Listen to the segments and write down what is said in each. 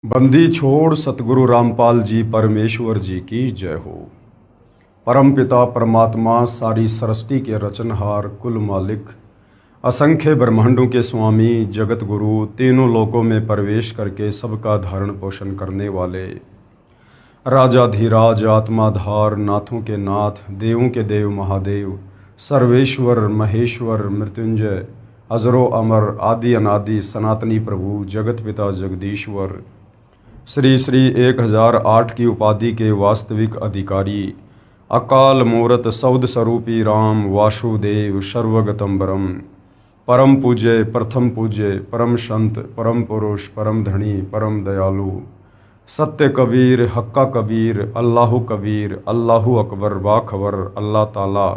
बंदी छोड़ सतगुरु रामपाल जी परमेश्वर जी की जय हो। परमपिता परमात्मा सारी सृष्टि के रचनहार कुल मालिक असंख्य ब्रह्मांडों के स्वामी जगत गुरु तीनों लोकों में प्रवेश करके सबका धारण पोषण करने वाले राजाधिराज आत्माधार नाथों के नाथ देवों के देव महादेव सर्वेश्वर महेश्वर मृत्युंजय अजरो अमर आदि अनादि सनातनी प्रभु जगत पिता जगदीश्वर श्री श्री 1008 की उपाधि के वास्तविक अधिकारी अकाल मूरत सौद स्वरूपी राम वासुदेव सर्वगतम्बरम परम पूज्य प्रथम पूज्य परम संत परम पुरुष परम धनी परम दयालु सत्य कबीर हक्का कबीर अल्लाहु कबीर अल्लाहु अकबर बाखबर अल्लाह ताला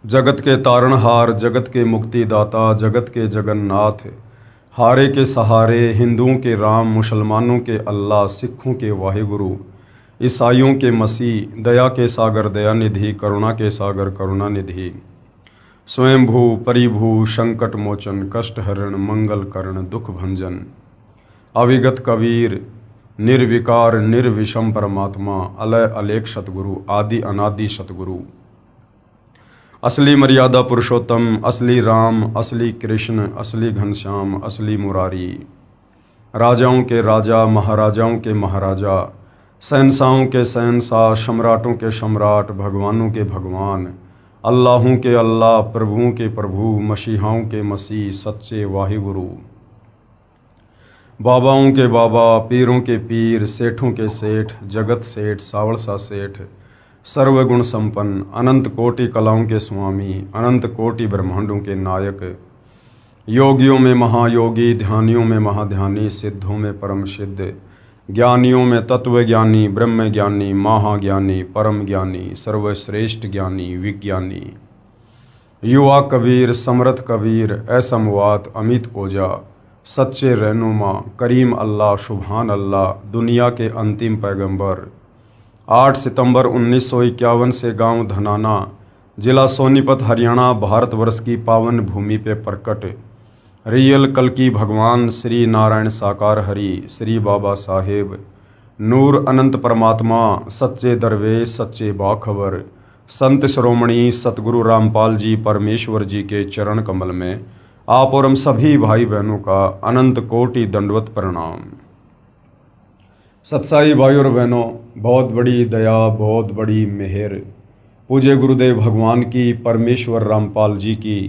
जगत के तारणहार जगत के मुक्तिदाता जगत के जगन्नाथ हारे के सहारे हिंदुओं के राम मुसलमानों के अल्लाह सिखों के वाहिगुरु ईसाइयों के मसीह दया के सागर दयानिधि करुणा के सागर करुणानिधि स्वयंभू परिभू संकट मोचन कष्ट हरण मंगल करण दुख भंजन अविगत कबीर निर्विकार निर्विषम परमात्मा अलय अलेख सतगुरु आदि अनादि सतगुरु असली मर्यादा पुरुषोत्तम असली राम असली कृष्ण असली घनश्याम असली मुरारी राजाओं के राजा महाराजाओं के महाराजा शहंशाहों के शहंशाह सम्राटों के सम्राट भगवानों के भगवान अल्लाहों के अल्लाह प्रभुओं के प्रभु मसीहाओं के मसीह सच्चे वाहिगुरु बाबाओं के बाबा पीरों के पीर सेठों के सेठ जगत सेठ सावड़सा सेठ सर्वगुण संपन्न अनंत कोटि कलाओं के स्वामी अनंत कोटि ब्रह्मांडों के नायक योगियों में महायोगी ध्यानियों में महाध्यानी सिद्धों में परम सिद्ध ज्ञानियों में तत्वज्ञानी ब्रह्म ज्ञानी महाज्ञानी परम ज्ञानी सर्वश्रेष्ठ ज्ञानी विज्ञानी युवा कबीर समर्थ कबीर असमवात अमित ओजा सच्चे रहनुमा करीम अल्लाह सुभान अल्लाह दुनिया के अंतिम पैगंबर 8 सितंबर 1951 से गांव धनाना जिला सोनीपत हरियाणा भारतवर्ष की पावन भूमि पे प्रकट रियल कल की भगवान श्री नारायण साकार हरि श्री बाबा साहेब नूर अनंत परमात्मा सच्चे दरवेश सच्चे बाखबर संत श्रोमणी सतगुरु रामपाल जी परमेश्वर जी के चरण कमल में आप और हम सभी भाई बहनों का अनंत कोटि दंडवत प्रणाम। सत्साई भाई और बहनों, बहुत बड़ी दया बहुत बड़ी मेहर पूज्य गुरुदेव भगवान की परमेश्वर रामपाल जी की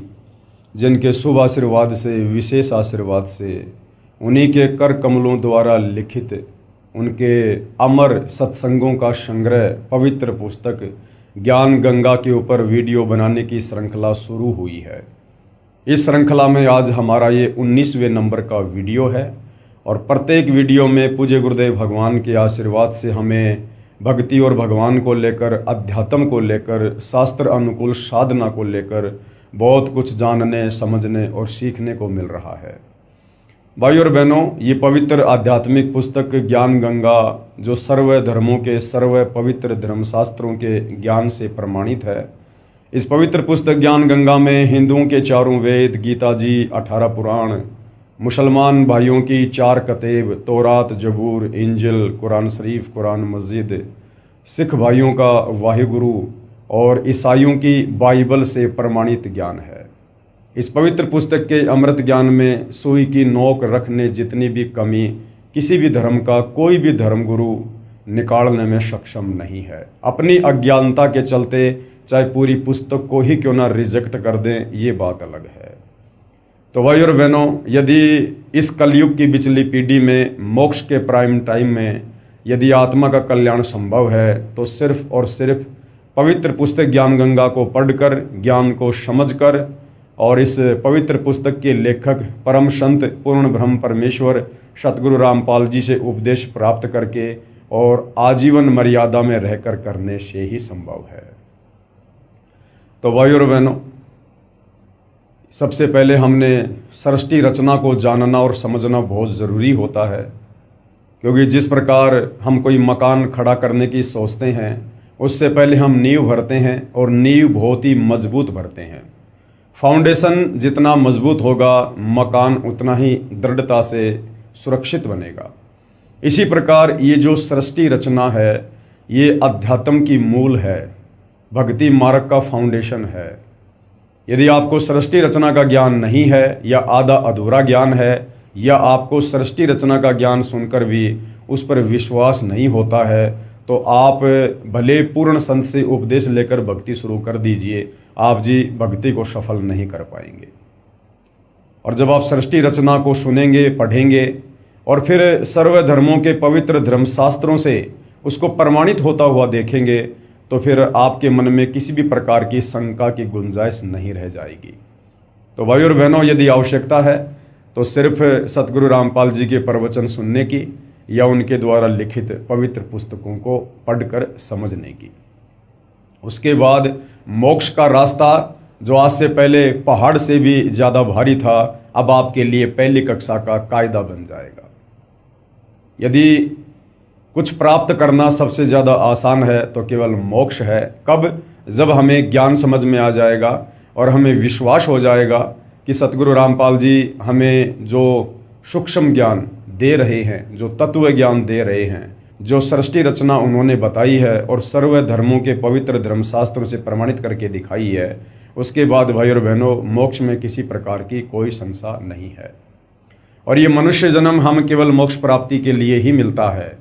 जिनके शुभ आशीर्वाद से विशेष आशीर्वाद से उन्हीं के कर कमलों द्वारा लिखित उनके अमर सत्संगों का संग्रह पवित्र पुस्तक ज्ञान गंगा के ऊपर वीडियो बनाने की श्रृंखला शुरू हुई है। इस श्रृंखला में आज हमारा ये 19वें नंबर का वीडियो है और प्रत्येक वीडियो में पूज्य गुरुदेव भगवान के आशीर्वाद से हमें भक्ति और भगवान को लेकर अध्यात्म को लेकर शास्त्र अनुकूल साधना को लेकर बहुत कुछ जानने समझने और सीखने को मिल रहा है। भाई और बहनों, ये पवित्र आध्यात्मिक पुस्तक ज्ञान गंगा जो सर्व धर्मों के सर्व पवित्र धर्मशास्त्रों के ज्ञान से प्रमाणित है। इस पवित्र पुस्तक ज्ञान गंगा में हिंदुओं के चारों वेद गीता जी 18 पुराण मुसलमान भाइयों की 4 कतेब तौरात जबूर इंजिल कुरान शरीफ कुरान मस्जिद सिख भाइयों का वाहिगुरु और ईसाइयों की बाइबल से प्रमाणित ज्ञान है। इस पवित्र पुस्तक के अमृत ज्ञान में सुई की नोक रखने जितनी भी कमी किसी भी धर्म का कोई भी धर्मगुरु निकालने में सक्षम नहीं है। अपनी अज्ञानता के चलते चाहे पूरी पुस्तक को ही क्यों ना रिजेक्ट कर दें, ये बात अलग है। तो भाई और बहनों, यदि इस कलयुग की बिचली पीढ़ी में मोक्ष के प्राइम टाइम में यदि आत्मा का कल्याण संभव है तो सिर्फ और सिर्फ पवित्र पुस्तक ज्ञान गंगा को पढ़कर ज्ञान को समझकर और इस पवित्र पुस्तक के लेखक परम संत पूर्ण ब्रह्म परमेश्वर सतगुरु रामपाल जी से उपदेश प्राप्त करके और आजीवन मर्यादा में रहकर करने से ही संभव है। तो भाई और बहनों, सबसे पहले हमने सृष्टि रचना को जानना और समझना बहुत ज़रूरी होता है, क्योंकि जिस प्रकार हम कोई मकान खड़ा करने की सोचते हैं उससे पहले हम नींव भरते हैं और नींव बहुत ही मजबूत भरते हैं। फाउंडेशन जितना मजबूत होगा मकान उतना ही दृढ़ता से सुरक्षित बनेगा। इसी प्रकार ये जो सृष्टि रचना है ये अध्यात्म की मूल है, भक्ति मार्ग का फाउंडेशन है। यदि आपको सृष्टि रचना का ज्ञान नहीं है या आधा अधूरा ज्ञान है या आपको सृष्टि रचना का ज्ञान सुनकर भी उस पर विश्वास नहीं होता है तो आप भले पूर्ण संत से उपदेश लेकर भक्ति शुरू कर दीजिए, आप जी भक्ति को सफल नहीं कर पाएंगे। और जब आप सृष्टि रचना को सुनेंगे, पढ़ेंगे और फिर सर्व धर्मों के पवित्र धर्मशास्त्रों से उसको प्रमाणित होता हुआ देखेंगे तो फिर आपके मन में किसी भी प्रकार की शंका की गुंजाइश नहीं रह जाएगी। तो भाइयों और बहनों, यदि आवश्यकता है तो सिर्फ सतगुरु रामपाल जी के प्रवचन सुनने की या उनके द्वारा लिखित पवित्र पुस्तकों को पढ़कर समझने की। उसके बाद मोक्ष का रास्ता जो आज से पहले पहाड़ से भी ज़्यादा भारी था, अब आपके लिए पहली कक्षा का कायदा बन जाएगा। यदि कुछ प्राप्त करना सबसे ज़्यादा आसान है तो केवल मोक्ष है। कब? जब हमें ज्ञान समझ में आ जाएगा और हमें विश्वास हो जाएगा कि सतगुरु रामपाल जी हमें जो सूक्ष्म ज्ञान दे रहे हैं, जो तत्व ज्ञान दे रहे हैं, जो सृष्टि रचना उन्होंने बताई है और सर्व धर्मों के पवित्र धर्मशास्त्रों से प्रमाणित करके दिखाई है, उसके बाद भाई और बहनों मोक्ष में किसी प्रकार की कोई संशय नहीं है। और ये मनुष्य जन्म हम केवल मोक्ष प्राप्ति के लिए ही मिलता है।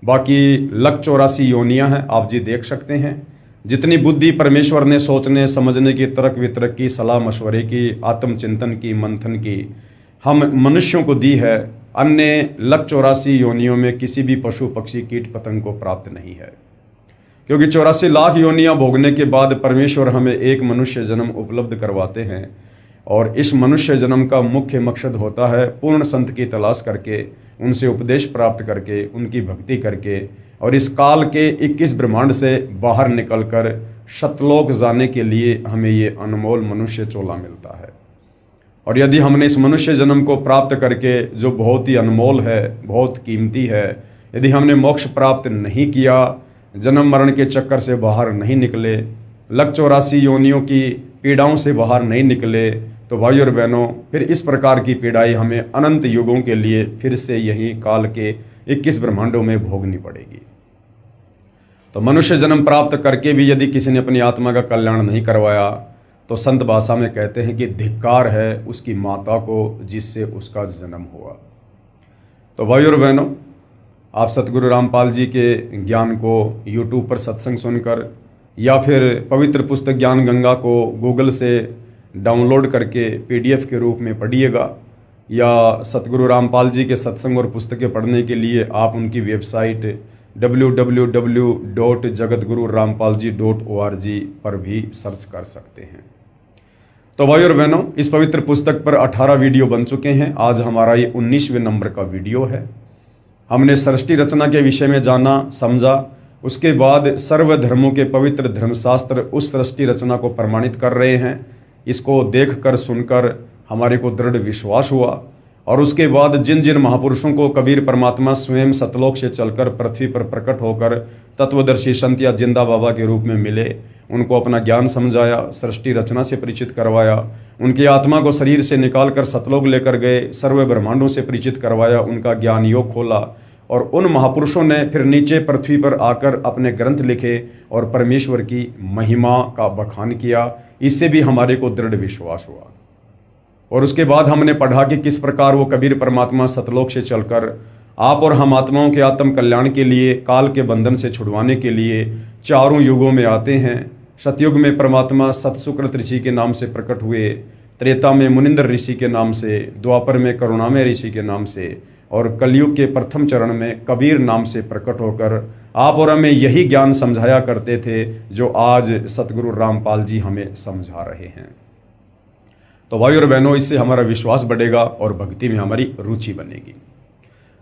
बाकी 184 योनियाँ हैं, आप जी देख सकते हैं। जितनी बुद्धि परमेश्वर ने सोचने समझने की, तर्क वितर्क की, सलाह मशवरे की, आत्मचिंतन की, मंथन की हम मनुष्यों को दी है, अन्य 184 योनियों में किसी भी पशु पक्षी कीट पतंग को प्राप्त नहीं है। क्योंकि 84 लाख योनियां भोगने के बाद परमेश्वर हमें एक मनुष्य जन्म उपलब्ध करवाते हैं और इस मनुष्य जन्म का मुख्य मकसद होता है पूर्ण संत की तलाश करके, उनसे उपदेश प्राप्त करके, उनकी भक्ति करके और इस काल के 21 ब्रह्मांड से बाहर निकलकर सतलोक जाने के लिए हमें ये अनमोल मनुष्य चोला मिलता है। और यदि हमने इस मनुष्य जन्म को प्राप्त करके, जो बहुत ही अनमोल है, बहुत कीमती है, यदि हमने मोक्ष प्राप्त नहीं किया, जन्म मरण के चक्कर से बाहर नहीं निकले, 184 योनियों की पीड़ाओं से बाहर नहीं निकले, तो भाई और बहनों फिर इस प्रकार की पीड़ाएं हमें अनंत युगों के लिए फिर से यही काल के 21 ब्रह्मांडों में भोगनी पड़ेगी। तो मनुष्य जन्म प्राप्त करके भी यदि किसी ने अपनी आत्मा का कल्याण नहीं करवाया तो संत भाषा में कहते हैं कि धिक्कार है उसकी माता को जिससे उसका जन्म हुआ। तो भाई और बहनों, आप सतगुरु रामपाल जी के ज्ञान को YouTube पर सत्संग सुनकर या फिर पवित्र पुस्तक ज्ञान गंगा को गूगल से डाउनलोड करके PDF के रूप में पढ़िएगा, या सतगुरु रामपाल जी के सत्संग और पुस्तकें पढ़ने के लिए आप उनकी वेबसाइट www.jagatgururampalji.org पर भी सर्च कर सकते हैं। तो भाई और बहनों, इस पवित्र पुस्तक पर 18 वीडियो बन चुके हैं। आज हमारा ये 19वें नंबर का वीडियो है। हमने सृष्टि रचना के विषय में जाना, समझा। उसके बाद सर्व धर्मों के पवित्र धर्मशास्त्र उस सृष्टि रचना को प्रमाणित कर रहे हैं। इसको देखकर सुनकर हमारे को दृढ़ विश्वास हुआ। और उसके बाद जिन जिन महापुरुषों को कबीर परमात्मा स्वयं सतलोक से चलकर पृथ्वी पर प्रकट होकर तत्वदर्शी संत या जिंदा बाबा के रूप में मिले, उनको अपना ज्ञान समझाया, सृष्टि रचना से परिचित करवाया, उनकी आत्मा को शरीर से निकालकर सतलोक लेकर गए, सर्व ब्रह्मांडों से परिचित करवाया, उनका ज्ञान योग खोला। और उन महापुरुषों ने फिर नीचे पृथ्वी पर आकर अपने ग्रंथ लिखे और परमेश्वर की महिमा का बखान किया। इससे भी हमारे को दृढ़ विश्वास हुआ। और उसके बाद हमने पढ़ा कि किस प्रकार वो कबीर परमात्मा सतलोक से चलकर आप और हम आत्माओं के आत्म कल्याण के लिए, काल के बंधन से छुड़वाने के लिए चारों युगों में आते हैं। सतयुग में परमात्मा सतसुकृत ऋषि के नाम से प्रकट हुए, त्रेता में मुनिंदर ऋषि के नाम से, द्वापर में करुणामय ऋषि के नाम से और कलयुग के प्रथम चरण में कबीर नाम से प्रकट होकर आप और हमें यही ज्ञान समझाया करते थे जो आज सतगुरु रामपाल जी हमें समझा रहे हैं। तो भाई और बहनों, इससे हमारा विश्वास बढ़ेगा और भक्ति में हमारी रुचि बनेगी।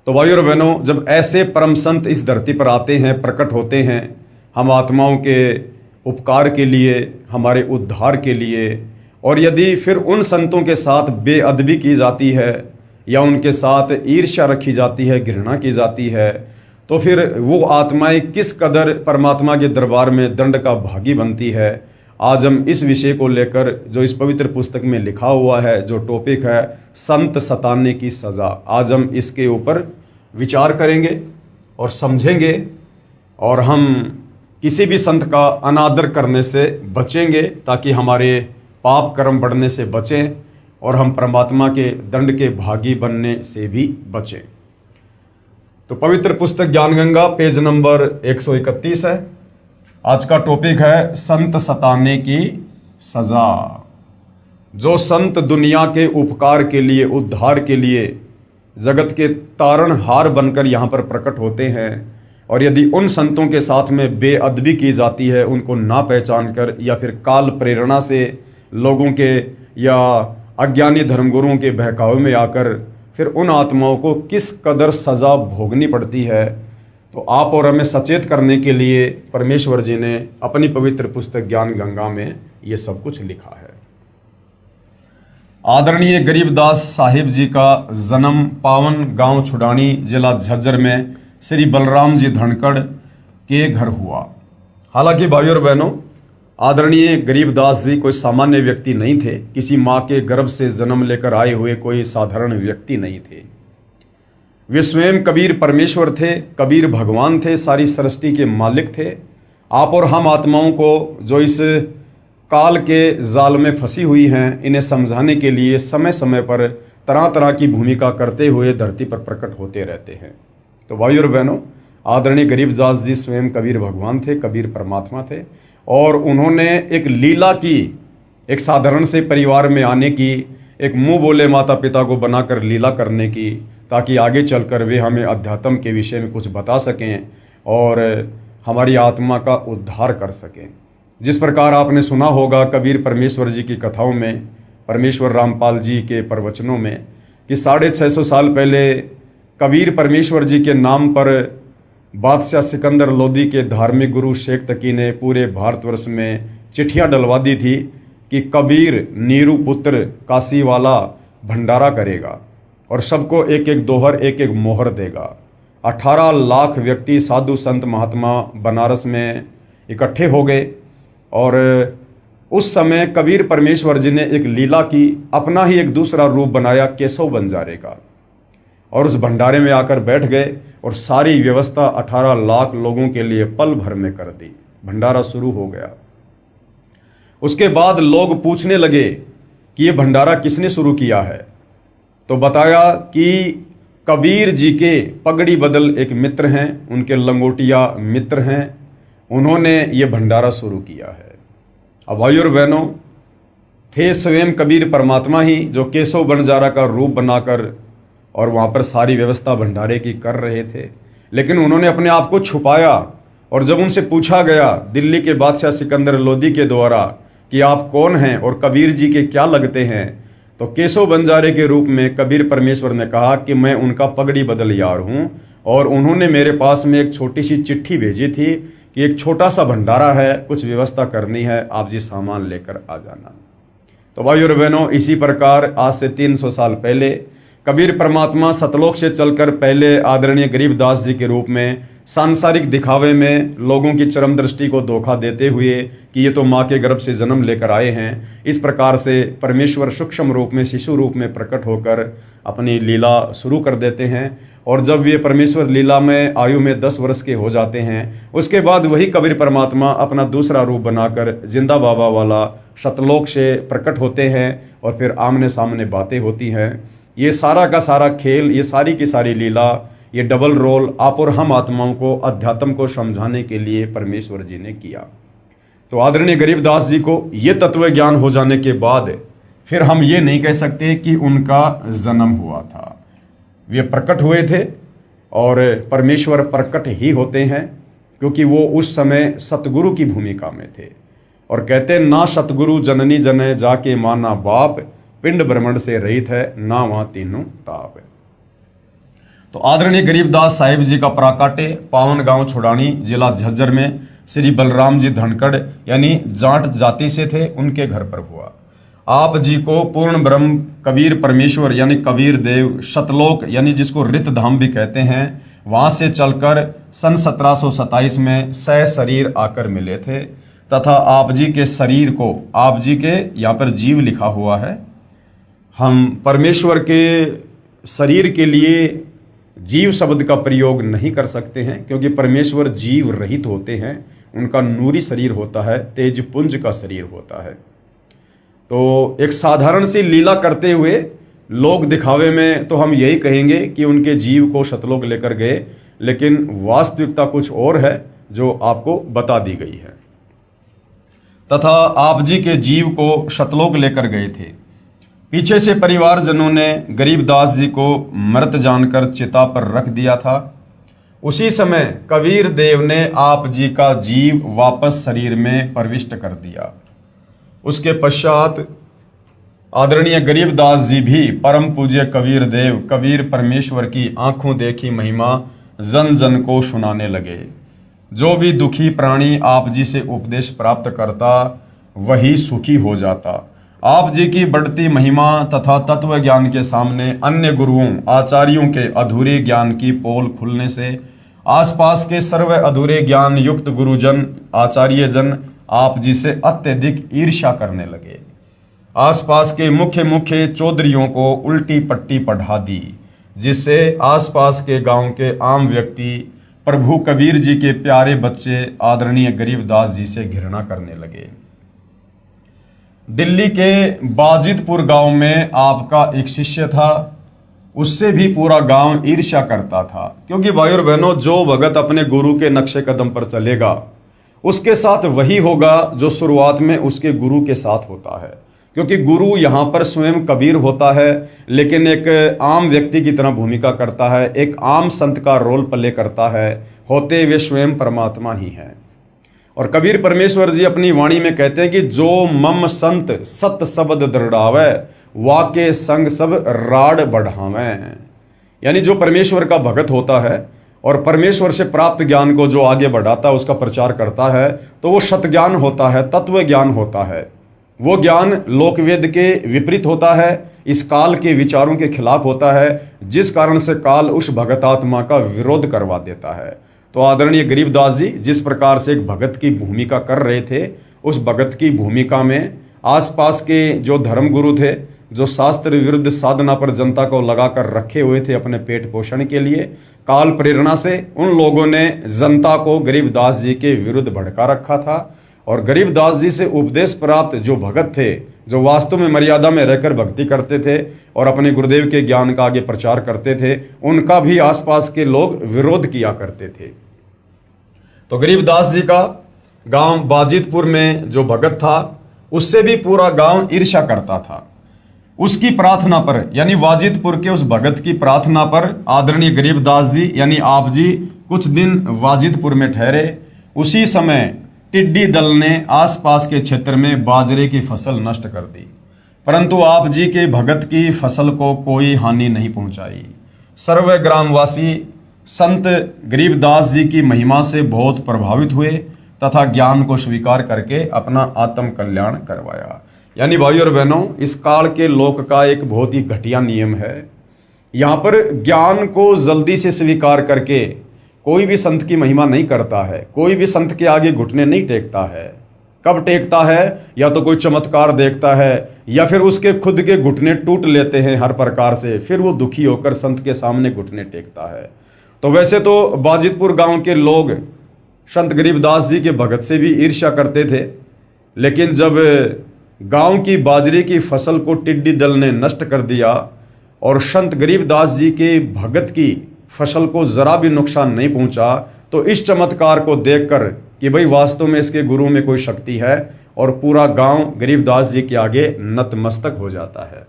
तो भाई और बहनों, जब ऐसे परम संत इस धरती पर आते हैं, प्रकट होते हैं, हम आत्माओं के उपकार के लिए, हमारे उद्धार के लिए, और यदि फिर उन संतों के साथ बेअदबी की जाती है या उनके साथ ईर्ष्या रखी जाती है, घृणा की जाती है, तो फिर वो आत्माएं किस कदर परमात्मा के दरबार में दंड का भागी बनती है आज हम इस विषय को लेकर, जो इस पवित्र पुस्तक में लिखा हुआ है, जो टॉपिक है संत सताने की सज़ा, आज हम इसके ऊपर विचार करेंगे और समझेंगे, और हम किसी भी संत का अनादर करने से बचेंगे ताकि हमारे पाप कर्म बढ़ने से बचें और हम परमात्मा के दंड के भागी बनने से भी बचें। तो पवित्र पुस्तक ज्ञान गंगा पेज नंबर 131 है। आज का टॉपिक है संत सताने की सज़ा। जो संत दुनिया के उपकार के लिए, उद्धार के लिए जगत के तारणहार बनकर यहाँ पर प्रकट होते हैं, और यदि उन संतों के साथ में बेअदबी की जाती है, उनको ना पहचान कर या फिर काल प्रेरणा से लोगों के या अज्ञानी धर्मगुरुओं के बहकावे में आकर फिर उन आत्माओं को किस कदर सज़ा भोगनी पड़ती है, तो आप और हमें सचेत करने के लिए परमेश्वर जी ने अपनी पवित्र पुस्तक ज्ञान गंगा में ये सब कुछ लिखा है। आदरणीय गरीबदास साहिब जी का जन्म पावन गांव छुडानी, जिला झज्जर में श्री बलराम जी धनखड़ के घर हुआ। हालांकि भाइयों और बहनों, आदरणीय गरीबदास जी कोई सामान्य व्यक्ति नहीं थे, किसी माँ के गर्भ से जन्म लेकर आए हुए कोई साधारण व्यक्ति नहीं थे। वे स्वयं कबीर परमेश्वर थे, कबीर भगवान थे, सारी सृष्टि के मालिक थे। आप और हम आत्माओं को जो इस काल के जाल में फंसी हुई हैं, इन्हें समझाने के लिए समय समय पर तरह तरह की भूमिका करते हुए धरती पर प्रकट होते रहते हैं। तो भाइयों और बहनों, आदरणीय गरीबदास जी स्वयं कबीर भगवान थे, कबीर परमात्मा थे, और उन्होंने एक लीला की, एक साधारण से परिवार में आने की, एक मुंह बोले माता पिता को बनाकर लीला करने की, ताकि आगे चलकर वे हमें अध्यात्म के विषय में कुछ बता सकें और हमारी आत्मा का उद्धार कर सकें। जिस प्रकार आपने सुना होगा कबीर परमेश्वर जी की कथाओं में, परमेश्वर रामपाल जी के प्रवचनों में, कि 650 साल पहले कबीर परमेश्वर जी के नाम पर बादशाह सिकंदर लोदी के धार्मिक गुरु शेख तकी ने पूरे भारतवर्ष में चिट्ठियां डलवा दी थी कि कबीर नीरू पुत्र काशी वाला भंडारा करेगा और सबको एक एक दोहर, एक एक मोहर देगा। 18 लाख व्यक्ति, साधु संत महात्मा बनारस में इकट्ठे हो गए, और उस समय कबीर परमेश्वर जी ने एक लीला की, अपना ही एक दूसरा रूप बनाया केशव बंजारे का, और उस भंडारे में आकर बैठ गए और सारी व्यवस्था 18 लाख लोगों के लिए पल भर में कर दी। भंडारा शुरू हो गया। उसके बाद लोग पूछने लगे कि ये भंडारा किसने शुरू किया है, तो बताया कि कबीर जी के पगड़ी बदल एक मित्र हैं, उनके लंगोटिया मित्र हैं, उन्होंने ये भंडारा शुरू किया है। अब भाइयों और बहनों, थे स्वयं कबीर परमात्मा ही जो केशव बंजारा का रूप बनाकर और वहाँ पर सारी व्यवस्था भंडारे की कर रहे थे, लेकिन उन्होंने अपने आप को छुपाया। और जब उनसे पूछा गया दिल्ली के बादशाह सिकंदर लोदी के द्वारा कि आप कौन हैं और कबीर जी के क्या लगते हैं, तो केशव बंजारे के रूप में कबीर परमेश्वर ने कहा कि मैं उनका पगड़ी बदल यार हूँ, और उन्होंने मेरे पास में एक छोटी सी चिट्ठी भेजी थी कि एक छोटा सा भंडारा है, कुछ व्यवस्था करनी है, आप जी सामान लेकर आ जाना। तो भाइयों और बहनों, इसी प्रकार आज से 300 साल पहले कबीर परमात्मा सतलोक से चलकर पहले आदरणीय गरीबदास जी के रूप में सांसारिक दिखावे में लोगों की चरम दृष्टि को धोखा देते हुए कि ये तो माँ के गर्भ से जन्म लेकर आए हैं, इस प्रकार से परमेश्वर सूक्ष्म रूप में, शिशु रूप में प्रकट होकर अपनी लीला शुरू कर देते हैं। और जब ये परमेश्वर लीला में आयु में 10 वर्ष के हो जाते हैं, उसके बाद वही कबीर परमात्मा अपना दूसरा रूप बनाकर जिंदा बाबा वाला सतलोक से प्रकट होते हैं, और फिर आमने सामने बातें होती हैं। ये सारा का सारा खेल, ये सारी की सारी लीला, ये डबल रोल आप और हम आत्माओं को अध्यात्म को समझाने के लिए परमेश्वर जी ने किया। तो आदरणीय गरीबदास जी को ये तत्व ज्ञान हो जाने के बाद फिर हम ये नहीं कह सकते कि उनका जन्म हुआ था। वे प्रकट हुए थे, और परमेश्वर प्रकट ही होते हैं, क्योंकि वो उस समय सतगुरु की भूमिका में थे। और कहते ना सतगुरु जननी जने जाके माना बाप, पिंड ब्रह्मंड से रहित है ना वहाँ तीनों ताप। तो आदरणीय गरीबदास साहिब जी का प्राकाटे पावन गांव छुडानी, जिला झज्जर में श्री बलराम जी धनखड़ यानी जाट जाति से थे, उनके घर पर हुआ। आप जी को पूर्ण ब्रह्म कबीर परमेश्वर यानी कबीर देव सतलोक यानी जिसको रित धाम भी कहते हैं, वहाँ से चलकर सन 1727 में सह शरीर आकर मिले थे। तथा आप जी के शरीर को, आप जी के यहाँ पर जीव लिखा हुआ है, हम परमेश्वर के शरीर के लिए जीव शब्द का प्रयोग नहीं कर सकते हैं, क्योंकि परमेश्वर जीव रहित होते हैं, उनका नूरी शरीर होता है, तेजपुंज का शरीर होता है। तो एक साधारण सी लीला करते हुए लोग दिखावे में तो हम यही कहेंगे कि उनके जीव को शतलोक लेकर गए, लेकिन वास्तविकता कुछ और है जो आपको बता दी गई है। तथा आप जी के जीव को शतलोक लेकर गए थे। पीछे से परिवारजनों ने गरीबदास जी को मृत जानकर चिता पर रख दिया था। उसी समय कबीर देव ने आप जी का जीव वापस शरीर में प्रविष्ट कर दिया। उसके पश्चात आदरणीय गरीबदास जी भी परम पूज्य कबीर देव, कबीर परमेश्वर की आंखों देखी महिमा जन जन को सुनाने लगे। जो भी दुखी प्राणी आप जी से उपदेश प्राप्त करता वही सुखी हो जाता। आप जी की बढ़ती महिमा तथा तत्व ज्ञान के सामने अन्य गुरुओं आचार्यों के अधूरे ज्ञान की पोल खुलने से आसपास के सर्व अधूरे ज्ञान युक्त गुरुजन आचार्य जन आप जी से अत्यधिक ईर्ष्या करने लगे। आसपास के मुख्य मुख्य चौधरियों को उल्टी पट्टी पढ़ा दी, जिससे आसपास के गांव के आम व्यक्ति प्रभु कबीर जी के प्यारे बच्चे आदरणीय गरीबदास जी से घृणा करने लगे। दिल्ली के बाजिदपुर गांव में आपका एक शिष्य था, उससे भी पूरा गांव ईर्ष्या करता था, क्योंकि भाई और बहनों, जो भगत अपने गुरु के नक्शे कदम पर चलेगा उसके साथ वही होगा जो शुरुआत में उसके गुरु के साथ होता है। क्योंकि गुरु यहाँ पर स्वयं कबीर होता है, लेकिन एक आम व्यक्ति की तरह भूमिका करता है, एक आम संत का रोल प्ले करता है, होते वे स्वयं परमात्मा ही हैं। और कबीर परमेश्वर जी अपनी वाणी में कहते हैं कि जो मम संत सत शब्द दृढ़ावे वाके संग सब राड बढ़ावे। यानी जो परमेश्वर का भगत होता है और परमेश्वर से प्राप्त ज्ञान को जो आगे बढ़ाता है, उसका प्रचार करता है, तो वो सत ज्ञान होता है, तत्व ज्ञान होता है। वो ज्ञान लोकवेद के विपरीत होता है, इस काल के विचारों के खिलाफ होता है, जिस कारण से काल उस भगतात्मा का विरोध करवा देता है। तो आदरणीय गरीबदास जी जिस प्रकार से एक भगत की भूमिका कर रहे थे, उस भगत की भूमिका में आसपास के जो धर्मगुरु थे, जो शास्त्र विरुद्ध साधना पर जनता को लगाकर रखे हुए थे अपने पेट पोषण के लिए, काल प्रेरणा से उन लोगों ने जनता को गरीबदास जी के विरुद्ध भड़का रखा था। और गरीबदास जी से उपदेश प्राप्त जो भगत थे, जो वास्तव में मर्यादा में रहकर भक्ति करते थे और अपने गुरुदेव के ज्ञान का आगे प्रचार करते थे, उनका भी आसपास के लोग विरोध किया करते थे। तो गरीबदास जी का गांव बाजिदपुर में जो भगत था, उससे भी पूरा गांव ईर्ष्या करता था। उसकी प्रार्थना पर, यानी वाजिदपुर के उस भगत की प्रार्थना पर आदरणीय गरीबदास जी यानी आप जी कुछ दिन वाजिदपुर में ठहरे। उसी समय टिड्डी दल ने आसपास के क्षेत्र में बाजरे की फसल नष्ट कर दी, परंतु आप जी के भगत की फसल को कोई हानि नहीं पहुंचाई। सर्व ग्रामवासी संत गरीबदास जी की महिमा से बहुत प्रभावित हुए तथा ज्ञान को स्वीकार करके अपना आत्म कल्याण करवाया। यानी भाई और बहनों, इस काल के लोक का एक बहुत ही घटिया नियम है। यहाँ पर ज्ञान को जल्दी से स्वीकार करके कोई भी संत की महिमा नहीं करता है, कोई भी संत के आगे घुटने नहीं टेकता है। कब टेकता है? या तो कोई चमत्कार देखता है, या फिर उसके खुद के घुटने टूट लेते हैं हर प्रकार से, फिर वो दुखी होकर संत के सामने घुटने टेकता है। तो वैसे तो बाजिदपुर गांव के लोग संत गरीबदास जी के भगत से भी ईर्ष्या करते थे, लेकिन जब गांव की बाजरे की फसल को टिड्डी दल ने नष्ट कर दिया और संत गरीबदास जी के भगत की फसल को जरा भी नुकसान नहीं पहुंचा, तो इस चमत्कार को देखकर कि भाई वास्तव में इसके गुरु में कोई शक्ति है, और पूरा गांव गरीबदास जी के आगे नतमस्तक हो जाता है।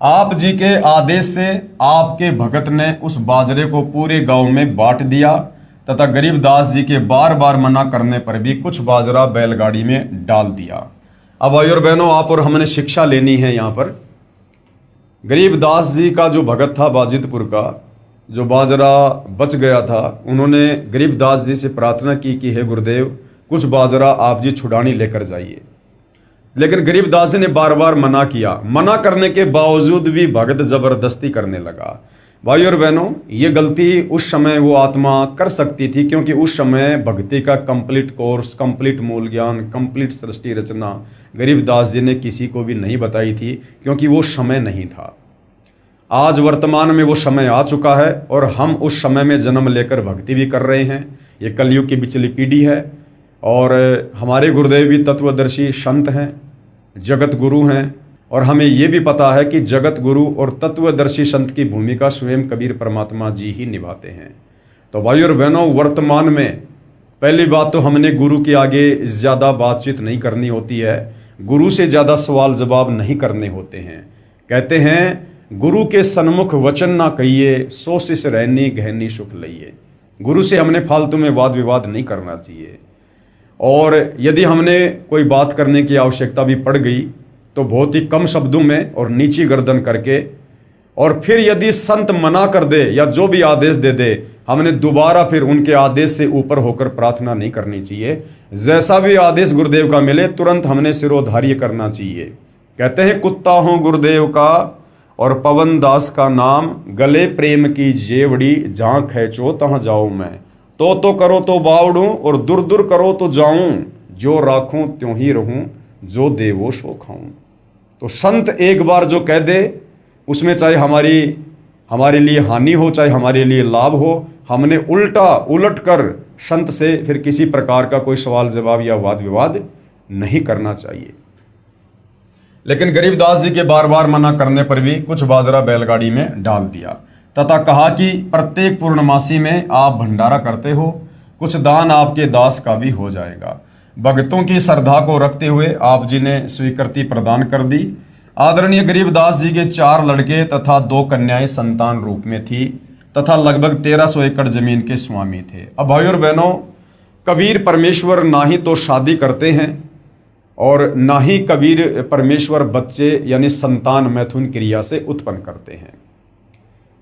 आप जी के आदेश से आपके भगत ने उस बाजरे को पूरे गांव में बांट दिया तथा गरीबदास जी के बार बार मना करने पर भी कुछ बाजरा बैलगाड़ी में डाल दिया। अब भाई और बहनों, आप और हमने शिक्षा लेनी है यहाँ पर। गरीबदास जी का जो भगत था बाजिदपुर का, जो बाजरा बच गया था, उन्होंने गरीबदास जी से प्रार्थना की कि हे गुरुदेव, कुछ बाजरा आप जी छुड़ानी लेकर जाइए। लेकिन गरीबदास जी ने बार बार मना किया। मना करने के बावजूद भी भगत जबरदस्ती करने लगा। भाई और बहनों, ये गलती उस समय वो आत्मा कर सकती थी, क्योंकि उस समय भक्ति का कंप्लीट कोर्स, कंप्लीट मूल ज्ञान, कंप्लीट सृष्टि रचना गरीबदास जी ने किसी को भी नहीं बताई थी, क्योंकि वो समय नहीं था। आज वर्तमान में वो समय आ चुका है और हम उस समय में जन्म लेकर भक्ति भी कर रहे हैं। ये कलयुग की बिचली पीढ़ी है और हमारे गुरुदेव भी तत्वदर्शी संत हैं, जगत गुरु हैं, और हमें ये भी पता है कि जगत गुरु और तत्वदर्शी संत की भूमिका स्वयं कबीर परमात्मा जी ही निभाते हैं। तो भाई और बहनों, वर्तमान में पहली बात तो हमने गुरु के आगे ज़्यादा बातचीत नहीं करनी होती है, गुरु से ज़्यादा सवाल जवाब नहीं करने होते हैं। कहते हैं गुरु के सन्मुख वचन ना कहिए, सो शिष रहनी गहनी सुख लइए। गुरु से हमने फालतू में वाद विवाद नहीं करना चाहिए, और यदि हमने कोई बात करने की आवश्यकता भी पड़ गई तो बहुत ही कम शब्दों में और नीची गर्दन करके, और फिर यदि संत मना कर दे या जो भी आदेश दे दे, हमने दोबारा फिर उनके आदेश से ऊपर होकर प्रार्थना नहीं करनी चाहिए। जैसा भी आदेश गुरुदेव का मिले तुरंत हमने सिरोधार्य करना चाहिए। कहते हैं कुत्ता हूं गुरुदेव का और पवन दास का नाम, गले प्रेम की जेवड़ी, जहां खैचो तहां जाऊं मैं। तो करो तो बावड़ूं और दूर दूर करो तो जाऊं, जो राखूं त्यों ही रहूं, जो देवो सो खाऊं। तो संत एक बार जो कह दे, उसमें चाहे हमारे लिए हानि हो चाहे हमारे लिए लाभ हो, हमने उलट कर संत से फिर किसी प्रकार का कोई सवाल जवाब या वाद विवाद नहीं करना चाहिए। लेकिन गरीबदास जी के बार बार मना करने पर भी कुछ बाजरा बैलगाड़ी में डाल दिया तथा कहा कि प्रत्येक पूर्णमासी में आप भंडारा करते हो, कुछ दान आपके दास का भी हो जाएगा। भक्तों की श्रद्धा को रखते हुए आप जी ने स्वीकृति प्रदान कर दी। आदरणीय गरीबदास जी के 4 लड़के तथा 2 कन्याएं संतान रूप में थी तथा लगभग 1300 एकड़ जमीन के स्वामी थे। अब भाई और बहनों, कबीर परमेश्वर ना ही तो शादी करते हैं और ना ही कबीर परमेश्वर बच्चे यानी संतान मैथुन क्रिया से उत्पन्न करते हैं।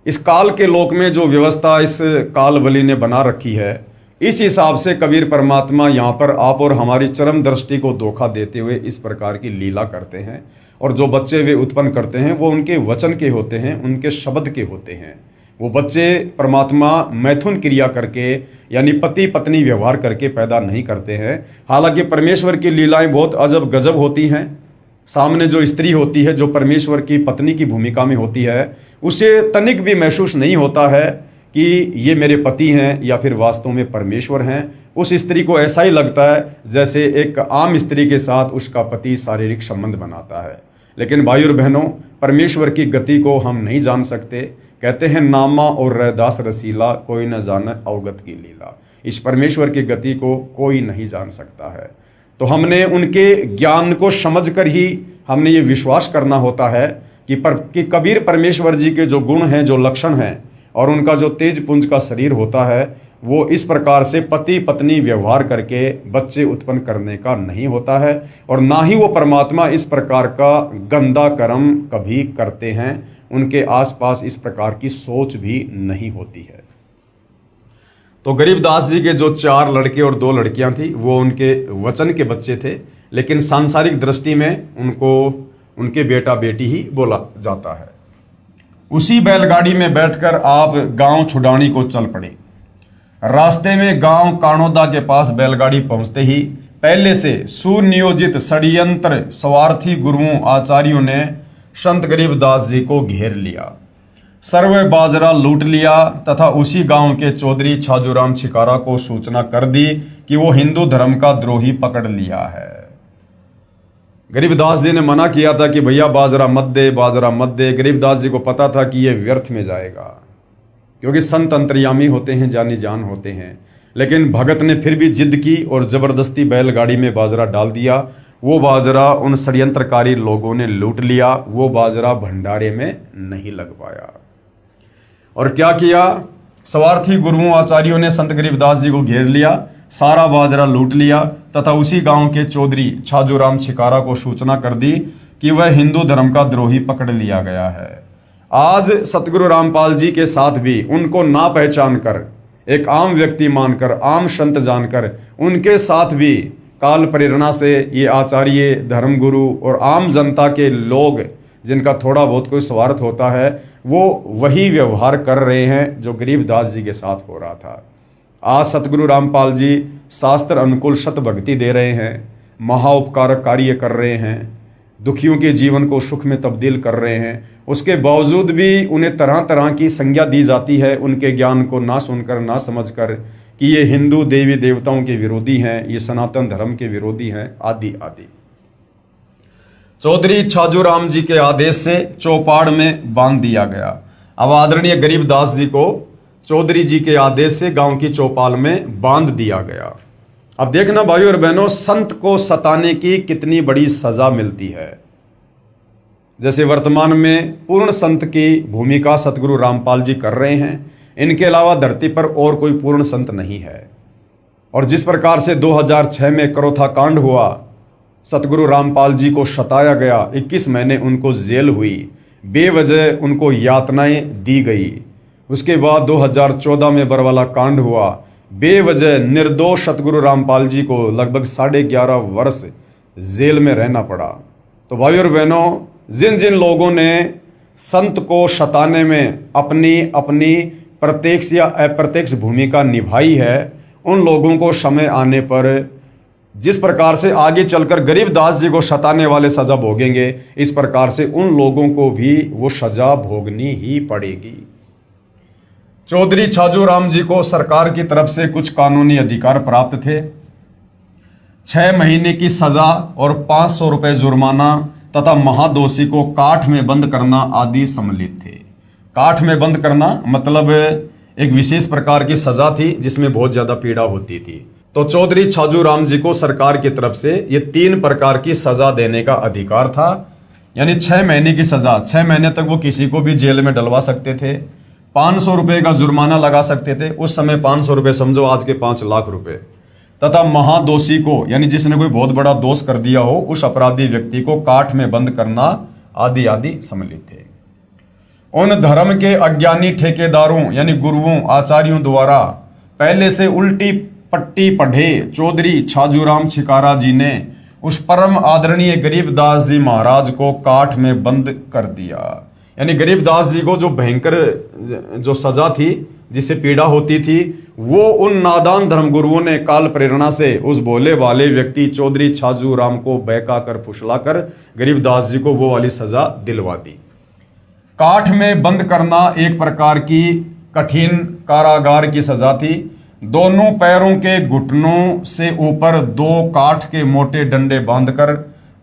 इस काल के लोक में जो व्यवस्था इस काल बलि ने बना रखी है, इस हिसाब से कबीर परमात्मा यहाँ पर आप और हमारी चरम दृष्टि को धोखा देते हुए इस प्रकार की लीला करते हैं। और जो बच्चे वे उत्पन्न करते हैं वो उनके वचन के होते हैं, उनके शब्द के होते हैं। वो बच्चे परमात्मा मैथुन क्रिया करके यानी पति पत्नी व्यवहार करके पैदा नहीं करते हैं। हालांकि परमेश्वर की लीलाएं बहुत अजब गजब होती हैं। सामने जो स्त्री होती है, जो परमेश्वर की पत्नी की भूमिका में होती है, उसे तनिक भी महसूस नहीं होता है कि ये मेरे पति हैं या फिर वास्तव में परमेश्वर हैं। उस स्त्री को ऐसा ही लगता है जैसे एक आम स्त्री के साथ उसका पति शारीरिक संबंध बनाता है। लेकिन भाई और बहनों, परमेश्वर की गति को हम नहीं जान सकते। कहते हैं नामा और रैदास रसीला, कोई न जाने अवगत की लीला। इस परमेश्वर की गति को कोई नहीं जान सकता है। तो हमने उनके ज्ञान को समझकर ही हमने ये विश्वास करना होता है कि कबीर परमेश्वर जी के जो गुण हैं, जो लक्षण हैं, और उनका जो तेज पुंज का शरीर होता है, वो इस प्रकार से पति पत्नी व्यवहार करके बच्चे उत्पन्न करने का नहीं होता है। और ना ही वो परमात्मा इस प्रकार का गंदा कर्म कभी करते हैं। उनके आसपास इस प्रकार की सोच भी नहीं होती है। तो गरीबदास जी के जो 4 लड़के और 2 लड़कियां थी, वो उनके वचन के बच्चे थे, लेकिन सांसारिक दृष्टि में उनको उनके बेटा बेटी ही बोला जाता है। उसी बैलगाड़ी में बैठकर आप गांव छुड़ानी को चल पड़े। रास्ते में गांव कानोदा के पास बैलगाड़ी पहुंचते ही पहले से सुनियोजित षड्यंत्र स्वार्थी गुरुओं आचार्यों ने संत गरीबदास जी को घेर लिया, सर्व बाजरा लूट लिया तथा उसी गांव के चौधरी छाजूराम छिकारा को सूचना कर दी कि वो हिंदू धर्म का द्रोही पकड़ लिया है। गरीबदास जी ने मना किया था कि भैया बाजरा मत दे, बाजरा मत दे। गरीबदास जी को पता था कि ये व्यर्थ में जाएगा, क्योंकि संत अंतर्यामी होते हैं, जानी जान होते हैं। लेकिन भगत ने फिर भी जिद की और जबरदस्ती बैलगाड़ी में बाजरा डाल दिया। वो बाजरा उन षड्यंत्रकारी लोगों ने लूट लिया। वो बाजरा भंडारे में नहीं लग पाया। और क्या किया? स्वार्थी गुरुओं आचार्यों ने संत गरीबदास जी को घेर लिया, सारा बाजरा लूट लिया तथा उसी गांव के चौधरी छाजूराम छिकारा को सूचना कर दी कि वह हिंदू धर्म का द्रोही पकड़ लिया गया है। आज सतगुरु रामपाल जी के साथ भी उनको ना पहचान कर, एक आम व्यक्ति मानकर, आम संत जानकर, उनके साथ भी काल प्रेरणा से ये आचार्य, धर्मगुरु और आम जनता के लोग जिनका थोड़ा बहुत कोई स्वार्थ होता है, वो वही व्यवहार कर रहे हैं जो गरीबदास जी के साथ हो रहा था। आज सतगुरु रामपाल जी शास्त्र अनुकूल शत भक्ति दे रहे हैं, महाउपकारक कार्य कर रहे हैं, दुखियों के जीवन को सुख में तब्दील कर रहे हैं। उसके बावजूद भी उन्हें तरह तरह की संज्ञा दी जाती है, उनके ज्ञान को ना सुनकर, ना समझकर, कि ये हिंदू देवी देवताओं के विरोधी हैं, ये सनातन धर्म के विरोधी हैं, आदि आदि। चौधरी छाजूराम जी के आदेश से चौपाड़ में बांध दिया गया। अब आदरणीय गरीबदास जी को चौधरी जी के आदेश से गांव की चौपाल में बांध दिया गया। अब देखना भाइयों और बहनों, संत को सताने की कितनी बड़ी सजा मिलती है। जैसे वर्तमान में पूर्ण संत की भूमिका सतगुरु रामपाल जी कर रहे हैं, इनके अलावा धरती पर और कोई पूर्ण संत नहीं है। और जिस प्रकार से 2006 में करोथा कांड हुआ, सतगुरु रामपाल जी को सताया गया, 21 महीने उनको जेल हुई, बेवजह उनको यातनाएं दी गई। उसके बाद 2014 में बरवाला कांड हुआ, बेवजह निर्दोष सतगुरु रामपाल जी को लगभग 11.5 वर्ष जेल में रहना पड़ा। तो भाइयों और बहनों, जिन जिन लोगों ने संत को सताने में अपनी अपनी प्रत्यक्ष या अप्रत्यक्ष भूमिका निभाई है, उन लोगों को समय आने पर जिस प्रकार से आगे चलकर गरीबदास जी को सताने वाले सजा भोगेंगे, इस प्रकार से उन लोगों को भी वो सजा भोगनी ही पड़ेगी। चौधरी छाजूराम जी को सरकार की तरफ से कुछ कानूनी अधिकार प्राप्त थे। 6 महीने की सजा और 500 रुपये जुर्माना तथा महादोषी को काठ में बंद करना आदि सम्मिलित थे। काठ में बंद करना मतलब एक विशेष प्रकार की सजा थी जिसमें बहुत ज्यादा पीड़ा होती थी। तो चौधरी छाजूराम जी को सरकार की तरफ से ये 3 प्रकार की सजा देने का अधिकार था। यानी 6 महीने की सजा, 6 महीने तक वो किसी को भी जेल में डलवा सकते थे, 500 रुपये का जुर्माना लगा सकते थे, उस समय 500 रुपये समझो आज के 5 लाख रुपए, तथा महादोषी को, यानी जिसने कोई बहुत बड़ा दोष कर दिया हो, उस अपराधी व्यक्ति को काठ में बंद करना आदि आदि सम्मिलित थे। उन धर्म के अज्ञानी ठेकेदारों यानी गुरुओं आचार्यों द्वारा पहले से उल्टी पट्टी पढ़े चौधरी छाजूराम छिकारा जी ने उस परम आदरणीय गरीबदास जी महाराज को काठ में बंद कर दिया। यानी गरीबदास जी को जो भयंकर जो सजा थी, जिससे पीड़ा होती थी, वो उन नादान धर्मगुरुओं ने काल प्रेरणा से उस भोले वाले व्यक्ति चौधरी छाजूराम को बहका कर फुसला कर गरीबदास जी को वो वाली सजा दिलवा दी। काठ में बंद करना एक प्रकार की कठिन कारागार की सजा थी। दोनों पैरों के घुटनों से ऊपर 2 काठ के मोटे डंडे बांधकर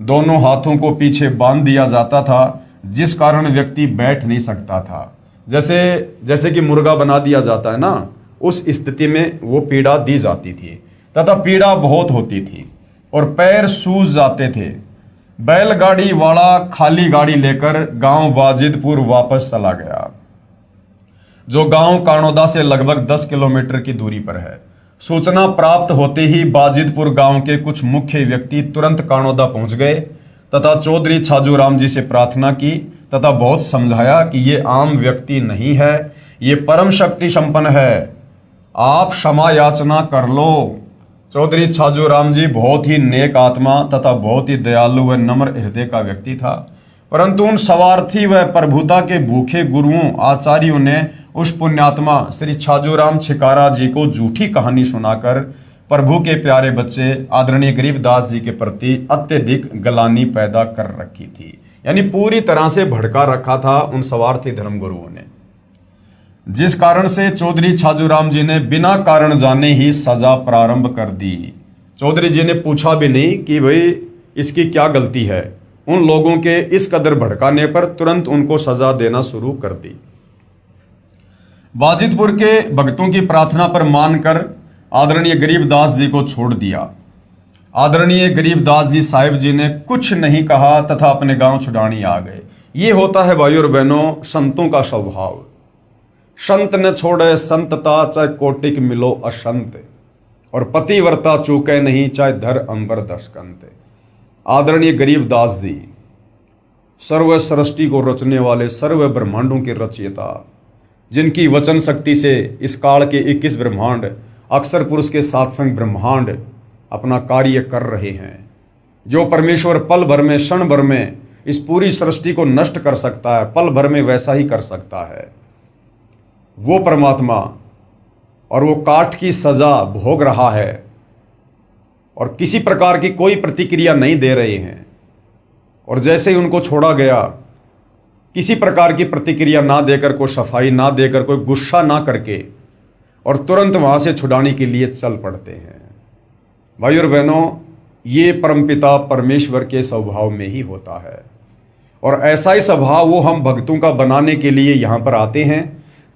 दोनों हाथों को पीछे बांध दिया जाता था, जिस कारण व्यक्ति बैठ नहीं सकता था। जैसे कि मुर्गा बना दिया जाता है ना, उस स्थिति में वो पीड़ा दी जाती थी तथा पीड़ा बहुत होती थी और पैर सूज जाते थे। बैलगाड़ी वाला खाली गाड़ी लेकर गांव बाजिदपुर वापस चला गया, जो गांव कानोदा से लगभग 10 किलोमीटर की दूरी पर है। सूचना प्राप्त होते ही बाजिदपुर गांव के कुछ मुख्य व्यक्ति तुरंत कानोदा पहुंच गए तथा चौधरी छाजूराम जी से प्रार्थना की तथा बहुत समझाया कि ये आम व्यक्ति नहीं है, ये परम शक्ति संपन्न है, आप क्षमा याचना कर लो। चौधरी छाजूराम जी बहुत ही नेक आत्मा तथा बहुत ही दयालु व नम्र हृदय का व्यक्ति था, परंतु उन स्वार्थी व प्रभुता के भूखे गुरुओं आचार्यों ने उस पुण्यात्मा श्री छाजूराम छिकारा जी को झूठी कहानी सुनाकर प्रभु के प्यारे बच्चे आदरणीय गरीबदास जी के प्रति अत्यधिक गलानी पैदा कर रखी थी। यानी पूरी तरह से भड़का रखा था उन स्वार्थी धर्मगुरुओं ने, जिस कारण से चौधरी छाजूराम जी ने बिना कारण जाने ही सजा प्रारंभ कर दी। चौधरी जी ने पूछा भी नहीं कि भाई इसकी क्या गलती है। उन लोगों के इस कदर भड़काने पर तुरंत उनको सजा देना शुरू कर दी। बाजिदपुर के भक्तों की प्रार्थना पर मानकर आदरणीय गरीबदास जी को छोड़ दिया। आदरणीय गरीबदास जी साहिब जी ने कुछ नहीं कहा तथा अपने गांव छुड़ानी आ गए। ये होता है भाइयों और बहनों संतों का स्वभाव। संत न छोड़े संतता, चाहे कोटिक मिलो असंत, और पतिव्रता चूके नहीं, चाहे धर अंबर दशकंत। आदरणीय गरीबदास जी सर्व सृष्टि को रचने वाले, सर्व ब्रह्मांडों के रचयिता, जिनकी वचन शक्ति से इस काल के 21 ब्रह्मांड, अक्षर पुरुष के सात्संग ब्रह्मांड अपना कार्य कर रहे हैं। जो परमेश्वर पल भर में, क्षण भर में इस पूरी सृष्टि को नष्ट कर सकता है, पल भर में वैसा ही कर सकता है। वो परमात्मा, और वो काट की सजा भोग रहा है और किसी प्रकार की कोई प्रतिक्रिया नहीं दे रहे हैं। और जैसे ही उनको छोड़ा गया, किसी प्रकार की प्रतिक्रिया ना देकर, कोई सफाई ना देकर, कोई गुस्सा ना करके, और तुरंत वहां से छुड़ाने के लिए चल पड़ते हैं। भाई और बहनों, ये परमपिता परमेश्वर के स्वभाव में ही होता है, और ऐसा ही स्वभाव वो हम भक्तों का बनाने के लिए यहाँ पर आते हैं,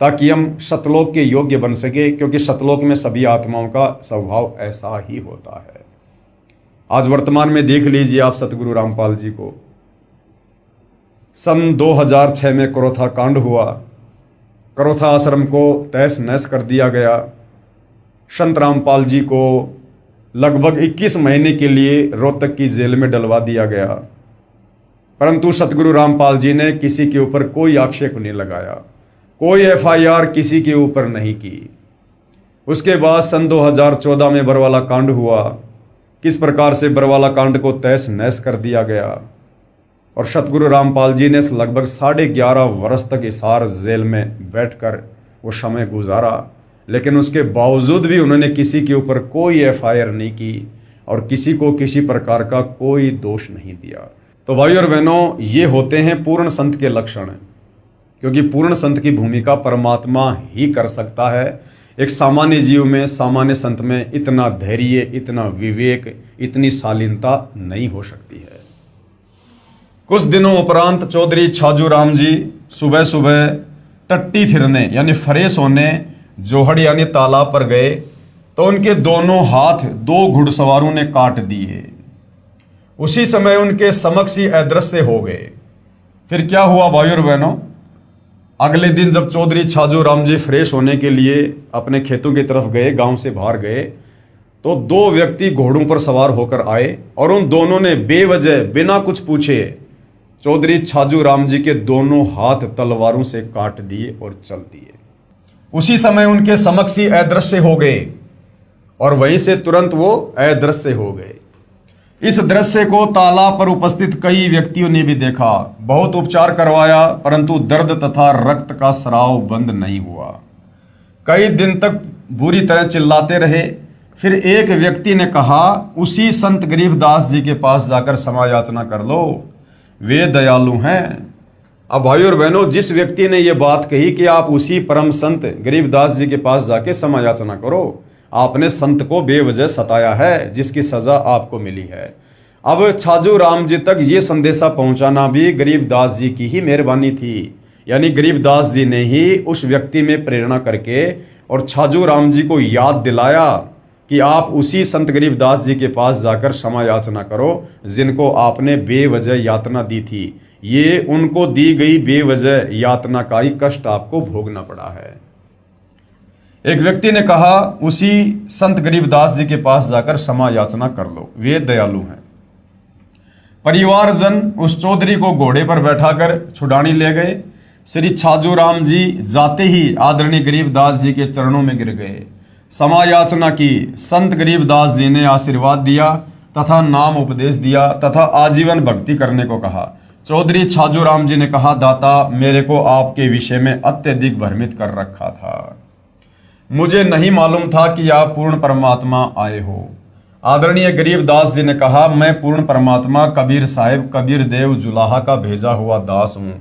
ताकि हम सतलोक के योग्य बन सके, क्योंकि सतलोक में सभी आत्माओं का स्वभाव ऐसा ही होता है। आज वर्तमान में देख लीजिए आप सतगुरु रामपाल जी को। सन 2006 में करोथा कांड हुआ, करोथा आश्रम को तहस नहस कर दिया गया। संत रामपाल जी को लगभग 21 महीने के लिए रोहतक की जेल में डलवा दिया गया, परंतु सतगुरु रामपाल जी ने किसी के ऊपर कोई आक्षेप नहीं लगाया, कोई FIR किसी के ऊपर नहीं की। उसके बाद सन 2014 में बरवाला कांड हुआ। किस प्रकार से बरवाला कांड को तहस नहस कर दिया गया, और सतगुरु रामपाल जी ने लगभग 11.5 वर्ष तक हिसार जेल में बैठकर वो समय गुजारा, लेकिन उसके बावजूद भी उन्होंने किसी के ऊपर कोई FIR नहीं की और किसी को किसी प्रकार का कोई दोष नहीं दिया। तो भाई और बहनों, ये होते हैं पूर्ण संत के लक्षण, क्योंकि पूर्ण संत की भूमिका परमात्मा ही कर सकता है। एक सामान्य जीव में, सामान्य संत में इतना धैर्य, इतना विवेक, इतनी शालीनता नहीं हो सकती है। कुछ दिनों उपरांत चौधरी छाजू राम जी सुबह सुबह टट्टी फिरने यानी फ्रेश होने जोहड़ यानी तालाब पर गए, तो उनके दोनों हाथ 2 घुड़सवारों ने काट दिए। उसी समय उनके समक्ष ही अदृश्य हो गए। फिर क्या हुआ भाई और बहनों, अगले दिन जब चौधरी छाजू राम जी फ्रेश होने के लिए अपने खेतों की तरफ गए, गांव से बाहर गए, तो 2 व्यक्ति घोड़ों पर सवार होकर आए और उन दोनों ने बेवजह बिना कुछ पूछे चौधरी छाजू राम जी के दोनों हाथ तलवारों से काट दिए और चल दिए। उसी समय उनके समक्ष ही अदृश्य हो गए और वहीं से तुरंत वो अदृश्य हो गए। इस दृश्य को तालाब पर उपस्थित कई व्यक्तियों ने भी देखा। बहुत उपचार करवाया, परंतु दर्द तथा रक्त का स्राव बंद नहीं हुआ। कई दिन तक बुरी तरह चिल्लाते रहे। फिर एक व्यक्ति ने कहा, उसी संत गरीबदास जी के पास जाकर क्षमा याचना कर लो, वे दयालु हैं। अब भाई और बहनों, जिस व्यक्ति ने यह बात कही कि आप उसी परम संत गरीबदास जी के पास जाके क्षमा याचना करो, आपने संत को बेवजह सताया है, जिसकी सजा आपको मिली है। अब छाजू राम जी तक ये संदेशा पहुंचाना भी गरीबदास जी की ही मेहरबानी थी, यानी गरीबदास जी ने ही उस व्यक्ति में प्रेरणा करके और छाजू राम जी को याद दिलाया कि आप उसी संत गरीबदास जी के पास जाकर क्षमा याचना करो, जिनको आपने बेवजह यातना दी थी। ये उनको दी गई बेवजह यातना का ही कष्ट आपको भोगना पड़ा है। एक व्यक्ति ने कहा, उसी संत गरीबदास जी के पास जाकर क्षमा याचना कर लो, वे दयालु हैं। परिवारजन उस चौधरी को घोड़े पर बैठाकर छुड़ाने ले गए। श्री छाजू राम जी जाते ही आदरणीय गरीबदास जी के चरणों में गिर गए, क्षमा याचना की। संत गरीबदास जी ने आशीर्वाद दिया तथा नाम उपदेश दिया तथा आजीवन भक्ति करने को कहा। चौधरी छाजू राम जी ने कहा, दाता, मेरे को आपके विषय में अत्यधिक भ्रमित कर रखा था, मुझे नहीं मालूम था कि आप पूर्ण परमात्मा आए हो। आदरणीय गरीबदास जी ने कहा, मैं पूर्ण परमात्मा कबीर साहिब कबीर देव जुलाहा का भेजा हुआ दास हूँ।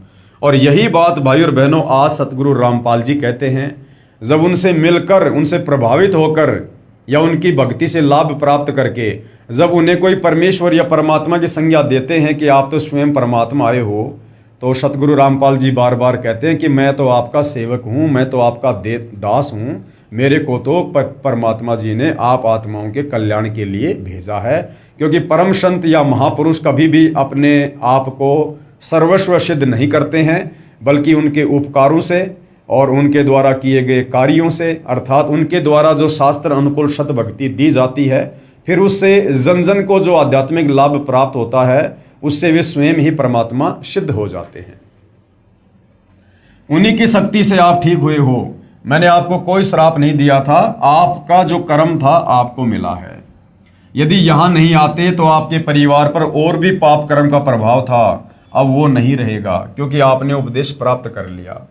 और यही बात भाई और बहनों आज सतगुरु रामपाल जी कहते हैं। जब उनसे मिलकर, उनसे प्रभावित होकर या उनकी भक्ति से लाभ प्राप्त करके जब उन्हें कोई परमेश्वर या परमात्मा की संज्ञा देते हैं कि आप तो स्वयं परमात्मा आए हो, तो सतगुरु रामपाल जी बार बार कहते हैं कि मैं तो आपका सेवक हूँ, मैं तो आपका दास हूँ, मेरे को तो परमात्मा जी ने आप आत्माओं के कल्याण के लिए भेजा है। क्योंकि परम संत या महापुरुष कभी भी अपने आप को सर्वस्व सिद्ध नहीं करते हैं, बल्कि उनके उपकारों से और उनके द्वारा किए गए कार्यों से, अर्थात उनके द्वारा जो शास्त्र अनुकूल सत भक्ति दी जाती है, फिर उससे जन जन को जो आध्यात्मिक लाभ प्राप्त होता है, उससे वे स्वयं ही परमात्मा सिद्ध हो जाते हैं। उन्हीं की शक्ति से आप ठीक हुए हो। मैंने आपको कोई श्राप नहीं दिया था, आपका जो कर्म था आपको मिला है। यदि यहां नहीं आते तो आपके परिवार पर और भी पाप कर्म का प्रभाव था, अब वो नहीं रहेगा, क्योंकि आपने उपदेश प्राप्त कर लिया।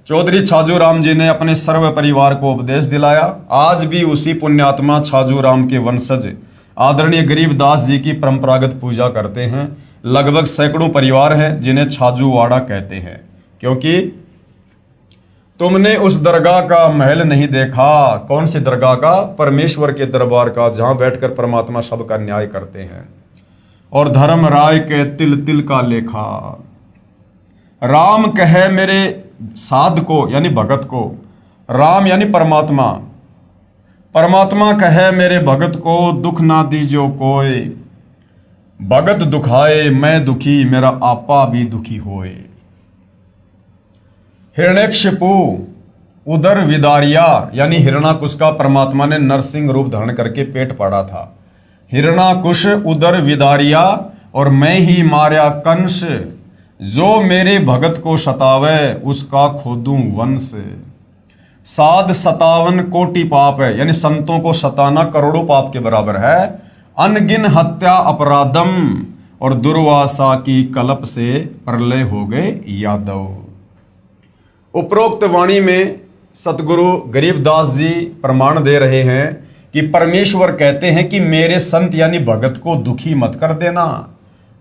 चौधरी छाजू राम जी ने अपने सर्व परिवार को उपदेश दिलाया। आज भी उसी पुण्यात्मा छाजू राम के वंशज आदरणीय गरीबदास जी की परंपरागत पूजा करते हैं। लगभग सैकड़ों परिवार हैं जिन्हें छाजूवाड़ा कहते हैं, क्योंकि तुमने उस दरगाह का महल नहीं देखा। कौन सी दरगाह का? परमेश्वर के दरबार का, जहां बैठकर परमात्मा सबका न्याय करते हैं। और धर्म राय के तिल तिल का लेखा। राम कहे मेरे साध को, यानी भगत को, राम यानी परमात्मा, परमात्मा कहे मेरे भगत को, दुख ना दीजो कोय, भगत दुखाए मैं दुखी, मेरा आपा भी दुखी होए। हिरण्यकशिपु उदर विदारिया, यानी हिरणाकुश का परमात्मा ने नरसिंह रूप धारण करके पेट फाड़ा था। हिरणाकुश उदर विदारिया, और मैं ही मार्या कंस, जो मेरे भगत को सतावे उसका खोदूं वंश। साध 57 कोटि पाप है, यानी संतों को सताना करोड़ों पाप के बराबर है। अनगिन हत्या अपराधम, और दुर्वासा की कलप से प्रलय हो गए यादव। उपरोक्त वाणी में सतगुरु गरीबदास जी प्रमाण दे रहे हैं कि परमेश्वर कहते हैं कि मेरे संत यानी भगत को दुखी मत कर देना।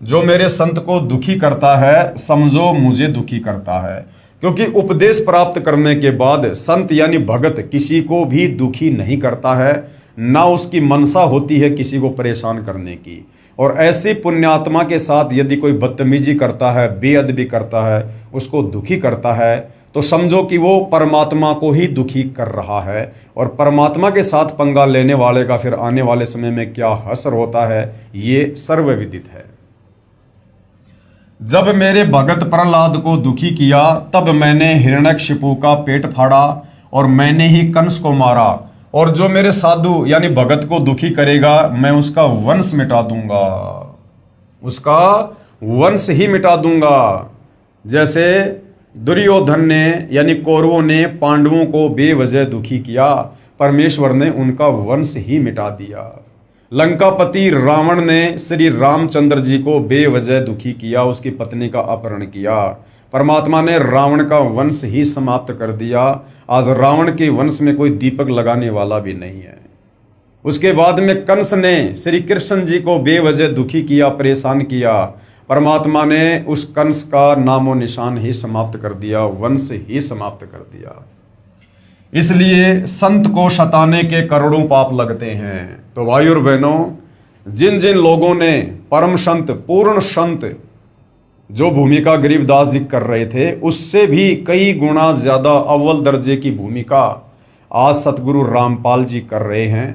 जो मेरे संत को दुखी करता है, समझो मुझे दुखी करता है। क्योंकि उपदेश प्राप्त करने के बाद संत यानी भगत किसी को भी दुखी नहीं करता है, ना उसकी मनसा होती है किसी को परेशान करने की। और ऐसे पुण्यात्मा के साथ यदि कोई बदतमीजी करता है, बेअदबी करता है, उसको दुखी करता है, तो समझो कि वो परमात्मा को ही दुखी कर रहा है। और परमात्मा के साथ पंगा लेने वाले का फिर आने वाले समय में क्या हश्र होता है, ये सर्वविदित है। जब मेरे भगत प्रहलाद को दुखी किया, तब मैंने हिरण्यकशिपु का पेट फाड़ा और मैंने ही कंस को मारा। और जो मेरे साधु यानी भगत को दुखी करेगा, मैं उसका वंश मिटा दूंगा, उसका वंश ही मिटा दूंगा। जैसे दुर्योधन ने यानी कौरवों ने पांडवों को बेवजह दुखी किया, परमेश्वर ने उनका वंश ही मिटा दिया। लंकापति रावण ने श्री रामचंद्र जी को बेवजह दुखी किया, उसकी पत्नी का अपहरण किया, परमात्मा ने रावण का वंश ही समाप्त कर दिया। आज रावण के वंश में कोई दीपक लगाने वाला भी नहीं है। उसके बाद में कंस ने श्री कृष्ण जी को बेवजह दुखी किया, परेशान किया, परमात्मा ने उस कंस का नामो निशान ही समाप्त कर दिया, वंश ही समाप्त कर दिया। इसलिए संत को सताने के करोड़ों पाप लगते हैं। तो भाई और बहनों, जिन जिन लोगों ने परम संत, पूर्ण संत जो भूमिका गरीबदास जी कर रहे थे, उससे भी कई गुना ज्यादा अव्वल दर्जे की भूमिका आज सतगुरु रामपाल जी कर रहे हैं।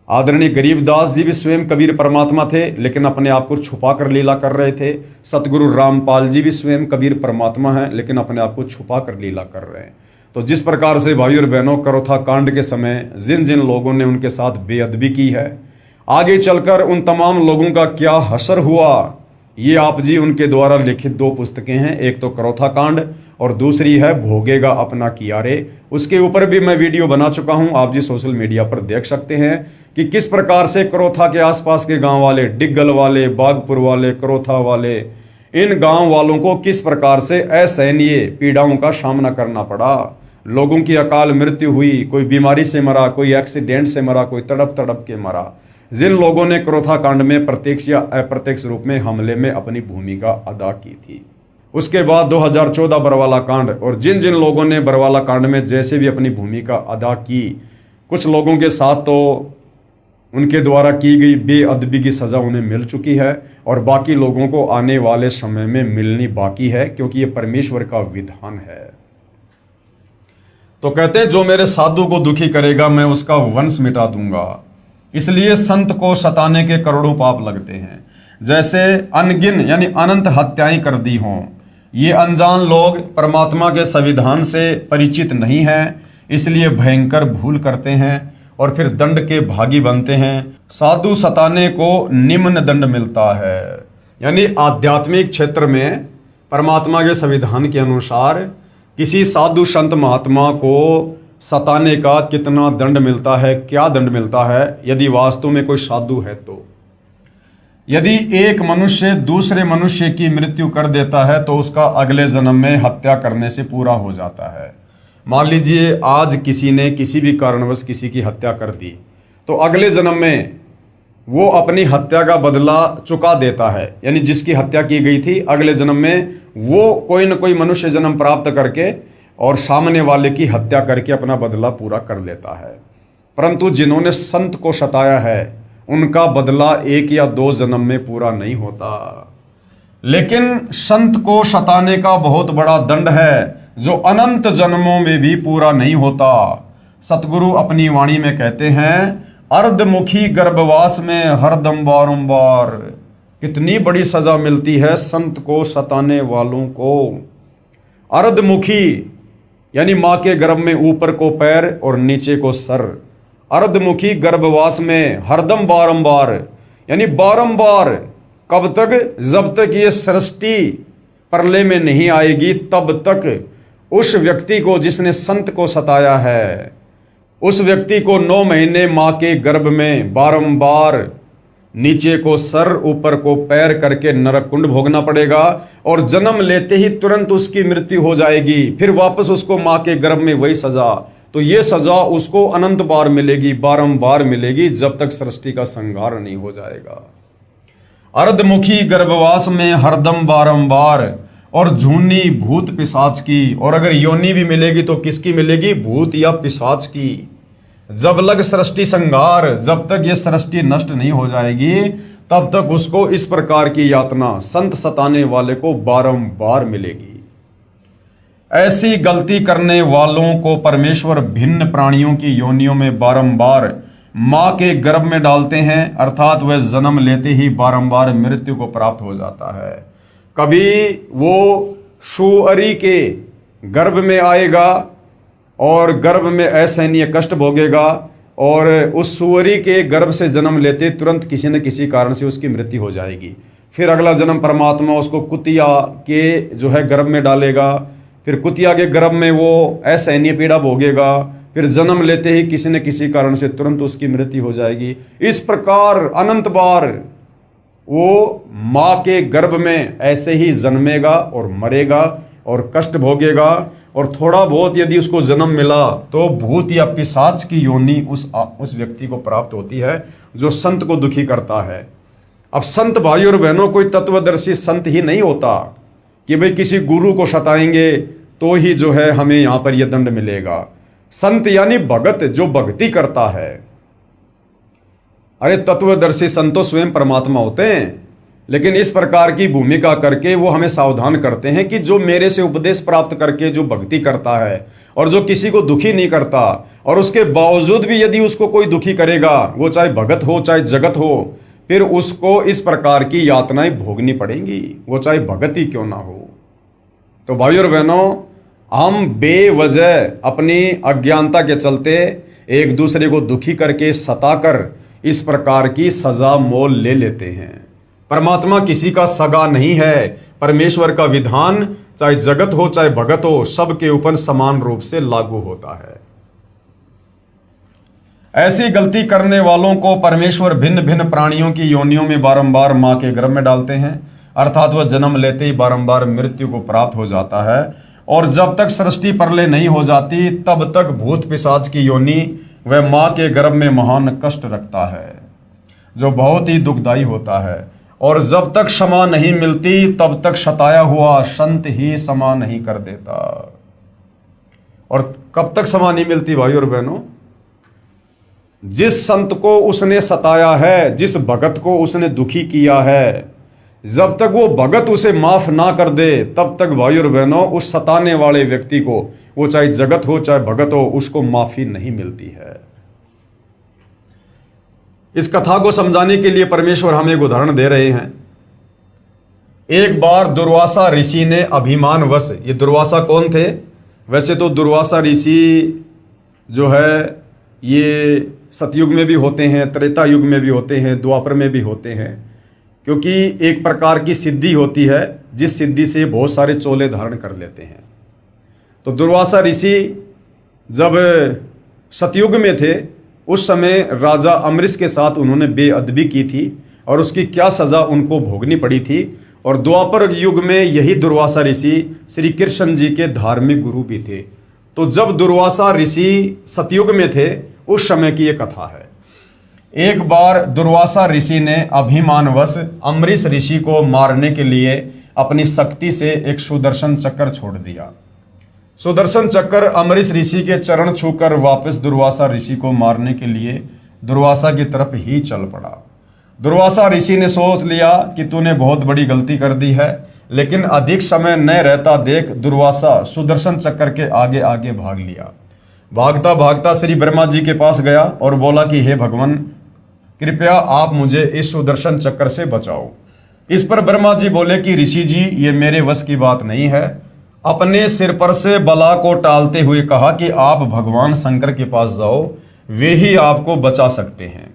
आदरणीय गरीबदास जी भी स्वयं कबीर परमात्मा थे, लेकिन अपने आप को छुपा कर लीला कर रहे थे। सतगुरु रामपाल जी भी स्वयं कबीर परमात्मा हैं, लेकिन अपने आप को छुपा कर लीला कर रहे हैं। तो जिस प्रकार से भाई और बहनों, करोथा कांड के समय जिन जिन लोगों ने उनके साथ बेअदबी की है, आगे चलकर उन तमाम लोगों का क्या हश्र हुआ, ये आप जी उनके द्वारा लिखित 2 पुस्तकें हैं। एक तो करोथा कांड और दूसरी है भोगेगा अपना कियारे। उसके ऊपर भी मैं वीडियो बना चुका हूं, आप जी सोशल मीडिया पर देख सकते हैं कि किस प्रकार से करोथा के आसपास के गांव वाले, डिग्गल वाले, बागपुर वाले, करोथा वाले, इन गांव वालों को किस प्रकार से असहनीय पीड़ाओं का सामना करना पड़ा। लोगों की अकाल मृत्यु हुई, कोई बीमारी से मरा, कोई एक्सीडेंट से मरा, कोई तड़प तड़प के मरा। जिन लोगों ने करोथा कांड में प्रत्यक्ष या अप्रत्यक्ष रूप में हमले में अपनी भूमिका अदा की थी। उसके बाद 2014 बरवाला कांड, और जिन जिन लोगों ने बरवाला कांड में जैसे भी अपनी भूमिका अदा की, कुछ लोगों के साथ तो उनके द्वारा की गई बेअदबी की सजा उन्हें मिल चुकी है, और बाकी लोगों को आने वाले समय में मिलनी बाकी है, क्योंकि ये परमेश्वर का विधान है। तो कहते हैं जो मेरे साधु को दुखी करेगा, मैं उसका वंश मिटा दूंगा। इसलिए संत को सताने के करोड़ों पाप लगते हैं। जैसे अनगिन यानी अनंत हत्याएं कर दी हों। ये अनजान लोग परमात्मा के संविधान से परिचित नहीं हैं, इसलिए भयंकर भूल करते हैं और फिर दंड के भागी बनते हैं। साधु सताने को निम्न दंड मिलता है, यानी आध्यात्मिक क्षेत्र में परमात्मा के संविधान के अनुसार किसी साधु संत महात्मा को सताने का कितना दंड मिलता है, क्या दंड मिलता है, यदि वास्तव में कोई साधु है तो। यदि एक मनुष्य दूसरे मनुष्य की मृत्यु कर देता है तो उसका अगले जन्म में हत्या करने से पूरा हो जाता है। मान लीजिए आज किसी ने किसी भी कारणवश किसी की हत्या कर दी, तो अगले जन्म में वो अपनी हत्या का बदला चुका देता है। यानी जिसकी हत्या की गई थी अगले जन्म में वो कोई न कोई मनुष्य जन्म प्राप्त करके और सामने वाले की हत्या करके अपना बदला पूरा कर लेता है। परंतु जिन्होंने संत को सताया है उनका बदला 1 या 2 जन्म में पूरा नहीं होता। लेकिन संत को सताने का बहुत बड़ा दंड है जो अनंत जन्मों में भी पूरा नहीं होता। सतगुरु अपनी वाणी में कहते हैं, अर्धमुखी गर्भवास में हरदम बारंबार। कितनी बड़ी सजा मिलती है संत को सताने वालों को। अर्धमुखी यानी मां के गर्भ में ऊपर को पैर और नीचे को सर। अर्धमुखी गर्भवास में हरदम बारंबार यानी बारंबार। कब तक? जब तक ये सृष्टि प्रलय में नहीं आएगी तब तक उस व्यक्ति को जिसने संत को सताया है, उस व्यक्ति को 9 महीने मां के गर्भ में बारंबार नीचे को सर ऊपर को पैर करके नरक कुंड भोगना पड़ेगा और जन्म लेते ही तुरंत उसकी मृत्यु हो जाएगी। फिर वापस उसको मां के गर्भ में वही सजा। तो ये सजा उसको अनंत बार मिलेगी, बारंबार मिलेगी, जब तक सृष्टि का संहार नहीं हो जाएगा। अर्धमुखी गर्भवास में हरदम बारंबार। और झूनी भूत पिशाच की। और अगर योनि भी मिलेगी तो किसकी मिलेगी? भूत या पिशाच की। जब लग सृष्टि संहार, जब तक ये सृष्टि नष्ट नहीं हो जाएगी तब तक उसको इस प्रकार की यातना संत सताने वाले को बारंबार मिलेगी। ऐसी गलती करने वालों को परमेश्वर भिन्न प्राणियों की योनियों में बारंबार मां के गर्भ में डालते हैं, अर्थात वह जन्म लेते ही बारंबार मृत्यु को प्राप्त हो जाता है। कभी वो सुअरी के गर्भ में आएगा और गर्भ में असहनीय कष्ट भोगेगा और उस सुअरी के गर्भ से जन्म लेते तुरंत किसी न किसी कारण से उसकी मृत्यु हो जाएगी। फिर अगला जन्म परमात्मा उसको कुतिया के जो है गर्भ में डालेगा, फिर कुतिया के गर्भ में वो असहनीय पीड़ा भोगेगा, फिर जन्म लेते ही किसी न किसी कारण से तुरंत उसकी मृत्यु हो जाएगी। इस प्रकार अनंत बार वो माँ के गर्भ में ऐसे ही जन्मेगा और मरेगा और कष्ट भोगेगा। और थोड़ा बहुत यदि उसको जन्म मिला तो भूत या पिशाच की योनि उस व्यक्ति को प्राप्त होती है जो संत को दुखी करता है। अब संत भाई और बहनों कोई तत्वदर्शी संत ही नहीं होता कि भाई किसी गुरु को सताएंगे तो ही जो है हमें यहां पर यह दंड मिलेगा। संत यानी भगत, जो भक्ति करता है। अरे तत्वदर्शी संत तो स्वयं परमात्मा होते हैं, लेकिन इस प्रकार की भूमिका करके वो हमें सावधान करते हैं कि जो मेरे से उपदेश प्राप्त करके जो भक्ति करता है और जो किसी को दुखी नहीं करता और उसके बावजूद भी यदि उसको कोई दुखी करेगा, वो चाहे भगत हो चाहे जगत हो, फिर उसको इस प्रकार की यातनाएं भोगनी पड़ेंगी, वो चाहे भगत ही क्यों ना हो। तो भाइयों और बहनों, हम बेवजह अपनी अज्ञानता के चलते एक दूसरे को दुखी करके सताकर इस प्रकार की सजा मोल ले लेते हैं। परमात्मा किसी का सगा नहीं है। परमेश्वर का विधान चाहे जगत हो चाहे भगत हो, सबके ऊपर समान रूप से लागू होता है। ऐसी गलती करने वालों को परमेश्वर भिन्न भिन्न प्राणियों की योनियों में बारंबार मां के गर्भ में डालते हैं, अर्थात वह जन्म लेते ही बारंबार मृत्यु को प्राप्त हो जाता है। और जब तक सृष्टि प्रलय नहीं हो जाती तब तक भूत पिशाच की योनि वह मां के गर्भ में महान कष्ट रखता है, जो बहुत ही दुखदायी होता है। और जब तक क्षमा नहीं मिलती तब तक सताया हुआ संत ही क्षमा नहीं कर देता। और कब तक क्षमा नहीं मिलती भाई और बहनों? जिस संत को उसने सताया है, जिस भगत को उसने दुखी किया है, जब तक वो भगत उसे माफ ना कर दे तब तक भाई और बहनों उस सताने वाले व्यक्ति को, वो चाहे जगत हो चाहे भगत हो, उसको माफी नहीं मिलती है। इस कथा को समझाने के लिए परमेश्वर हमें एक उदाहरण दे रहे हैं। एक बार दुर्वासा ऋषि ने अभिमानवश, ये दुर्वासा कौन थे? वैसे तो दुर्वासा ऋषि जो है ये सतयुग में भी होते हैं, त्रेता युग में भी होते हैं, द्वापर में भी होते हैं, क्योंकि एक प्रकार की सिद्धि होती है जिस सिद्धि से बहुत सारे चोले धारण कर लेते हैं। तो दुर्वासा ऋषि जब सतयुग में थे उस समय राजा अमरीश के साथ उन्होंने बेअदबी की थी और उसकी क्या सज़ा उनको भोगनी पड़ी थी। और द्वापर युग में यही दुर्वासा ऋषि श्री कृष्ण जी के धार्मिक गुरु भी थे। तो जब दुर्वासा ऋषि सतयुग में थे उस समय की ये कथा है। एक बार दुर्वासा ऋषि ने अभिमानवश अम्बरीश ऋषि को मारने के लिए अपनी शक्ति से एक सुदर्शन चक्र छोड़ दिया। सुदर्शन चक्र अम्बरीश ऋषि के चरण छूकर वापस दुर्वासा ऋषि को मारने के लिए दुर्वासा की तरफ ही चल पड़ा। दुर्वासा ऋषि ने सोच लिया कि तूने बहुत बड़ी गलती कर दी है, लेकिन अधिक समय न रहता देख दुर्वासा सुदर्शन चक्र के आगे आगे भाग लिया। भागता भागता श्री ब्रह्मा जी के पास गया और बोला कि हे भगवान, कृपया आप मुझे इस सुदर्शन चक्र से बचाओ। इस पर ब्रह्मा जी बोले कि ऋषि जी, ये मेरे वश की बात नहीं है। अपने सिर पर से बला को टालते हुए कहा कि आप भगवान शंकर के पास जाओ, वे ही आपको बचा सकते हैं।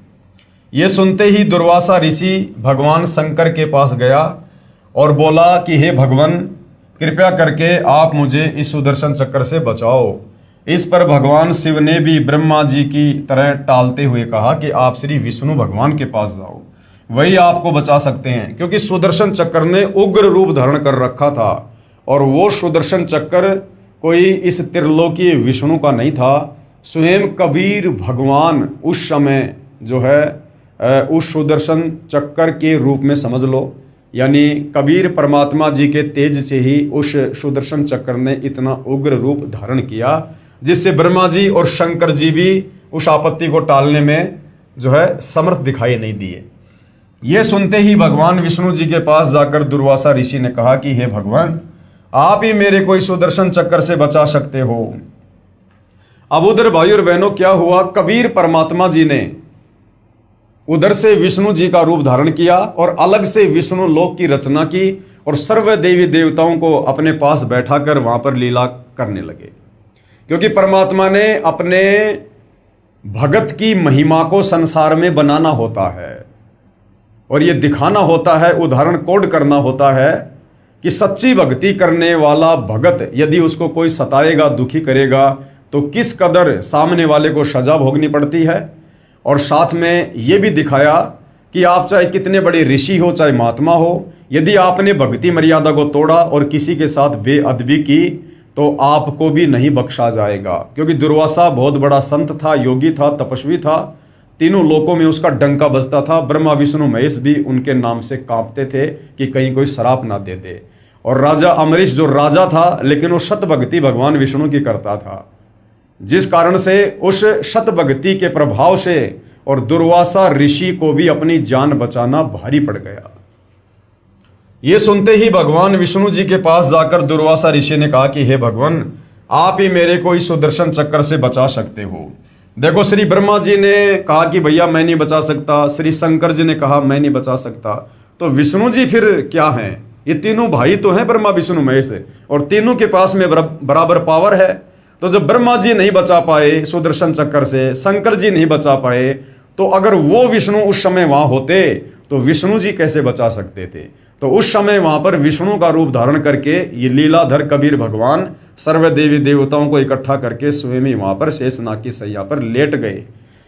ये सुनते ही दुर्वासा ऋषि भगवान शंकर के पास गया और बोला कि हे भगवान, कृपया करके आप मुझे इस सुदर्शन चक्र से बचाओ। इस पर भगवान शिव ने भी ब्रह्मा जी की तरह टालते हुए कहा कि आप श्री विष्णु भगवान के पास जाओ, वही आपको बचा सकते हैं। क्योंकि सुदर्शन चक्र ने उग्र रूप धारण कर रखा था और वो सुदर्शन चक्र कोई इस त्रिलोकीय विष्णु का नहीं था, स्वयं कबीर भगवान उस समय जो है उस सुदर्शन चक्र के रूप में समझ लो। यानी कबीर परमात्मा जी के तेज से ही उस सुदर्शन चक्र ने इतना उग्र रूप धारण किया, जिससे ब्रह्मा जी और शंकर जी भी उस आपत्ति को टालने में जो है समर्थ दिखाई नहीं दिए। ये सुनते ही भगवान विष्णु जी के पास जाकर दुर्वासा ऋषि ने कहा कि हे भगवान, आप ही मेरे को इस सुदर्शन चक्र से बचा सकते हो। अब उधर भाई और बहनों क्या हुआ, कबीर परमात्मा जी ने उधर से विष्णु जी का रूप धारण किया और अलग से विष्णु लोक की रचना की और सर्व देवी देवताओं को अपने पास बैठाकर वहां पर लीला करने लगे। क्योंकि परमात्मा ने अपने भगत की महिमा को संसार में बनाना होता है और ये दिखाना होता है, उदाहरण कोड करना होता है कि सच्ची भक्ति करने वाला भगत यदि उसको कोई सताएगा, दुखी करेगा, तो किस कदर सामने वाले को सजा भोगनी पड़ती है। और साथ में ये भी दिखाया कि आप चाहे कितने बड़े ऋषि हो, चाहे महात्मा हो, यदि आपने भक्ति मर्यादा को तोड़ा और किसी के साथ बेअदबी की तो आपको भी नहीं बख्शा जाएगा। क्योंकि दुर्वासा बहुत बड़ा संत था, योगी था, तपस्वी था, तीनों लोकों में उसका डंका बजता था। ब्रह्मा विष्णु महेश भी उनके नाम से कांपते थे कि कहीं कोई श्राप ना दे दे। और राजा अम्बरीश जो राजा था, लेकिन वो शत भक्ति भगवान विष्णु की करता था, जिस कारण से उस शत भक्ति के प्रभाव से और दुर्वासा ऋषि को भी अपनी जान बचाना भारी पड़ गया। ये सुनते ही भगवान विष्णु जी के पास जाकर दुर्वासा ऋषि ने कहा कि हे भगवान, आप ही मेरे को इस सुदर्शन चक्र से बचा सकते हो। देखो, श्री ब्रह्मा जी ने कहा कि भैया मैं नहीं बचा सकता, श्री शंकर जी ने कहा मैं नहीं बचा सकता, तो विष्णु जी फिर क्या हैं? ये तीनों भाई तो हैं, ब्रह्मा विष्णु महेश, और तीनों के पास में बराबर पावर है। तो जब ब्रह्मा जी नहीं बचा पाए सुदर्शन चक्र से, शंकर जी नहीं बचा पाए, तो अगर वो विष्णु उस समय वहां होते तो विष्णु जी कैसे बचा सकते थे? तो उस समय वहां पर विष्णु का रूप धारण करके ये लीलाधर कबीर भगवान सर्व देवी देवताओं को इकट्ठा करके स्वयं ही वहां पर शेषनाग की सैया पर लेट गए।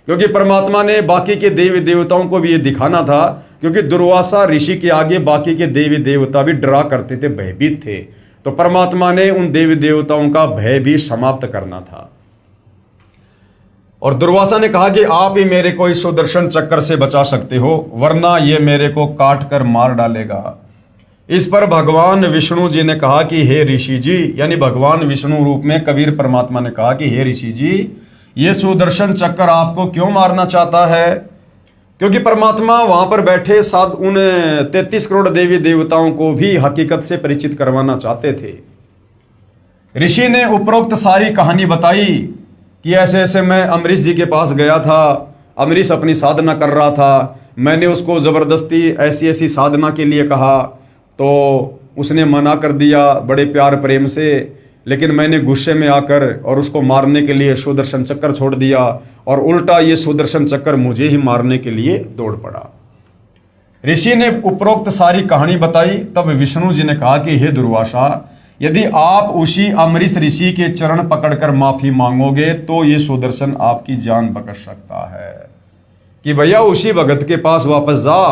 क्योंकि परमात्मा ने बाकी के देवी देवताओं को भी ये दिखाना था, क्योंकि दुर्वासा ऋषि के आगे बाकी के देवी देवता भी डरा करते थे, भयभीत थे। तो परमात्मा ने उन देवी देवताओं का भय भी समाप्त करना था। और दुर्वासा ने कहा कि आप ही मेरे को इस सुदर्शन चक्र से बचा सकते हो, वरना ये मेरे को काट कर मार डालेगा। इस पर भगवान विष्णु जी ने कहा कि हे ऋषि जी, यानी भगवान विष्णु रूप में कबीर परमात्मा ने कहा कि हे ऋषि जी, ये सुदर्शन चक्र आपको क्यों मारना चाहता है? क्योंकि परमात्मा वहां पर बैठे साथ उन 33 करोड़ देवी देवताओं को भी हकीकत से परिचित करवाना चाहते थे। ऋषि ने उपरोक्त सारी कहानी बताई कि ऐसे ऐसे मैं अम्बरीश जी के पास गया था, अम्बरीश अपनी साधना कर रहा था, मैंने उसको ज़बरदस्ती ऐसी ऐसी साधना के लिए कहा तो उसने मना कर दिया बड़े प्यार प्रेम से, लेकिन मैंने गुस्से में आकर और उसको मारने के लिए सुदर्शन चक्र छोड़ दिया और उल्टा ये सुदर्शन चक्र मुझे ही मारने के लिए दौड़ पड़ा। ऋषि ने उपरोक्त सारी कहानी बताई। तब विष्णु जी ने कहा कि हे दुर्वासा, यदि आप उसी अम्बरीश ऋषि के चरण पकड़कर माफी मांगोगे तो ये सुदर्शन आपकी जान बख्श सकता है। कि भैया उसी भगत के पास वापस जा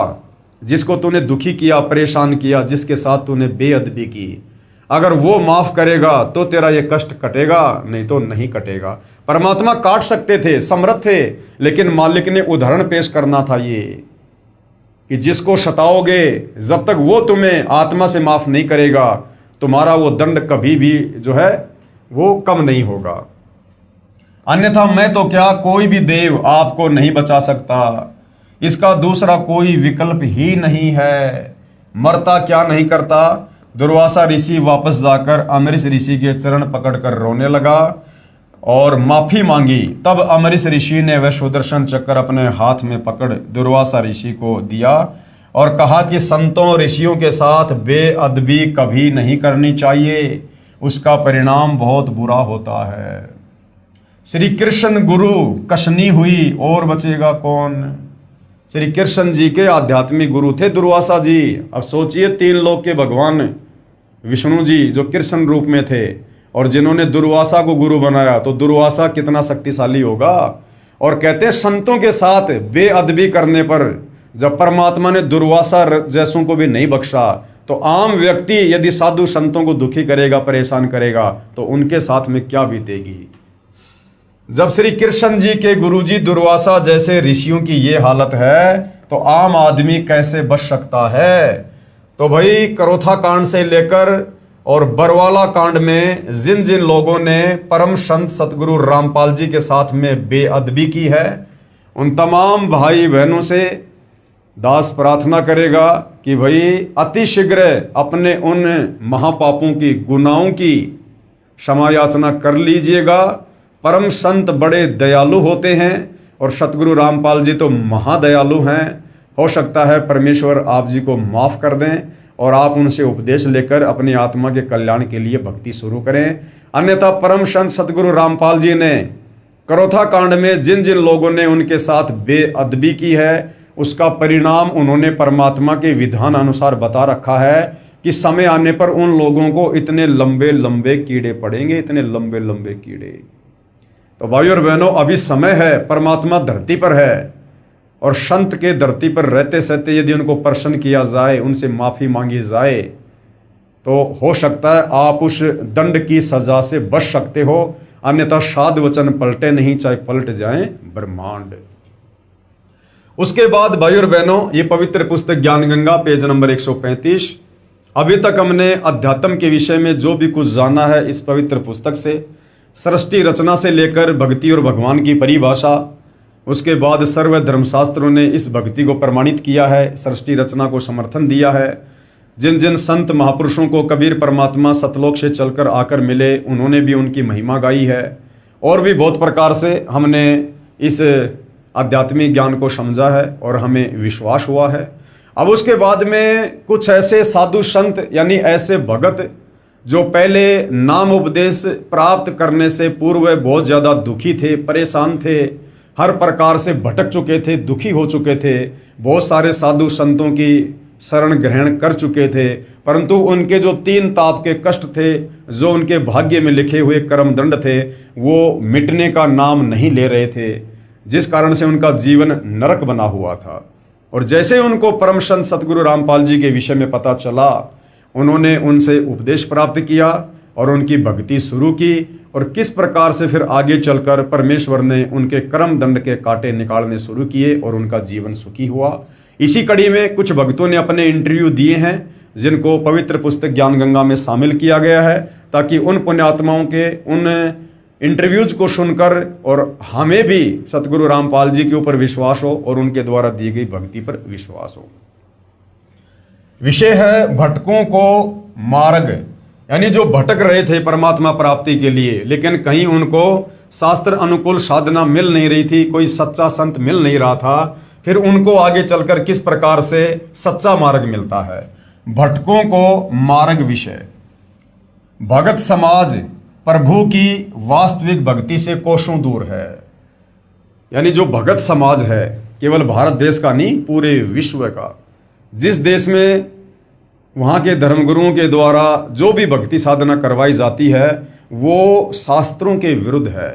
जिसको तूने दुखी किया, परेशान किया, जिसके साथ तूने बेअदबी की, अगर वो माफ करेगा तो तेरा ये कष्ट कटेगा, नहीं तो नहीं कटेगा। परमात्मा काट सकते थे, समर्थ थे, लेकिन मालिक ने उदाहरण पेश करना था ये कि जिसको सताओगे, जब तक वो तुम्हें आत्मा से माफ नहीं करेगा, तुम्हारा वो दंड कभी भी जो है वो कम नहीं होगा। अन्यथा मैं तो क्या, कोई भी देव आपको नहीं बचा सकता, इसका दूसरा कोई विकल्प ही नहीं है। मरता क्या नहीं करता। दुर्वासा ऋषि वापस जाकर अमरीश ऋषि के चरण पकड़कर रोने लगा और माफी मांगी। तब अमरीश ऋषि ने वह सुदर्शन चक्र अपने हाथ में पकड़ दुर्वासा ऋषि को दिया और कहा कि संतों ऋषियों के साथ बेअदबी कभी नहीं करनी चाहिए, उसका परिणाम बहुत बुरा होता है। श्री कृष्ण गुरु कशनी हुई और बचेगा कौन। श्री कृष्ण जी के आध्यात्मिक गुरु थे दुर्वासा जी। अब सोचिए, 3 लोक के भगवान विष्णु जी जो कृष्ण रूप में थे और जिन्होंने दुर्वासा को गुरु बनाया, तो दुर्वासा कितना शक्तिशाली होगा। और कहते हैं संतों के साथ बेअदबी करने पर जब परमात्मा ने दुर्वासा जैसों को भी नहीं बख्शा, तो आम व्यक्ति यदि साधु संतों को दुखी करेगा, परेशान करेगा, तो उनके साथ में क्या बीतेगी। जब श्री कृष्ण जी के गुरुजी दुर्वासा जैसे ऋषियों की ये हालत है, तो आम आदमी कैसे बच सकता है। तो भाई करोथा कांड से लेकर और बरवाला कांड में जिन जिन लोगों ने परम संत सतगुरु रामपाल जी के साथ में बेअदबी की है, उन तमाम भाई बहनों से दास प्रार्थना करेगा कि भाई अतिशीघ्र अपने उन महापापों की, गुनाहों की क्षमा याचना कर लीजिएगा। परम संत बड़े दयालु होते हैं और सतगुरु रामपाल जी तो महादयालु हैं। हो सकता है परमेश्वर आप जी को माफ़ कर दें और आप उनसे उपदेश लेकर अपनी आत्मा के कल्याण के लिए भक्ति शुरू करें। अन्यथा परम संत सतगुरु रामपाल जी ने करोथा कांड में जिन जिन लोगों ने उनके साथ बेअदबी की है, उसका परिणाम उन्होंने परमात्मा के विधान अनुसार बता रखा है कि समय आने पर उन लोगों को इतने लंबे लंबे कीड़े पड़ेंगे, इतने लंबे लंबे कीड़े। तो भाइयों और बहनों, अभी समय है, परमात्मा धरती पर है और संत के धरती पर रहते सहते यदि उनको प्रसन्न किया जाए, उनसे माफ़ी मांगी जाए, तो हो सकता है आप उस दंड की सजा से बच सकते हो। अन्यथा साध वचन पलटे नहीं, चाहे पलट जाएं ब्रह्मांड। उसके बाद भाइयों और बहनों, ये पवित्र पुस्तक ज्ञान गंगा पेज नंबर 135। अभी तक हमने अध्यात्म के विषय में जो भी कुछ जाना है इस पवित्र पुस्तक से, सृष्टि रचना से लेकर भक्ति और भगवान की परिभाषा, उसके बाद सर्व धर्मशास्त्रों ने इस भक्ति को प्रमाणित किया है, सृष्टि रचना को समर्थन दिया है। जिन जिन संत महापुरुषों को कबीर परमात्मा सतलोक से चलकर आकर मिले, उन्होंने भी उनकी महिमा गाई है। और भी बहुत प्रकार से हमने इस आध्यात्मिक ज्ञान को समझा है और हमें विश्वास हुआ है। अब उसके बाद में कुछ ऐसे साधु संत यानी ऐसे भगत जो पहले नाम उपदेश प्राप्त करने से पूर्व बहुत ज़्यादा दुखी थे, परेशान थे, हर प्रकार से भटक चुके थे, दुखी हो चुके थे, बहुत सारे साधु संतों की शरण ग्रहण कर चुके थे, परंतु उनके जो 3 ताप के कष्ट थे, जो उनके भाग्य में लिखे हुए कर्म दंड थे, वो मिटने का नाम नहीं ले रहे थे, जिस कारण से उनका जीवन नरक बना हुआ था। और जैसे उनको परम संत सतगुरु रामपाल जी के विषय में पता चला, उन्होंने उनसे उपदेश प्राप्त किया और उनकी भक्ति शुरू की और किस प्रकार से फिर आगे चलकर परमेश्वर ने उनके कर्म दंड के कांटे निकालने शुरू किए और उनका जीवन सुखी हुआ। इसी कड़ी में कुछ भक्तों ने अपने इंटरव्यू दिए हैं, जिनको पवित्र पुस्तक ज्ञान गंगा में शामिल किया गया है, ताकि उन पुण्यात्माओं के उन इंटरव्यूज को सुनकर और हमें भी सतगुरु रामपाल जी के ऊपर विश्वास हो और उनके द्वारा दी गई भक्ति पर विश्वास हो। विषय है भटकों को मार्ग, यानी जो भटक रहे थे परमात्मा प्राप्ति के लिए, लेकिन कहीं उनको शास्त्र अनुकूल साधना मिल नहीं रही थी, कोई सच्चा संत मिल नहीं रहा था, फिर उनको आगे चलकर किस प्रकार से सच्चा मार्ग मिलता है। भटकों को मार्ग विषय। भगत समाज प्रभु की वास्तविक भक्ति से कोसों दूर है। यानी जो भगत समाज है, केवल भारत देश का नहीं, पूरे विश्व का, जिस देश में वहाँ के धर्मगुरुओं के द्वारा जो भी भक्ति साधना करवाई जाती है वो शास्त्रों के विरुद्ध है।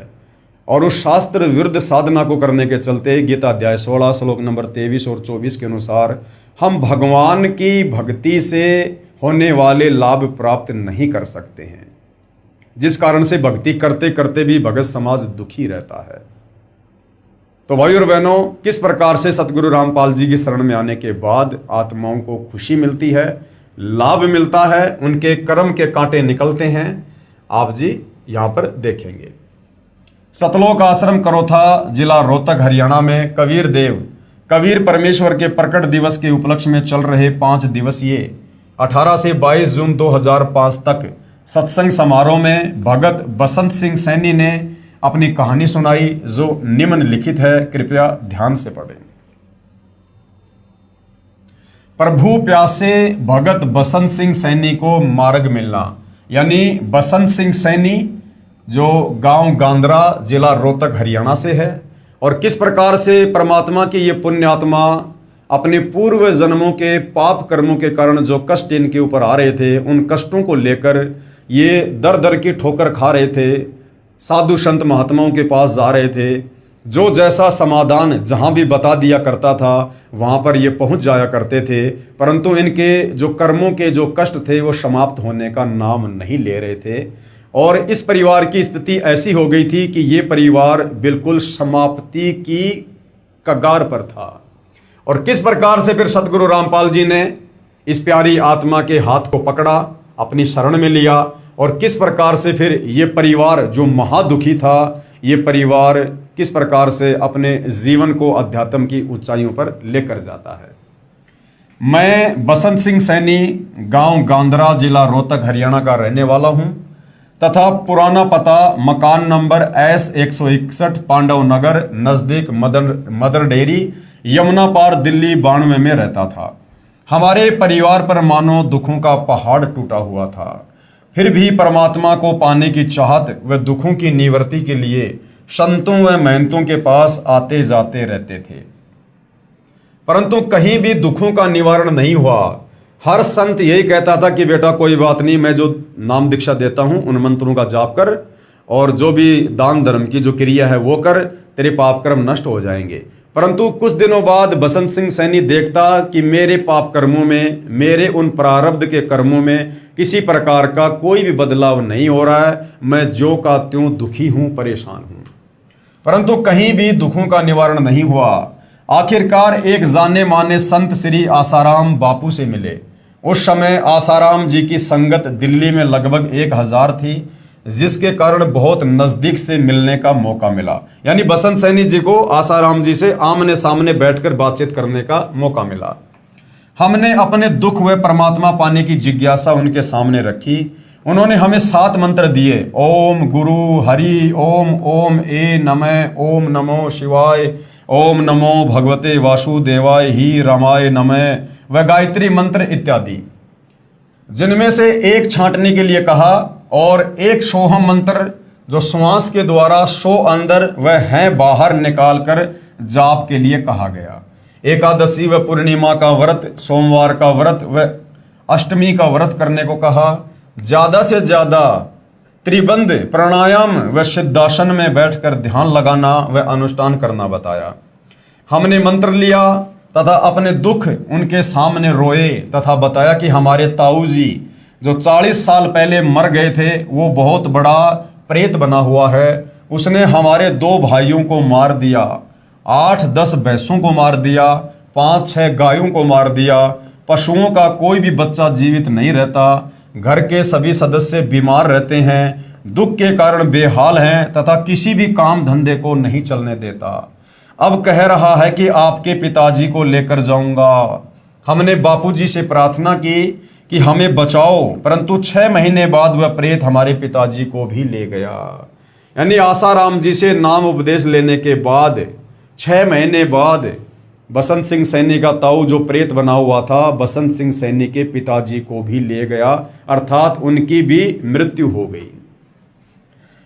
और उस शास्त्र विरुद्ध साधना को करने के चलते गीता अध्याय 16 श्लोक नंबर 23 और 24 के अनुसार हम भगवान की भक्ति से होने वाले लाभ प्राप्त नहीं कर सकते हैं, जिस कारण से भक्ति करते करते भी भगत समाज दुखी रहता है। तो भाई और बहनों, किस प्रकार से सतगुरु रामपाल जी की शरण में आने के बाद आत्माओं को खुशी मिलती है, लाभ मिलता है, उनके कर्म के कांटे निकलते हैं, आप जी यहां पर देखेंगे। सतलोक आश्रम करोथा, जिला रोहतक, हरियाणा में कबीर देव कबीर परमेश्वर के प्रकट दिवस के उपलक्ष्य में चल रहे 5 दिवसीय 18 से 22 जून 2005 तक सत्संग समारोह में भगत बसंत सिंह सैनी ने अपनी कहानी सुनाई, जो निम्नलिखित है, कृपया ध्यान से पढ़ें। प्रभु प्यासे भगत बसंत सिंह सैनी को मार्ग मिलना, यानी बसंत सिंह सैनी जो गांव गांद्रा, जिला रोहतक, हरियाणा से है, और किस प्रकार से परमात्मा की ये पुण्यात्मा अपने पूर्व जन्मों के पाप कर्मों के कारण जो कष्ट इनके ऊपर आ रहे थे, उन कष्टों को लेकर ये दर दर की ठोकर खा रहे थे, साधु संत महात्माओं के पास जा रहे थे, जो जैसा समाधान जहां भी बता दिया करता था वहां पर ये पहुंच जाया करते थे, परंतु इनके जो कर्मों के जो कष्ट थे वो समाप्त होने का नाम नहीं ले रहे थे। और इस परिवार की स्थिति ऐसी हो गई थी कि ये परिवार बिल्कुल समाप्ति की कगार पर था। और किस प्रकार से फिर सतगुरु रामपाल जी ने इस प्यारी आत्मा के हाथ को पकड़ा, अपनी शरण में लिया, और किस प्रकार से फिर ये परिवार जो महादुखी था, ये परिवार किस प्रकार से अपने जीवन को अध्यात्म की ऊंचाइयों पर लेकर जाता है। मैं बसंत सिंह सैनी गांव गांद्रा, जिला रोहतक, हरियाणा का रहने वाला हूं तथा पुराना पता मकान नंबर S161 पांडव नगर नजदीक मदर डेयरी, यमुना पार, दिल्ली 92 में रहता था। हमारे परिवार पर मानो दुखों का पहाड़ टूटा हुआ था, फिर भी परमात्मा को पाने की चाहत व दुखों की निवृत्ति के लिए संतों व महंतों के पास आते जाते रहते थे, परंतु कहीं भी दुखों का निवारण नहीं हुआ। हर संत यही कहता था कि बेटा कोई बात नहीं, मैं जो नाम दीक्षा देता हूं उन मंत्रों का जाप कर और जो भी दान धर्म की जो क्रिया है वो कर, तेरे पाप कर्म नष्ट हो जाएंगे। परंतु कुछ दिनों बाद बसंत सिंह सैनी देखता कि मेरे पाप कर्मों में, मेरे उन प्रारब्ध के कर्मों में किसी प्रकार का कोई भी बदलाव नहीं हो रहा है, मैं ज्यों का त्यों दुखी हूं, परेशान हूं, परंतु कहीं भी दुखों का निवारण नहीं हुआ। आखिरकार एक जाने माने संत श्री आसाराम बापू से मिले। उस समय आसाराम जी की संगत दिल्ली में लगभग 1000 थी, जिसके कारण बहुत नजदीक से मिलने का मौका मिला, यानी बसंत सैनी जी को आसाराम जी से आमने सामने बैठकर बातचीत करने का मौका मिला। हमने अपने दुख व परमात्मा पाने की जिज्ञासा उनके सामने रखी। उन्होंने हमें 7 मंत्र दिए, ओम गुरु हरि ओम, ओम ए नमः, ओम नमो शिवाय, ओम नमो भगवते वासुदेवाय ही रामाय नमः व गायत्री मंत्र इत्यादि, जिनमें से एक छांटने के लिए कहा और एक सोहम मंत्र जो श्वास के द्वारा सो अंदर व है बाहर निकालकर जाप के लिए कहा गया। एकादशी व पूर्णिमा का व्रत, सोमवार का व्रत व अष्टमी का व्रत करने को कहा। ज्यादा से ज्यादा त्रिबंध प्राणायाम व सिद्धासन में बैठकर ध्यान लगाना व अनुष्ठान करना बताया। हमने मंत्र लिया तथा अपने दुख उनके सामने रोए तथा बताया कि हमारे ताऊ जी जो 40 साल पहले मर गए थे वो बहुत बड़ा प्रेत बना हुआ है। उसने हमारे 2 भाइयों को मार दिया, 8-10 भैंसों को मार दिया, 5-6 गायों को मार दिया। पशुओं का कोई भी बच्चा जीवित नहीं रहता। घर के सभी सदस्य बीमार रहते हैं, दुख के कारण बेहाल हैं तथा किसी भी काम धंधे को नहीं चलने देता। अब कह रहा है कि आपके पिताजी को लेकर जाऊंगा। हमने बापूजी से प्रार्थना की कि हमें बचाओ, परंतु 6 महीने बाद वह प्रेत हमारे पिताजी को भी ले गया। यानी आसाराम जी से नाम उपदेश लेने के बाद 6 महीने बाद बसंत सिंह सैनी का ताऊ जो प्रेत बना हुआ था, बसंत सिंह सैनी के पिताजी को भी ले गया, अर्थात उनकी भी मृत्यु हो गई।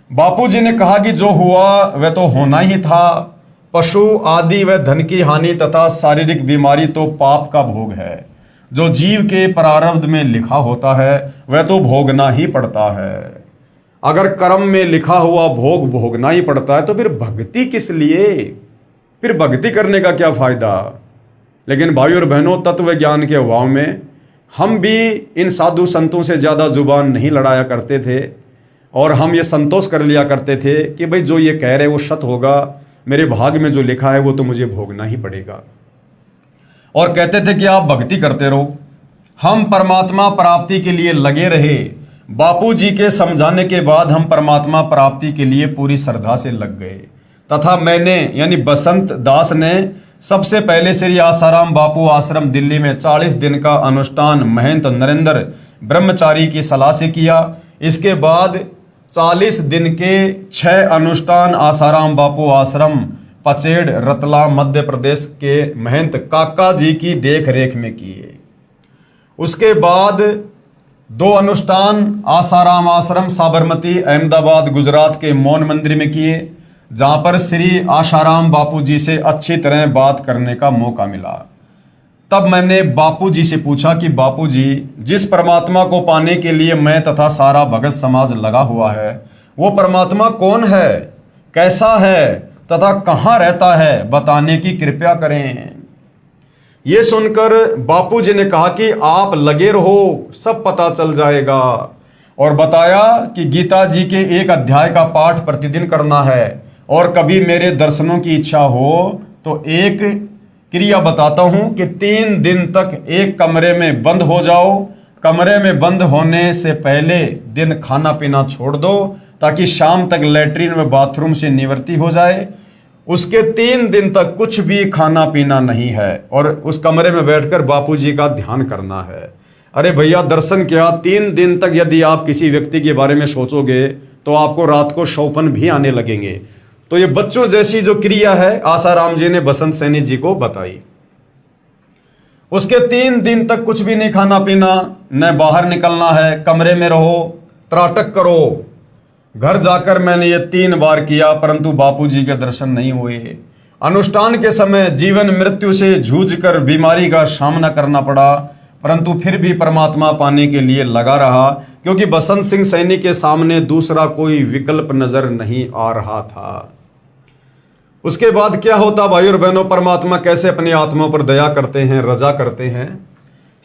बापूजी ने कहा कि जो हुआ वह तो होना ही था। पशु आदि व धन की हानि तथा शारीरिक बीमारी तो पाप का भोग है। जो जीव के प्रारब्ध में लिखा होता है वह तो भोगना ही पड़ता है। अगर कर्म में लिखा हुआ भोग भोगना ही पड़ता है तो फिर भक्ति किस लिए? फिर भक्ति करने का क्या फायदा? लेकिन भाई और बहनों, तत्व ज्ञान के अभाव में हम भी इन साधु संतों से ज़्यादा जुबान नहीं लड़ाया करते थे और हम ये संतोष कर लिया करते थे कि भाई जो ये कह रहे वो सत्य होगा, मेरे भाग में जो लिखा है वो तो मुझे भोगना ही पड़ेगा। और कहते थे कि आप भक्ति करते रहो। हम परमात्मा प्राप्ति के लिए लगे रहे। बापू जी के समझाने के बाद हम परमात्मा प्राप्ति के लिए पूरी श्रद्धा से लग गए तथा मैंने यानी बसंत दास ने सबसे पहले श्री आसाराम बापू आश्रम दिल्ली में 40 दिन का अनुष्ठान महंत नरेंद्र ब्रह्मचारी की सलाह से किया। इसके बाद 40 दिन के 6 अनुष्ठान आसाराम बापू आश्रम पचेड़ रतलाम मध्य प्रदेश के महंत काका जी की देख रेख में किए। उसके बाद 2 अनुष्ठान आसाराम आश्रम साबरमती अहमदाबाद गुजरात के मौन मंदिर में किए, जहां पर श्री आसाराम बापू जी से अच्छी तरह बात करने का मौका मिला। तब मैंने बापू जी से पूछा कि बापू जी, जिस परमात्मा को पाने के लिए मैं तथा सारा भगत समाज लगा हुआ है, वो परमात्मा कौन है, कैसा है तथा कहाँ रहता है, बताने की कृपया करें। ये सुनकर बापू जी ने कहा कि आप लगे रहो, सब पता चल जाएगा। और बताया कि गीता जी के एक अध्याय का पाठ प्रतिदिन करना है और कभी मेरे दर्शनों की इच्छा हो तो एक क्रिया बताता हूं कि 3 दिन तक एक कमरे में बंद हो जाओ। कमरे में बंद होने से पहले दिन खाना पीना छोड़ दो ताकि शाम तक लैट्रिन व बाथरूम से निवृत्ति हो जाए। उसके 3 दिन तक कुछ भी खाना पीना नहीं है और उस कमरे में बैठकर बापूजी का ध्यान करना है। अरे भैया, दर्शन क्या, 3 दिन तक यदि आप किसी व्यक्ति के बारे में सोचोगे तो आपको रात को शौपन भी आने लगेंगे। तो ये बच्चों जैसी जो क्रिया है आसाराम जी ने बसंत सैनी जी को बताई। उसके 3 दिन तक कुछ भी नहीं खाना पीना, न बाहर निकलना है, कमरे में रहो, त्राटक करो। घर जाकर मैंने ये 3 बार किया परंतु बापूजी के दर्शन नहीं हुए। अनुष्ठान के समय जीवन मृत्यु से जूझकर बीमारी का सामना करना पड़ा परंतु फिर भी परमात्मा पाने के लिए लगा रहा, क्योंकि बसंत सिंह सैनी के सामने दूसरा कोई विकल्प नजर नहीं आ रहा था। उसके बाद क्या होता भाई और बहनों, परमात्मा कैसे अपनी आत्माओं पर दया करते हैं, रजा करते हैं।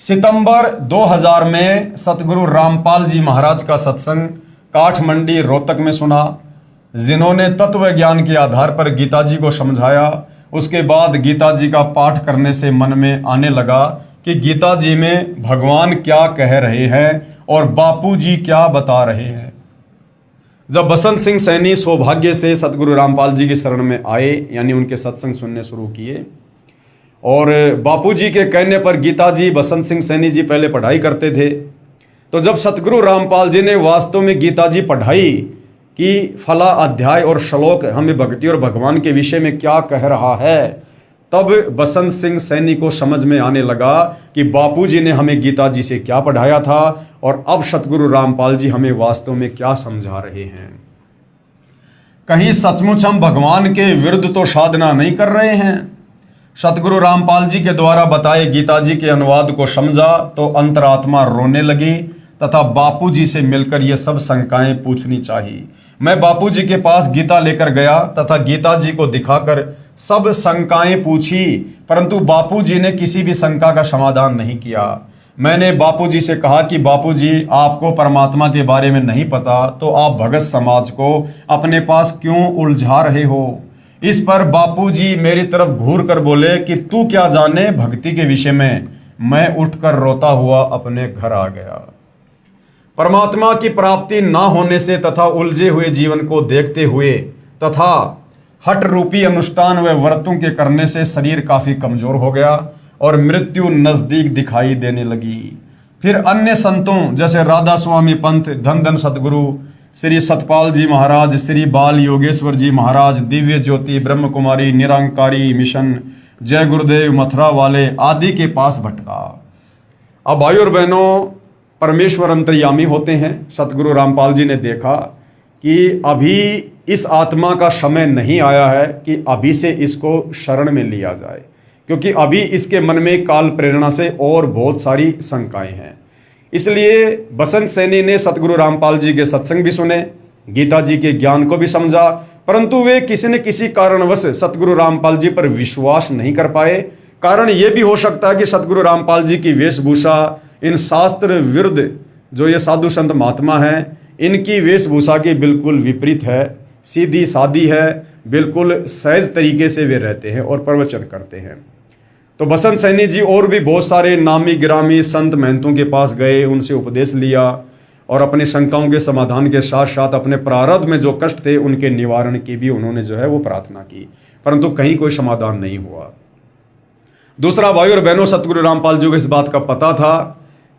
सितंबर 2000 में सतगुरु रामपाल जी महाराज का सत्संग काठमंडी रोहतक में सुना, जिन्होंने तत्व ज्ञान के आधार पर गीता जी को समझाया। उसके बाद गीता जी का पाठ करने से मन में आने लगा कि गीता जी में भगवान क्या कह रहे हैं और बापू जी क्या बता रहे हैं। जब बसंत सिंह सैनी सौभाग्य से सतगुरु रामपाल जी की शरण में आए, यानी उनके सत्संग सुनने शुरू किए, और बापूजी के कहने पर गीता जी बसंत सिंह सैनी जी पहले पढ़ाई करते थे। तो जब सतगुरु रामपाल जी ने वास्तव में गीता जी पढ़ाई कि फला अध्याय और श्लोक हमें भक्ति और भगवान के विषय में क्या कह रहा है, तब बसंत सिंह सैनी को समझ में आने लगा कि बापूजी ने हमें गीता जी से क्या पढ़ाया था और अब सतगुरु रामपाल जी हमें वास्तव में क्या समझा रहे हैं। कहीं सचमुच हम भगवान के विरुद्ध तो साधना नहीं कर रहे हैं। सतगुरु रामपाल जी के द्वारा बताए गीता जी के अनुवाद को समझा तो अंतरात्मा रोने लगी तथा बापूजी से मिलकर ये सब शंकाएं पूछनी चाहिए। मैं बापूजी के पास गीता लेकर गया तथा गीता जी को दिखाकर सब शंकाएं पूछी, परंतु बापूजी ने किसी भी शंका का समाधान नहीं किया। मैंने बापूजी से कहा कि बापूजी, आपको परमात्मा के बारे में नहीं पता तो आप भगत समाज को अपने पास क्यों उलझा रहे हो। इस पर बापूजी मेरी तरफ घूर कर बोले कि तू क्या जाने भक्ति के विषय में। मैं उठकर रोता हुआ अपने घर आ गया। परमात्मा की प्राप्ति ना होने से तथा उलझे हुए जीवन को देखते हुए तथा हट रूपी अनुष्ठान व व्रतों के करने से शरीर काफी कमजोर हो गया और मृत्यु नजदीक दिखाई देने लगी। फिर अन्य संतों जैसे राधा स्वामी पंथ, धन धन सतगुरु श्री सतपाल जी महाराज, श्री बाल योगेश्वर जी महाराज, दिव्य ज्योति ब्रह्म कुमारी, निरंकारी मिशन, जय गुरुदेव मथुरा वाले आदि के पास भटका। अब भाई और बहनों, परमेश्वर अंतर्यामी होते हैं। सतगुरु रामपाल जी ने देखा कि अभी इस आत्मा का समय नहीं आया है कि अभी से इसको शरण में लिया जाए, क्योंकि अभी इसके मन में काल प्रेरणा से और बहुत सारी शंकाएं हैं। इसलिए बसंत सैनी ने सतगुरु रामपाल जी के सत्संग भी सुने गीता जी के ज्ञान को भी समझा, परंतु वे किसी न किसी कारणवश सतगुरु रामपाल जी पर विश्वास नहीं कर पाए। कारण यह भी हो सकता है कि सतगुरु रामपाल जी की वेशभूषा इन शास्त्र विरुद्ध जो ये साधु संत महात्मा हैं, इनकी वेशभूषा के बिल्कुल विपरीत है, सीधी सादी है, बिल्कुल सहज तरीके से वे रहते हैं और प्रवचन करते हैं। तो बसंत सैनी जी और भी बहुत सारे नामी गिरामी संत महंतों के पास गए, उनसे उपदेश लिया और अपनी शंकाओं के समाधान के साथ साथ अपने प्रारब्ध में जो कष्ट थे उनके निवारण की भी उन्होंने जो है वो प्रार्थना की, परंतु कहीं कोई समाधान नहीं हुआ। दूसरा, भाई और बहनों, सतगुरु रामपाल जी को इस बात का पता था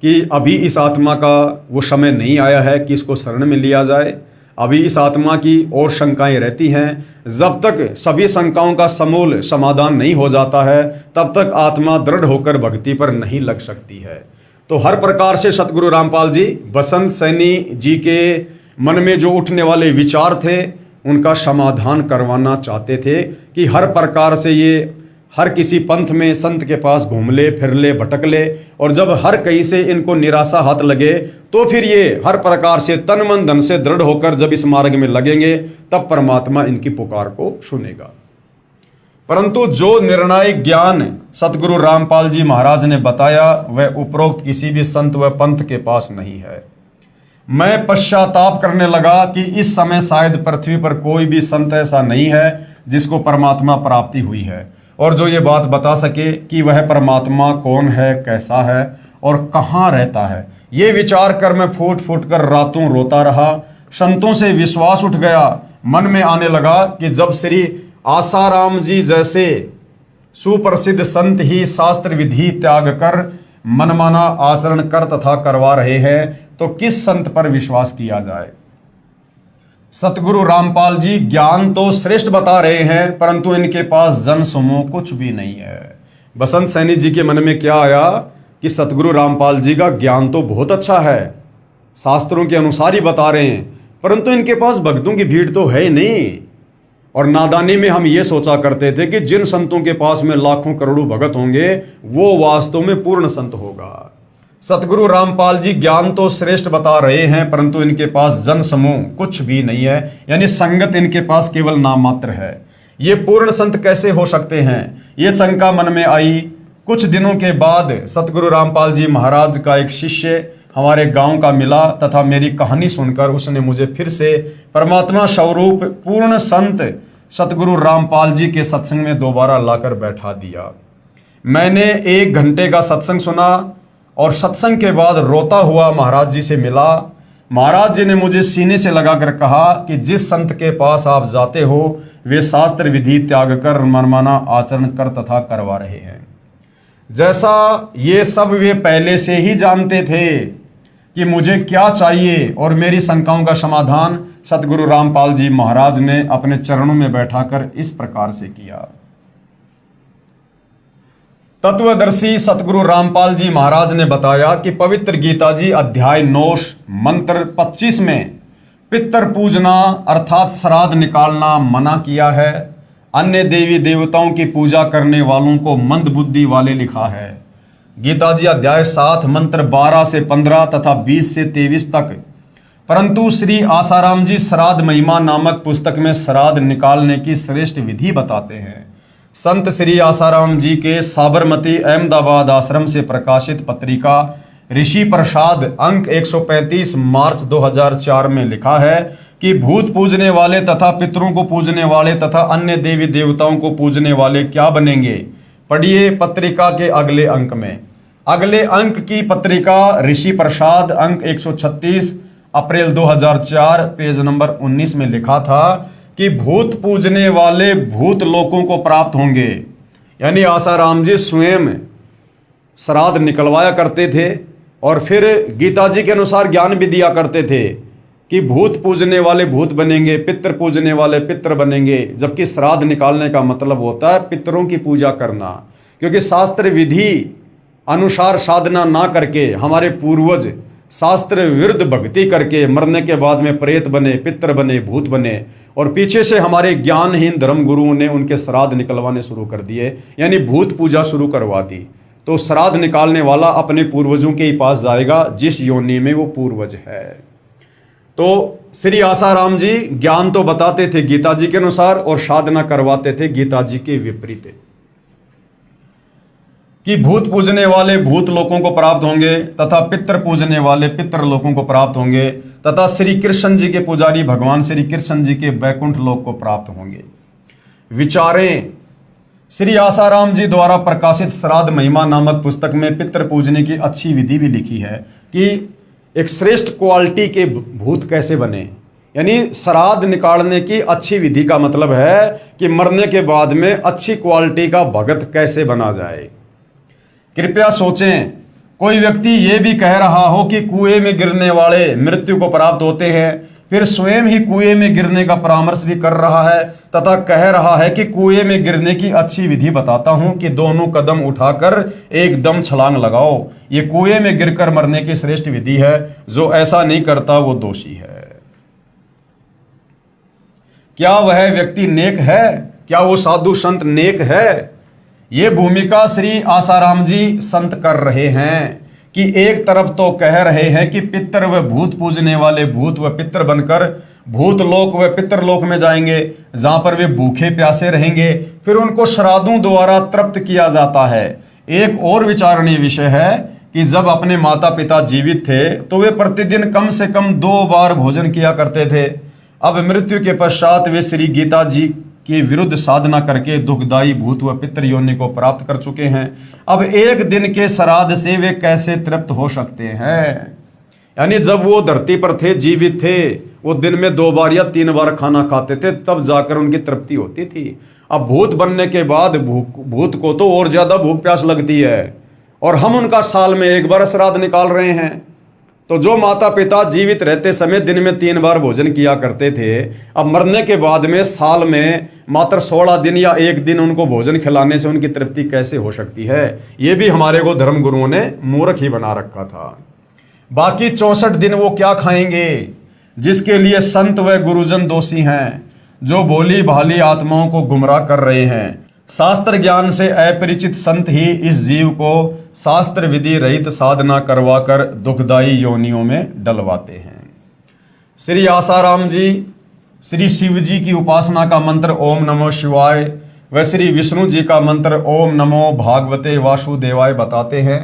कि अभी इस आत्मा का वो समय नहीं आया है कि इसको शरण में लिया जाए। अभी इस आत्मा की और शंकाएं रहती हैं। जब तक सभी शंकाओं का समूल समाधान नहीं हो जाता है तब तक आत्मा दृढ़ होकर भक्ति पर नहीं लग सकती है। तो हर प्रकार से सतगुरु रामपाल जी बसंत सैनी जी के मन में जो उठने वाले विचार थे उनका समाधान करवाना चाहते थे कि हर प्रकार से ये हर किसी पंथ में संत के पास घूम ले, फिर ले, भटक ले, और जब हर कहीं से इनको निराशा हाथ लगे तो फिर ये हर प्रकार से तन मन धन से दृढ़ होकर जब इस मार्ग में लगेंगे तब परमात्मा इनकी पुकार को सुनेगा। परंतु जो निर्णायक ज्ञान सतगुरु रामपाल जी महाराज ने बताया वह उपरोक्त किसी भी संत व पंथ के पास नहीं है। मैं पश्चाताप करने लगा कि इस समय शायद पृथ्वी पर कोई भी संत ऐसा नहीं है जिसको परमात्मा प्राप्ति हुई है और जो ये बात बता सके कि वह परमात्मा कौन है, कैसा है और कहाँ रहता है। ये विचार कर मैं फूट फूट कर रातों रोता रहा। संतों से विश्वास उठ गया। मन में आने लगा कि जब श्री आसाराम जी जैसे सुप्रसिद्ध संत ही शास्त्र विधि त्याग कर मनमाना आचरण कर तथा करवा रहे हैं तो किस संत पर विश्वास किया जाए। सतगुरु रामपाल जी ज्ञान तो श्रेष्ठ बता रहे हैं परंतु इनके पास जन समूह कुछ भी नहीं है। बसंत सैनी जी के मन में क्या आया कि सतगुरु रामपाल जी का ज्ञान तो बहुत अच्छा है, शास्त्रों के अनुसार ही बता रहे हैं, परंतु इनके पास भक्तों की भीड़ तो है ही नहीं। और नादानी में हम ये सोचा करते थे कि जिन संतों के पास में लाखों करोड़ों भगत होंगे वो वास्तव में पूर्ण संत होगा। सतगुरु रामपाल जी ज्ञान तो श्रेष्ठ बता रहे हैं परंतु इनके पास जन समूह कुछ भी नहीं है, यानी संगत इनके पास केवल नाम मात्र है। ये पूर्ण संत कैसे हो सकते हैं, ये शंका मन में आई। कुछ दिनों के बाद सतगुरु रामपाल जी महाराज का एक शिष्य हमारे गांव का मिला तथा मेरी कहानी सुनकर उसने मुझे फिर से परमात्मा स्वरूप पूर्ण संत सतगुरु रामपाल जी के सत्संग में दोबारा लाकर बैठा दिया। मैंने 1 घंटे का सत्संग सुना और सत्संग के बाद रोता हुआ महाराज जी से मिला। महाराज जी ने मुझे सीने से लगाकर कहा कि जिस संत के पास आप जाते हो वे शास्त्र विधि त्याग कर मनमाना आचरण कर तथा करवा रहे हैं। जैसा ये सब वे पहले से ही जानते थे कि मुझे क्या चाहिए और मेरी शंकाओं का समाधान सतगुरु रामपाल जी महाराज ने अपने चरणों में बैठाकर इस प्रकार से किया। तत्वदर्शी सतगुरु रामपाल जी महाराज ने बताया कि पवित्र गीता जी अध्याय 9 मंत्र 25 में पितर पूजना अर्थात श्राद्ध निकालना मना किया है। अन्य देवी देवताओं की पूजा करने वालों को मंद बुद्धि वाले लिखा है। गीता जी अध्याय 7 मंत्र 12 से 15 तथा 20 से 23 तक। परंतु श्री आसाराम जी श्राद्ध महिमा नामक पुस्तक में श्राद्ध निकालने की श्रेष्ठ विधि बताते हैं। संत श्री आसाराम जी के साबरमती अहमदाबाद आश्रम से प्रकाशित पत्रिका ऋषि प्रसाद अंक 135 मार्च 2004 में लिखा है कि भूत पूजने वाले तथा पितरों को पूजने वाले तथा अन्य देवी देवताओं को पूजने वाले क्या बनेंगे। पढ़िए पत्रिका के अगले अंक में। अगले अंक की पत्रिका ऋषि प्रसाद अंक 136 अप्रैल 2004 पेज नंबर 19 में लिखा था कि भूत पूजने वाले भूत लोकों को प्राप्त होंगे। यानी आसाराम जी स्वयं श्राद्ध निकलवाया करते थे और फिर गीता जी के अनुसार ज्ञान भी दिया करते थे कि भूत पूजने वाले भूत बनेंगे, पितृ पूजने वाले पितृ बनेंगे, जबकि श्राद्ध निकालने का मतलब होता है पितरों की पूजा करना। क्योंकि शास्त्र विधि अनुसार साधना ना करके हमारे पूर्वज शास्त्र विरुद्ध भक्ति करके मरने के बाद में प्रेत बने, पितृ बने, भूत बने और पीछे से हमारे ज्ञानहीन धर्म गुरुओं ने उनके श्राद्ध निकलवाने शुरू कर दिए, यानी भूत पूजा शुरू करवा दी। तो श्राद्ध निकालने वाला अपने पूर्वजों के ही पास जाएगा जिस योनि में वो पूर्वज है। तो श्री आसाराम जी ज्ञान तो बताते थे गीता जी के अनुसार और साधना करवाते थे गीता जी के विपरीत, कि भूत पूजने वाले भूत लोगों को प्राप्त होंगे तथा पितर पूजने वाले पितर लोगों को प्राप्त होंगे तथा श्री कृष्ण जी के पुजारी भगवान श्री कृष्ण जी के बैकुंठ लोक को प्राप्त होंगे। विचारें, श्री आसाराम जी द्वारा प्रकाशित श्राद्ध महिमा नामक पुस्तक में पितर पूजने की अच्छी विधि भी लिखी है कि एक श्रेष्ठ क्वालिटी के भूत कैसे बने, यानी श्राद्ध निकालने की अच्छी विधि का मतलब है कि मरने के बाद में अच्छी क्वालिटी का भगत कैसे बना जाए। कृपया सोचें, कोई व्यक्ति ये भी कह रहा हो कि कुएं में गिरने वाले मृत्यु को प्राप्त होते हैं, फिर स्वयं ही कुएं में गिरने का परामर्श भी कर रहा है तथा कह रहा है कि कुएं में गिरने की अच्छी विधि बताता हूं कि दोनों कदम उठाकर एकदम छलांग लगाओ। ये कुएं में गिरकर मरने की श्रेष्ठ विधि है, जो ऐसा नहीं करता वो दोषी है। क्या वह व्यक्ति नेक है? क्या वो साधु संत नेक है? ये भूमिका श्री आसाराम जी संत कर रहे हैं कि एक तरफ तो कह रहे हैं कि पितर व भूत पूजने वाले भूत व पितर बनकर भूत लोक व पितर लोक में जाएंगे, जहां पर वे भूखे प्यासे रहेंगे, फिर उनको श्राद्धों द्वारा तृप्त किया जाता है। एक और विचारणीय विषय है कि जब अपने माता पिता जीवित थे तो वे प्रतिदिन कम से कम 2 बार भोजन किया करते थे। अब मृत्यु के पश्चात वे श्री गीता जी के विरुद्ध साधना करके दुखदायी भूत व पितर योनि को प्राप्त कर चुके हैं। अब एक दिन के श्राद्ध से वे कैसे तृप्त हो सकते हैं? यानी जब वो धरती पर थे, जीवित थे, वो दिन में 2 बार या 3 बार खाना खाते थे, तब जाकर उनकी तृप्ति होती थी। अब भूत बनने के बाद भूत को तो और ज्यादा भूख प्यास लगती है, और हम उनका साल में 1 बार श्राद्ध निकाल रहे हैं। तो जो माता पिता जीवित रहते समय दिन में 3 बार भोजन किया करते थे, अब मरने के बाद में साल में मात्र 16 दिन या 1 दिन उनको भोजन खिलाने से उनकी तृप्ति कैसे हो सकती है? ये भी हमारे को धर्म गुरुओं ने मूर्ख ही बना रखा था। बाकी 64 दिन वो क्या खाएंगे, जिसके लिए संत व गुरुजन दोषी हैं, जो भोली भाली आत्माओं को गुमराह कर रहे हैं। शास्त्र ज्ञान से अपरिचित संत ही इस जीव को शास्त्र विधि रहित साधना करवाकर दुखदायी योनियों में डलवाते हैं। श्री आसाराम जी श्री शिव जी की उपासना का मंत्र ओम नमो शिवाय व श्री विष्णु जी का मंत्र ओम नमो भागवते वासुदेवाय बताते हैं।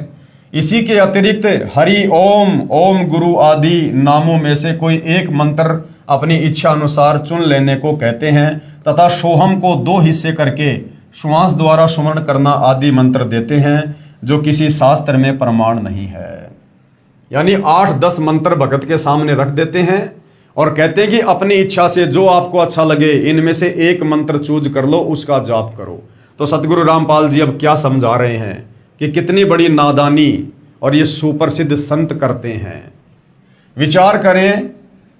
इसी के अतिरिक्त हरि ओम, ओम गुरु आदि नामों में से कोई एक मंत्र अपनी इच्छा अनुसार चुन लेने को कहते हैं तथा सोहम को 2 हिस्से करके श्वास द्वारा सुमरण करना आदि मंत्र देते हैं, जो किसी शास्त्र में प्रमाण नहीं है। यानी 8-10 मंत्र भगत के सामने रख देते हैं और कहते हैं कि अपनी इच्छा से जो आपको अच्छा लगे इनमें से एक मंत्र चूज कर लो, उसका जाप करो। तो सतगुरु रामपाल जी अब क्या समझा रहे हैं कि कितनी बड़ी नादानी और ये सुप्रसिद्ध संत करते हैं। विचार करें,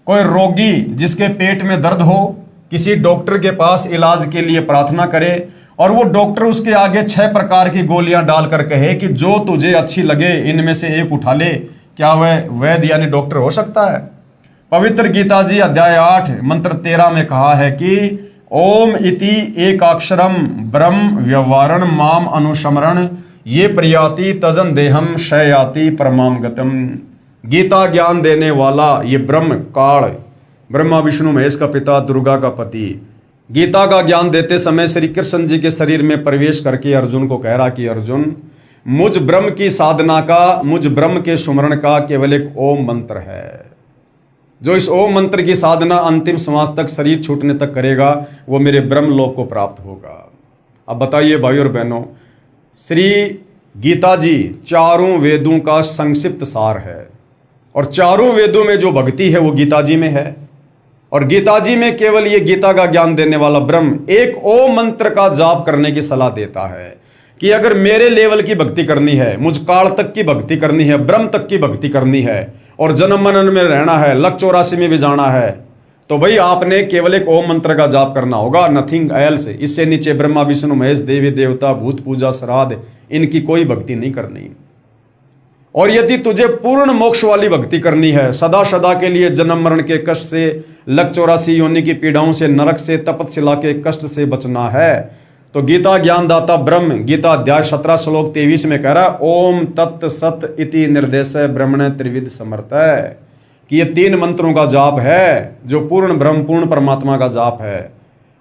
कोई रोगी जिसके पेट में दर्द हो किसी डॉक्टर के पास इलाज के लिए प्रार्थना करे और वो डॉक्टर उसके आगे 6 प्रकार की गोलियां डालकर कहे कि जो तुझे अच्छी लगे इनमें से एक उठा ले, क्या वह वैद्य यानी डॉक्टर हो सकता है? पवित्र गीता जी अध्याय 8 मंत्र 13 में कहा है कि ओम इति एकाक्षरम ब्रह्म व्यवहारण माम अनुस्मरण ये प्रयाति तजन देहम शयाति परमाम गतम। गीता ज्ञान देने वाला ये ब्रह्म काल, ब्रह्मा विष्णु महेश का पिता, दुर्गा का पति, गीता का ज्ञान देते समय श्री कृष्ण जी के शरीर में प्रवेश करके अर्जुन को कह रहा कि अर्जुन, मुझ ब्रह्म की साधना का, मुझ ब्रह्म के सुमरण का केवल एक ओम मंत्र है। जो इस ओम मंत्र की साधना अंतिम श्वास तक, शरीर छूटने तक करेगा, वो मेरे ब्रह्म लोक को प्राप्त होगा। अब बताइए भाई और बहनों, श्री गीता जी 4 वेदों का संक्षिप्त सार है और 4 वेदों में जो भक्ति है वो गीता जी में है। और गीता जी में केवल ये गीता का ज्ञान देने वाला ब्रह्म एक ओम मंत्र का जाप करने की सलाह देता है कि अगर मेरे लेवल की भक्ति करनी है, मुझ काल तक की भक्ति करनी है, ब्रह्म तक की भक्ति करनी है और जन्म मनन में रहना है, लक 84 में भी जाना है, तो भाई आपने केवल एक ओम मंत्र का जाप करना होगा, नथिंग एल्स। इससे नीचे ब्रह्मा विष्णु महेश, देवी देवता, भूत पूजा, श्राद्ध, इनकी कोई भक्ति नहीं करनी। और यदि तुझे पूर्ण मोक्ष वाली भक्ति करनी है, सदा सदा के लिए जन्म मरण के कष्ट से, लक 84 योनि की पीड़ाओं से, नरक से, तपस्या के कष्ट से बचना है, तो गीता ज्ञानदाता ब्रह्म गीता अध्याय 17 श्लोक 23 में कह रहा है ओम तत् सत इति निर्देश ब्रह्मण त्रिविध समर्थ है कि ये 3 मंत्रों का जाप है जो पूर्ण ब्रह्म पूर्ण परमात्मा का जाप है।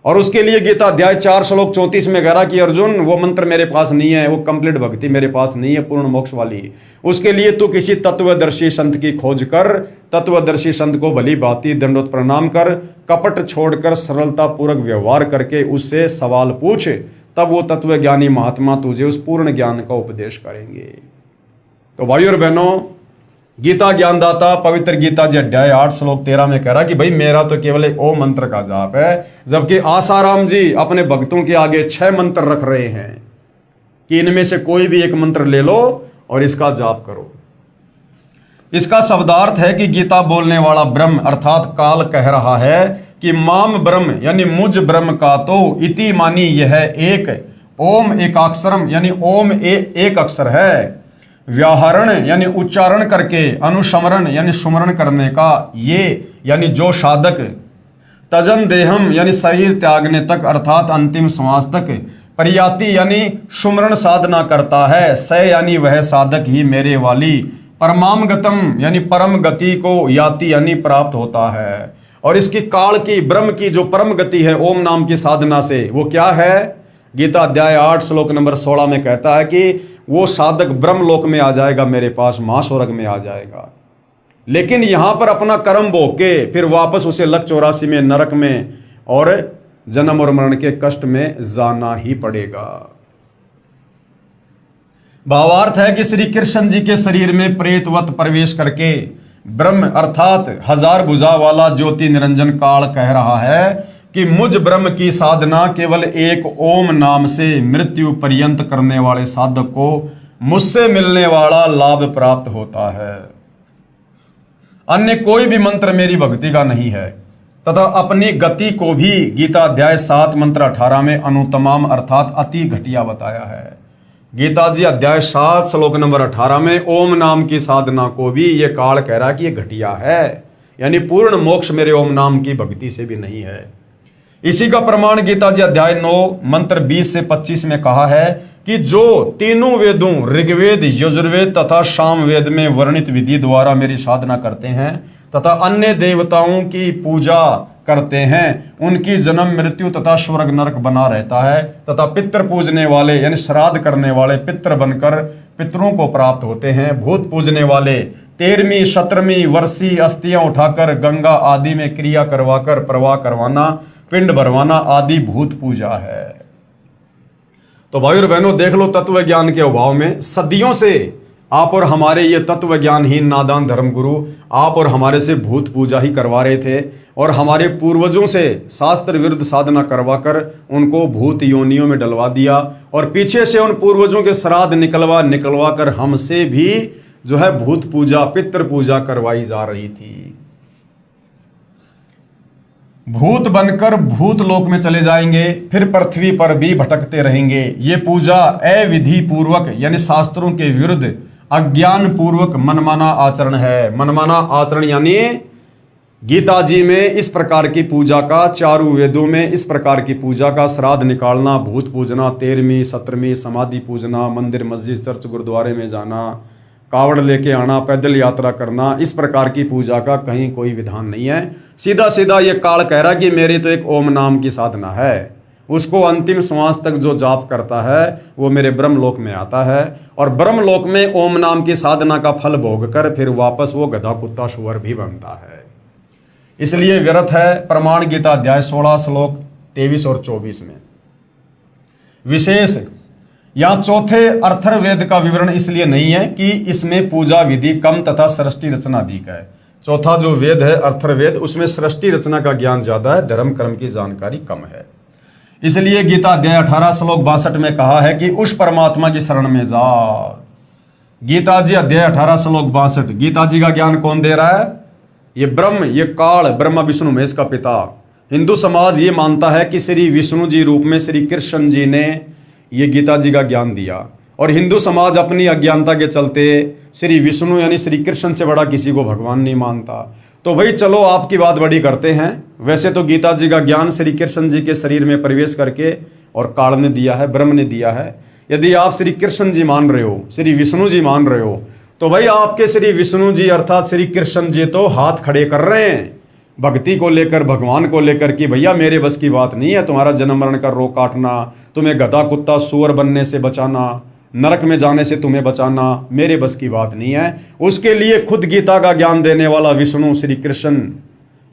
और उसके लिए गीता अध्याय 4 श्लोक 34 में कह रहा कि अर्जुन वो मंत्र मेरे पास नहीं है, वो कंप्लीट भक्ति मेरे पास नहीं है पूर्ण मोक्ष वाली। उसके लिए तू किसी तत्वदर्शी संत की खोज कर, तत्वदर्शी संत को भली भांति दंडवत प्रणाम कर, कपट छोड़कर सरलता पूर्वक व्यवहार करके उससे सवाल पूछ, तब वो तत्वज्ञानी महात्मा तुझे उस पूर्ण ज्ञान का उपदेश करेंगे। तो भाइयों और बहनों, गीता ज्ञानदाता पवित्र गीता जी अध्याय 8 श्लोक 13 में कह रहा कि भाई मेरा तो केवल एक ओम मंत्र का जाप है, जबकि आसाराम जी अपने भक्तों के आगे 6 मंत्र रख रहे हैं कि इनमें से कोई भी एक मंत्र ले लो और इसका जाप करो। इसका शब्दार्थ है कि गीता बोलने वाला ब्रह्म अर्थात काल कह रहा है कि माम ब्रह्म यानी मुझ ब्रह्म का तो इति मानी यह एक ओम एकाक्षरम यानी ओम एक अक्षर है, व्याहरण यानी उच्चारण करके, अनुस्मरण यानी सुमरण करने का, ये यानी जो साधक, तजन देहम यानी शरीर त्यागने तक अर्थात अंतिम श्वास तक, परियाति यानी सुमरण साधना करता है, स यानी वह साधक ही मेरे वाली, परमाम गतम यानी परम गति को याति यानी प्राप्त होता है। और इसकी काल की ब्रह्म की जो परम गति है ओम नाम की साधना से, वो क्या है? गीता अध्याय 8 श्लोक नंबर 16 में कहता है कि वो साधक ब्रह्म लोक में आ जाएगा, मेरे पास महास्वर्ग में आ जाएगा। लेकिन यहां पर अपना कर्म भोग के फिर वापस उसे लक 84 में नरक में और जन्म और मरण के कष्ट में जाना ही पड़ेगा। भावार्थ है कि श्री कृष्ण जी के शरीर में प्रेतवत प्रवेश करके ब्रह्म अर्थात 1000 भुजा वाला ज्योति निरंजन काल कह रहा है कि मुझ ब्रह्म की साधना केवल एक ओम नाम से मृत्यु पर्यंत करने वाले साधक को मुझसे मिलने वाला लाभ प्राप्त होता है। अन्य कोई भी मंत्र मेरी भक्ति का नहीं है तथा अपनी गति को भी गीता अध्याय 7 मंत्र 18 में अनुतमाम अर्थात अति घटिया बताया है। गीता जी अध्याय 7 श्लोक नंबर 18 में ओम नाम की साधना को भी ये काल कह रहा है कि ये घटिया है, यानी पूर्ण मोक्ष मेरे ओम नाम की भक्ति से भी नहीं है। इसी का प्रमाण गीता जी अध्याय 9 मंत्र 20 से 25 में कहा है कि जो तीनों वेदों ऋग्वेद, यजुर्वेद तथा सामवेद में वर्णित विधि द्वारा मेरी साधना करते हैं तथा अन्य देवताओं की पूजा करते हैं, उनकी जन्म मृत्यु तथा स्वर्ग नरक बना रहता है तथा पितृ पूजने वाले यानी श्राद्ध करने वाले पितृ बनकर पितरों को प्राप्त होते हैं। भूत पूजने वाले 13वीं 17वीं वर्षीय अस्थियां उठाकर गंगा आदि में क्रिया करवाकर प्रवाह करवाना, पिंड भरवाना आदि भूत पूजा है। तो भाई और बहनों, देख लो तत्व ज्ञान के अभाव में सदियों से आप और हमारे ये तत्व ज्ञानहीन नादान धर्मगुरु आप और हमारे से भूत पूजा ही करवा रहे थे और हमारे पूर्वजों से शास्त्र विरुद्ध साधना करवाकर उनको भूत योनियों में डलवा दिया और पीछे से उन पूर्वजों के श्राद्ध निकलवा कर हमसे भी जो है भूत पूजा पितृ पूजा करवाई जा रही थी। भूत बनकर भूत लोक में चले जाएंगे, फिर पृथ्वी पर भी भटकते रहेंगे। ये पूजा अविधि पूर्वक यानी शास्त्रों के विरुद्ध अज्ञान पूर्वक मनमाना आचरण है। मनमाना आचरण यानी गीता जी में इस प्रकार की पूजा का, चारों वेदों में इस प्रकार की पूजा का, श्राद्ध निकालना, भूत पूजना, 13वीं 17वीं समाधि पूजना, मंदिर मस्जिद चर्च गुरुद्वारे में जाना, कावड़ लेके आना, पैदल यात्रा करना, इस प्रकार की पूजा का कहीं कोई विधान नहीं है। सीधा सीधा ये काल कह रहा कि मेरी तो एक ओम नाम की साधना है, उसको अंतिम श्वास तक जो जाप करता है वो मेरे ब्रह्मलोक में आता है और ब्रह्मलोक में ओम नाम की साधना का फल भोग कर फिर वापस वो गधा कुत्ता सुअर भी बनता है। इसलिए व्यर्थ है प्रमाण गीता अध्याय 16 श्लोक 23 और 24 में। विशेष यहाँ चौथे अर्थर्वेद का विवरण इसलिए नहीं है कि इसमें पूजा विधि कम तथा सृष्टि रचना अधिक है। चौथा जो वेद है अर्थर्वेद, उसमें सृष्टि रचना का ज्ञान ज्यादा है, धर्म कर्म की जानकारी कम है। इसलिए गीता अध्याय 18 श्लोक 62 में कहा है कि उस परमात्मा की शरण में जाओ। गीता जी अध्याय 18 श्लोक 62। गीता जी का ज्ञान कौन दे रहा है? ये ब्रह्म, ये काल, ब्रह्मा विष्णु महेश का पिता। हिंदू समाज ये मानता है कि श्री विष्णु जी रूप में श्री कृष्ण जी ने ये गीता जी का ज्ञान दिया और हिंदू समाज अपनी अज्ञानता के चलते श्री विष्णु यानी श्री कृष्ण से बड़ा किसी को भगवान नहीं मानता। तो भाई चलो आपकी बात बड़ी करते हैं। वैसे तो गीता जी का ज्ञान श्री कृष्ण जी के शरीर में प्रवेश करके और काल ने दिया है, ब्रह्म ने दिया है। यदि आप श्री कृष्ण जी मान रहे हो, श्री विष्णु जी मान रहे हो, तो भाई आपके श्री विष्णु जी अर्थात श्री कृष्ण जी तो हाथ खड़े कर रहे हैं भक्ति को लेकर, भगवान को लेकर कि भैया मेरे बस की बात नहीं है तुम्हारा जन्म मरण का रोग काटना, तुम्हें गधा कुत्ता सूअर बनने से बचाना, नरक में जाने से तुम्हें बचाना, मेरे बस की बात नहीं है। उसके लिए खुद गीता का ज्ञान देने वाला विष्णु श्री कृष्ण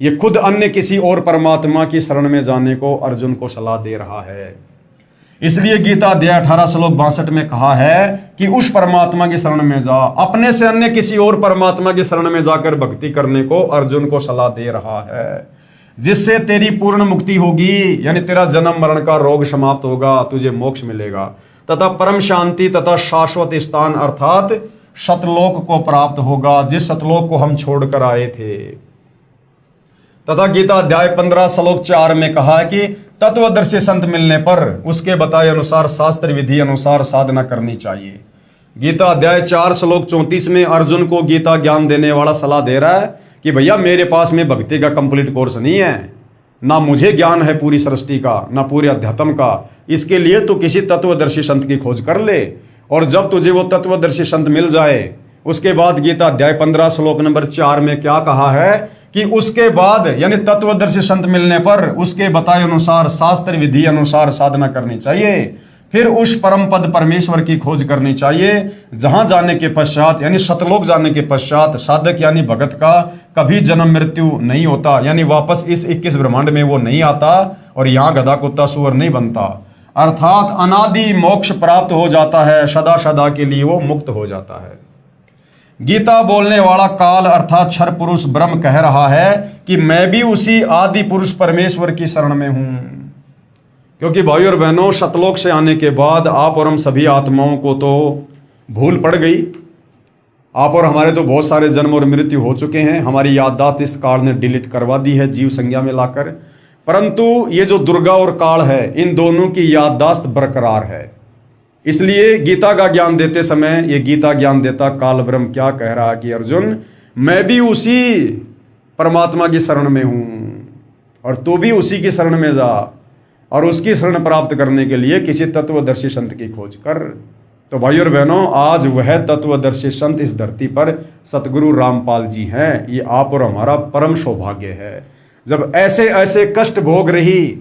ये खुद अन्य किसी और परमात्मा की शरण में जाने को अर्जुन को सलाह दे रहा है। इसलिए गीता अध्याय 18 श्लोक 62 में कहा है कि उस परमात्मा की शरण में जा, अपने से अन्य किसी और परमात्मा की शरण में जाकर भक्ति करने को अर्जुन को सलाह दे रहा है, जिससे तेरी पूर्ण मुक्ति होगी, यानी तेरा जन्म मरण का रोग समाप्त होगा, तुझे मोक्ष मिलेगा तथा परम शांति तथा शाश्वत स्थान अर्थात सतलोक को प्राप्त होगा, जिस सतलोक को हम छोड़कर आए थे। तथा गीता अध्याय 15 श्लोक 4 में कहा है कि तत्वदर्शी संत मिलने पर उसके बताए अनुसार शास्त्र विधि अनुसार साधना करनी चाहिए। गीता अध्याय 4 श्लोक 34 में अर्जुन को गीता ज्ञान देने वाला सलाह दे रहा है कि भैया मेरे पास में भक्ति का कंप्लीट कोर्स नहीं है, ना मुझे ज्ञान है पूरी सृष्टि का, ना पूरे अध्यात्म का। इसके लिए तू किसी तत्वदर्शी संत की खोज कर ले, और जब तुझे वो तत्वदर्शी संत मिल जाए उसके बाद गीता अध्याय 15 श्लोक नंबर 4 में क्या कहा है कि उसके बाद यानी तत्वदर्शी संत मिलने पर उसके बताए अनुसार शास्त्र विधि अनुसार साधना करनी चाहिए, फिर उस परम पद परमेश्वर की खोज करनी चाहिए, जहां जाने के पश्चात यानी सतलोक जाने के पश्चात साधक यानी भगत का कभी जन्म मृत्यु नहीं होता, यानी वापस इस 21 ब्रह्मांड में वो नहीं आता और यहां गधा कुत्ता सुअर नहीं बनता, अर्थात अनादि मोक्ष प्राप्त हो जाता है, सदा सदा के लिए वो मुक्त हो जाता है। गीता बोलने वाला काल अर्थात क्षर पुरुष ब्रह्म कह रहा है कि मैं भी उसी आदि पुरुष परमेश्वर की शरण में हूं, क्योंकि भाई और बहनों सतलोक से आने के बाद आप और हम सभी आत्माओं को तो भूल पड़ गई, आप और हमारे तो बहुत सारे जन्म और मृत्यु हो चुके हैं, हमारी याददाश्त इस काल ने डिलीट करवा दी है जीव संज्ञा में लाकर, परंतु ये जो दुर्गा और काल है इन दोनों की याददाश्त बरकरार है। इसलिए गीता का ज्ञान देते समय ये गीता ज्ञान देता काल ब्रह्म क्या कह रहा है कि अर्जुन मैं भी उसी परमात्मा की शरण में हूं और तू भी उसी की शरण में जा, और उसकी शरण प्राप्त करने के लिए किसी तत्वदर्शी संत की खोज कर। तो भाई और बहनों आज वह तत्वदर्शी संत इस धरती पर सतगुरु रामपाल जी हैं। ये आप और हमारा परम सौभाग्य है। जब ऐसे ऐसे कष्ट भोग रही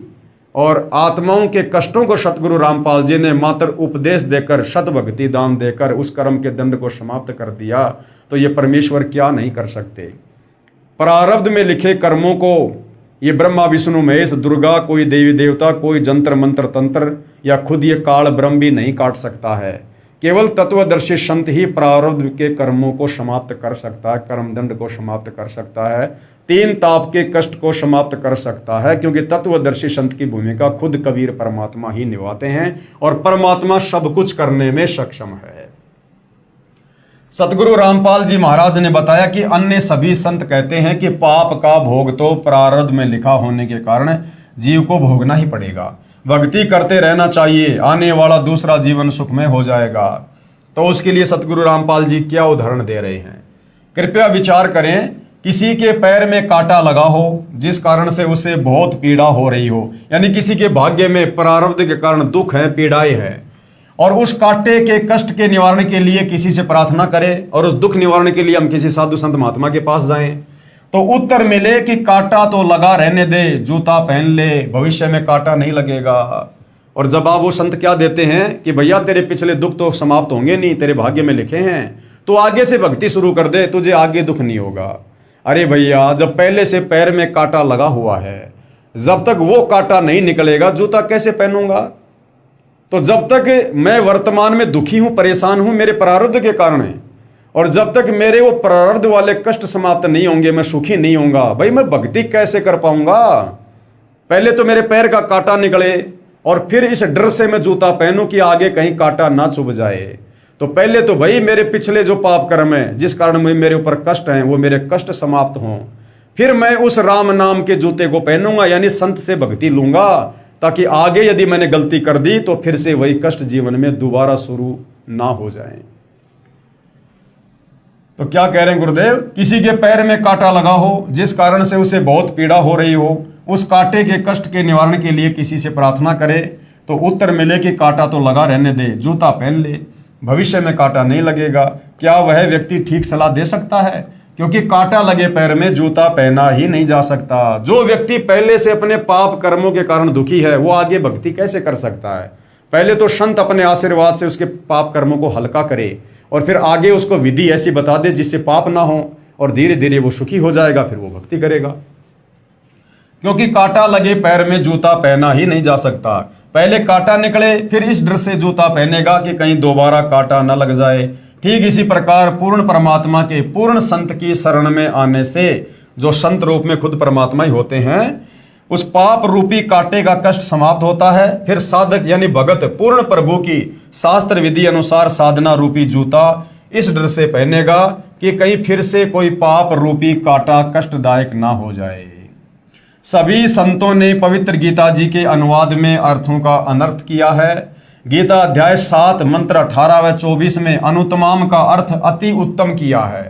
और आत्माओं के कष्टों को सतगुरु रामपाल जी ने मात्र उपदेश देकर सत भक्ति दान देकर उस कर्म के दंड को समाप्त कर दिया, तो ये परमेश्वर क्या नहीं कर सकते। प्रारब्ध में लिखे कर्मों को ये ब्रह्मा विष्णु महेश दुर्गा, कोई देवी देवता, कोई जंत्र मंत्र तंत्र या खुद ये काल ब्रह्म भी नहीं काट सकता है। केवल तत्वदर्शी संत ही प्रारब्ध के कर्मों को समाप्त कर सकता है, कर्म दंड को समाप्त कर सकता है, तीन ताप के कष्ट को समाप्त कर सकता है, क्योंकि तत्वदर्शी संत की भूमिका खुद कबीर परमात्मा ही निभाते हैं और परमात्मा सब कुछ करने में सक्षम है। सतगुरु रामपाल जी महाराज ने बताया कि अन्य सभी संत कहते हैं कि पाप का भोग तो प्रारब्ध में लिखा होने के कारण जीव को भोगना ही पड़ेगा, भक्ति करते रहना चाहिए, आने वाला दूसरा जीवन सुखमय हो जाएगा। तो उसके लिए सतगुरु रामपाल जी क्या उदाहरण दे रहे हैं, कृपया विचार करें। किसी के पैर में कांटा लगा हो जिस कारण से उसे बहुत पीड़ा हो रही हो, यानी किसी के भाग्य में प्रारब्ध के कारण दुख है, पीड़ाएं है, और उस कांटे के कष्ट के निवारण के लिए किसी से प्रार्थना करें और उस दुख निवारण के लिए हम किसी साधु संत महात्मा के पास जाएं, तो उत्तर मिले कि कांटा तो लगा रहने दे, जूता पहन ले, भविष्य में कांटा नहीं लगेगा। और जवाब वो संत क्या देते हैं कि भैया तेरे पिछले दुख तो समाप्त होंगे नहीं, तेरे भाग्य में लिखे हैं, तो आगे से भक्ति शुरू कर दे, तुझे आगे दुख नहीं होगा। अरे भैया जब पहले से पैर में कांटा लगा हुआ है, जब तक वो कांटा नहीं निकलेगा जूता कैसे पहनूंगा। तो जब तक मैं वर्तमान में दुखी हूं, परेशान हूं मेरे प्रारब्ध के कारण, और जब तक मेरे वो प्रारब्ध वाले कष्ट समाप्त नहीं होंगे, मैं सुखी नहीं होऊंगा, भाई मैं भक्ति कैसे कर पाऊंगा। पहले तो मेरे पैर का कांटा निकले और फिर इस डर से मैं जूता पहनूं कि आगे कहीं कांटा ना चुभ जाए। तो पहले तो भाई मेरे पिछले जो पाप कर्म है जिस कारण मेरे ऊपर कष्ट हैं वो मेरे कष्ट समाप्त हों, फिर मैं उस राम नाम के जूते को पहनूंगा, यानी संत से भक्ति लूंगा, ताकि आगे यदि मैंने गलती कर दी तो फिर से वही कष्ट जीवन में दोबारा शुरू ना हो जाए। तो क्या कह रहे हैं गुरुदेव, किसी के पैर में कांटा लगा हो जिस कारण से उसे बहुत पीड़ा हो रही हो, उस कांटे के कष्ट के निवारण के लिए किसी से प्रार्थना करे, तो उत्तर मिले कि कांटा तो लगा रहने दे, जूता पहन ले, भविष्य में कांटा नहीं लगेगा। क्या वह व्यक्ति ठीक सलाह दे सकता है? क्योंकि कांटा लगे पैर में जूता पहना ही नहीं जा सकता। जो व्यक्ति पहले से अपने पाप कर्मों के कारण दुखी है वो आगे भक्ति कैसे कर सकता है? पहले तो संत अपने आशीर्वाद से उसके पाप कर्मों को हल्का करे और फिर आगे उसको विधि ऐसी बता दे जिससे पाप ना हो, और धीरे धीरे वो सुखी हो जाएगा, फिर वो भक्ति करेगा। क्योंकि कांटा लगे पैर में जूता पहना ही नहीं जा सकता। पहले कांटा निकले फिर इस डर से जूता पहनेगा कि कहीं दोबारा कांटा न लग जाए। ठीक इसी प्रकार पूर्ण परमात्मा के पूर्ण संत की शरण में आने से, जो संत रूप में खुद परमात्मा ही होते हैं, उस पाप रूपी कांटे का कष्ट समाप्त होता है। फिर साधक यानी भगत पूर्ण प्रभु की शास्त्र विधि अनुसार साधना रूपी जूता इस डर से पहनेगा कि कहीं फिर से कोई पाप रूपी कांटा कष्टदायक ना हो जाए। सभी संतों ने पवित्र गीता जी के अनुवाद में अर्थों का अनर्थ किया है। गीता अध्याय 7 मंत्र 18 व 24 में अनुत्तमाम का अर्थ अति उत्तम किया है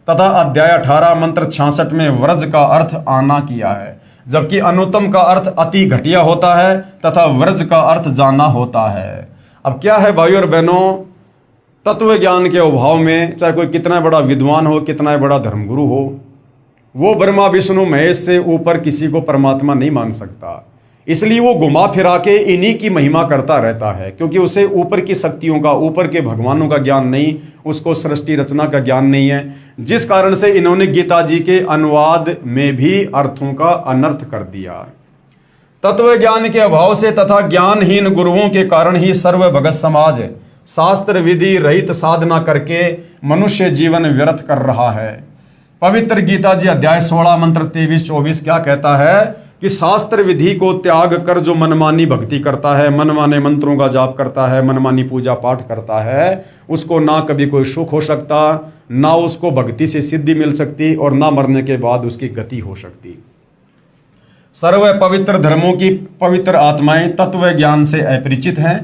तथा अध्याय 18 मंत्र 66 में व्रज का अर्थ आना किया है, जबकि अनुत्तम का अर्थ अति घटिया होता है तथा व्रज का अर्थ जाना होता है। अब क्या है भाइयों और बहनों, तत्व ज्ञान के अभाव में चाहे कोई कितना बड़ा विद्वान हो, कितना बड़ा धर्मगुरु हो, वो ब्रह्मा विष्णु महेश से ऊपर किसी को परमात्मा नहीं मान सकता। इसलिए वो घुमा फिरा के इन्हीं की महिमा करता रहता है, क्योंकि उसे ऊपर की शक्तियों का, ऊपर के भगवानों का ज्ञान नहीं, उसको सृष्टि रचना का ज्ञान नहीं है। जिस कारण से इन्होंने गीता जी के अनुवाद में भी अर्थों का अनर्थ कर दिया। तत्व ज्ञान के अभाव से तथा ज्ञानहीन गुरुओं के कारण ही सर्व भगत समाज शास्त्र विधि रहित साधना करके मनुष्य जीवन व्यर्थ कर रहा है। पवित्र गीता जी अध्याय 16 मंत्र 23-24 क्या कहता है कि शास्त्र विधि को त्याग कर जो मनमानी भक्ति करता है, मनमाने मंत्रों का जाप करता है, मनमानी पूजा पाठ करता है, उसको ना कभी कोई सुख हो सकता, ना उसको भक्ति से सिद्धि मिल सकती, और ना मरने के बाद उसकी गति हो सकती। सर्व पवित्र धर्मों की पवित्र आत्माएं तत्व ज्ञान से अपरिचित हैं,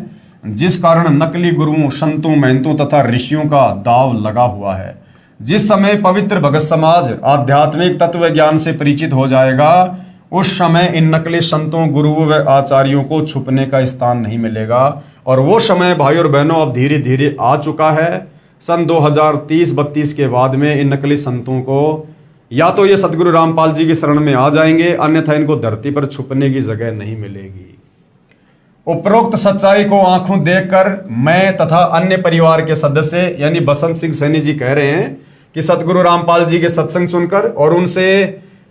जिस कारण नकली गुरुओं, संतों, महंतों तथा ऋषियों का दाव लगा हुआ है। जिस समय पवित्र भगत समाज आध्यात्मिक तत्व ज्ञान से परिचित हो जाएगा, उस समय इन नकली संतों, गुरुओं व आचार्यों को छुपने का स्थान नहीं मिलेगा। और वो समय भाई और बहनों अब धीरे धीरे आ चुका है। सन 2030-32 के बाद में इन नकली संतों को या तो ये सदगुरु रामपाल जी की शरण में आ जाएंगे, अन्यथा इनको धरती पर छुपने की जगह नहीं मिलेगी। उपरोक्त सच्चाई को आंखों देखकर मैं तथा अन्य परिवार के सदस्य यानी बसंत सिंह सैनी जी कह रहे हैं कि सतगुरु रामपाल जी के सत्संग सुनकर और उनसे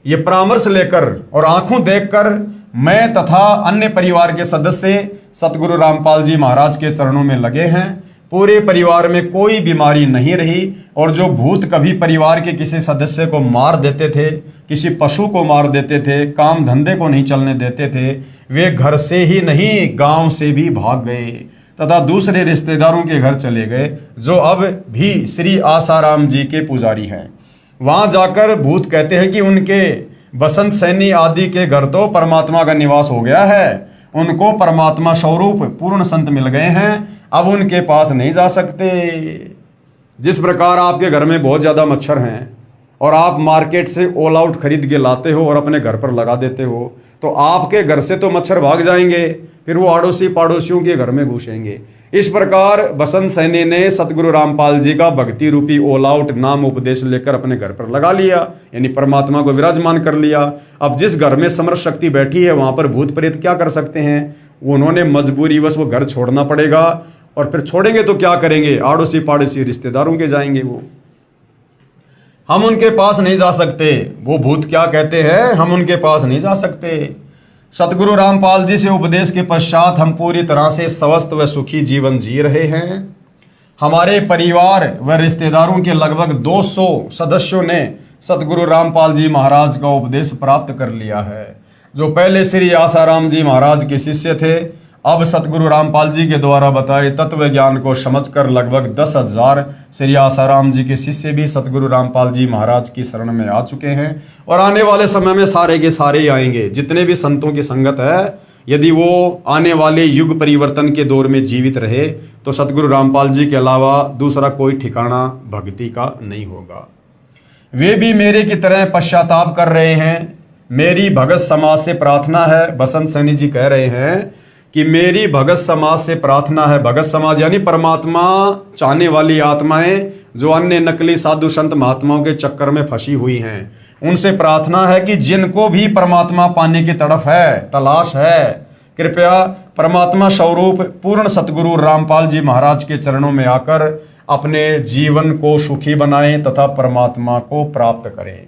ये परामर्श लेकर और आंखों देखकर मैं तथा अन्य परिवार के सदस्य सतगुरु रामपाल जी महाराज के चरणों में लगे हैं। पूरे परिवार में कोई बीमारी नहीं रही, और जो भूत कभी परिवार के किसी सदस्य को मार देते थे, किसी पशु को मार देते थे, काम धंधे को नहीं चलने देते थे, वे घर से ही नहीं गांव से भी भाग गए तथा दूसरे रिश्तेदारों के घर चले गए, जो अब भी श्री आसाराम जी के पुजारी हैं। वहां जाकर भूत कहते हैं कि उनके बसंत सैनी आदि के घर तो परमात्मा का निवास हो गया है, उनको परमात्मा स्वरूप पूर्ण संत मिल गए हैं, अब उनके पास नहीं जा सकते। जिस प्रकार आपके घर में बहुत ज़्यादा मच्छर हैं और आप मार्केट से ऑल आउट खरीद के लाते हो और अपने घर पर लगा देते हो, तो आपके घर से तो मच्छर भाग जाएंगे, फिर वो अड़ोसी पड़ोसियों के घर में घुसेंगे। इस प्रकार बसंत सैनी ने सतगुरु रामपाल जी का भक्ति रूपी ऑल आउट नाम उपदेश लेकर अपने घर पर लगा लिया, यानी परमात्मा को विराजमान कर लिया। अब जिस घर में समर्थ शक्ति बैठी है वहां पर भूत प्रेत क्या कर सकते हैं? उन्होंने मजबूरीवश वो घर छोड़ना पड़ेगा, और फिर छोड़ेंगे तो क्या करेंगे? आड़ोसी पाड़ोसी रिश्तेदारों के जाएंगे। वो हम उनके पास नहीं जा सकते। वो भूत क्या कहते हैं? हम उनके पास नहीं जा सकते। सतगुरु रामपाल जी से उपदेश के पश्चात हम पूरी तरह से स्वस्थ व सुखी जीवन जी रहे हैं। हमारे परिवार व रिश्तेदारों के लगभग 200 सदस्यों ने सतगुरु रामपाल जी महाराज का उपदेश प्राप्त कर लिया है। जो पहले श्री आसाराम जी महाराज के शिष्य थे, अब सतगुरु रामपाल जी के द्वारा बताए तत्व ज्ञान को समझकर लगभग 10,000 श्री आसाराम जी के शिष्य भी सतगुरु रामपाल जी महाराज की शरण में आ चुके हैं, और आने वाले समय में सारे के सारे ही आएंगे। जितने भी संतों की संगत है, यदि वो आने वाले युग परिवर्तन के दौर में जीवित रहे तो सतगुरु रामपाल जी के अलावा दूसरा कोई ठिकाना भक्ति का नहीं होगा। वे भी मेरे की तरह पश्चाताप कर रहे हैं। मेरी भगत समाज से प्रार्थना है, बसंत सैनी जी कह रहे हैं कि मेरी भगत समाज से प्रार्थना है। भगत समाज यानी परमात्मा चाहने वाली आत्माएं जो अन्य नकली साधु संत महात्माओं के चक्कर में फंसी हुई हैं, उनसे प्रार्थना है कि जिनको भी परमात्मा पाने की तड़फ है, तलाश है, कृपया परमात्मा स्वरूप पूर्ण सतगुरु रामपाल जी महाराज के चरणों में आकर अपने जीवन को सुखी बनाएं तथा परमात्मा को प्राप्त करें।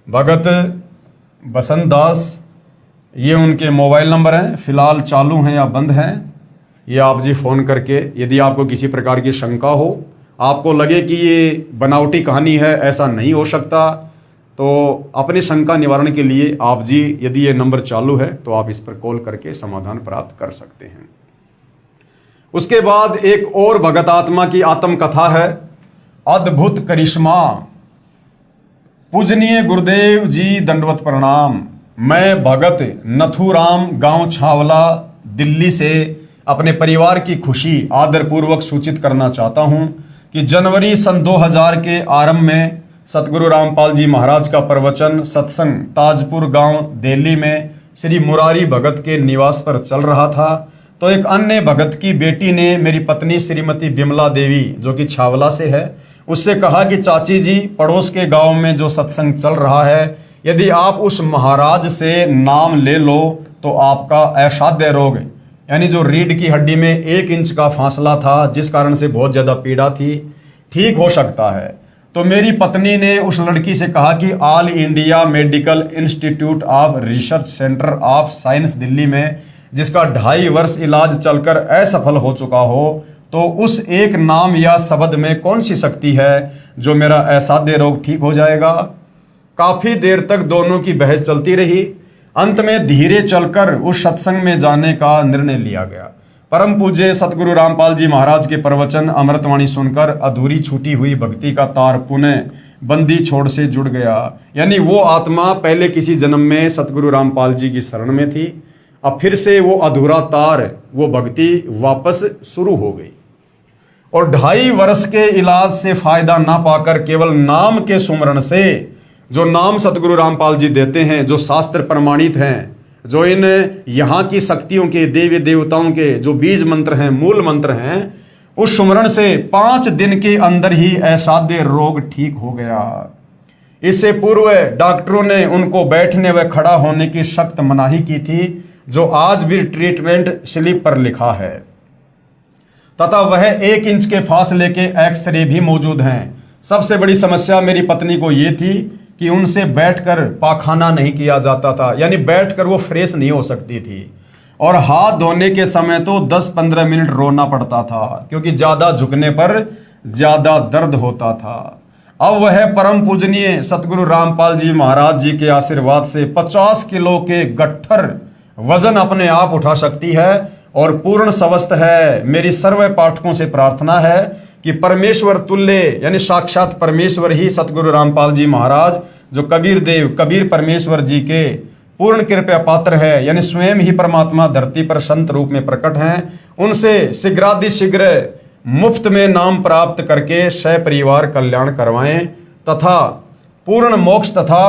भगत बसंत दास, ये उनके मोबाइल नंबर हैं, फिलहाल चालू हैं या बंद हैं। ये आप जी फ़ोन करके यदि आपको किसी प्रकार की शंका हो, आपको लगे कि ये बनावटी कहानी है, ऐसा नहीं हो सकता, तो अपनी शंका निवारण के लिए आप जी यदि ये नंबर चालू है तो आप इस पर कॉल करके समाधान प्राप्त कर सकते हैं। उसके बाद एक और भगत आत्मा की आत्म कथा है, अद्भुत करिश्मा। पूजनीय गुरुदेव जी दंडवत प्रणाम। मैं भगत नथुराम, गांव छावला, दिल्ली से अपने परिवार की खुशी आदरपूर्वक सूचित करना चाहता हूं कि जनवरी सन 2000 के आरंभ में सतगुरु रामपाल जी महाराज का प्रवचन सत्संग ताजपुर गांव दिल्ली में श्री मुरारी भगत के निवास पर चल रहा था। तो एक अन्य भगत की बेटी ने मेरी पत्नी श्रीमती बिमला देवी, जो कि छावला से है, उससे कहा कि चाची जी, पड़ोस के गांव में जो सत्संग चल रहा है, यदि आप उस महाराज से नाम ले लो तो आपका असाध्य रोग, यानी जो रीढ़ की हड्डी में 1 इंच का फासला था, जिस कारण से बहुत ज़्यादा पीड़ा थी, ठीक हो सकता है। तो मेरी पत्नी ने उस लड़की से कहा कि all India medical institute of research centre of science Delhi में, जिसका 2.5 वर्ष इलाज चलकर असफल हो चुका हो, तो उस एक नाम या शब्द में कौन सी शक्ति है जो मेरा असाध्य रोग ठीक हो जाएगा। काफ़ी देर तक दोनों की बहस चलती रही। अंत में धीरे चलकर उस सत्संग में जाने का निर्णय लिया गया। परम पूज्य सतगुरु रामपाल जी महाराज के प्रवचन अमृतवाणी सुनकर अधूरी छूटी हुई भक्ति का तार पुनः बंदी छोड़ से जुड़ गया। यानी वो आत्मा पहले किसी जन्म में सतगुरु रामपाल जी की शरण में थी, अब फिर से वो अधूरा तार, वो भक्ति वापस शुरू हो गई। और 2.5 वर्ष के इलाज से फायदा ना पाकर केवल नाम के सुमरण से, जो नाम सतगुरु रामपाल जी देते हैं, जो शास्त्र प्रमाणित हैं, जो इन यहाँ की शक्तियों के, देवी देवताओं के जो बीज मंत्र हैं, मूल मंत्र हैं, उस सुमरण से 5 दिन के अंदर ही असाध्य रोग ठीक हो गया। इससे पूर्व डॉक्टरों ने उनको बैठने व खड़ा होने की सख्त मनाही की थी, जो आज भी ट्रीटमेंट स्लिप पर लिखा है, तथा वह 1 इंच के फासले के एक्सरे भी मौजूद हैं। सबसे बड़ी समस्या मेरी पत्नी को ये थी कि उनसे बैठकर पाखाना नहीं किया जाता था, यानी बैठकर वो फ्रेश नहीं हो सकती थी, और हाथ धोने के समय तो 10-15 मिनट रोना पड़ता था, क्योंकि ज़्यादा झुकने पर ज़्यादा दर्द होता था। अब वह परम पूजनीय सतगुरु रामपाल जी महाराज जी के आशीर्वाद से 50 किलो के गट्ठर वजन अपने आप उठा सकती है और पूर्ण स्वस्थ है। मेरी सर्व पाठकों से प्रार्थना है कि परमेश्वर तुल्य, यानी साक्षात परमेश्वर ही सतगुरु रामपाल जी महाराज, जो कबीर देव, कबीर परमेश्वर जी के पूर्ण कृपया पात्र है, यानी स्वयं ही परमात्मा धरती पर संत रूप में प्रकट हैं, उनसे शीघ्रातिशीघ्र मुफ्त में नाम प्राप्त करके सपरिवार कल्याण करवाएं तथा पूर्ण मोक्ष तथा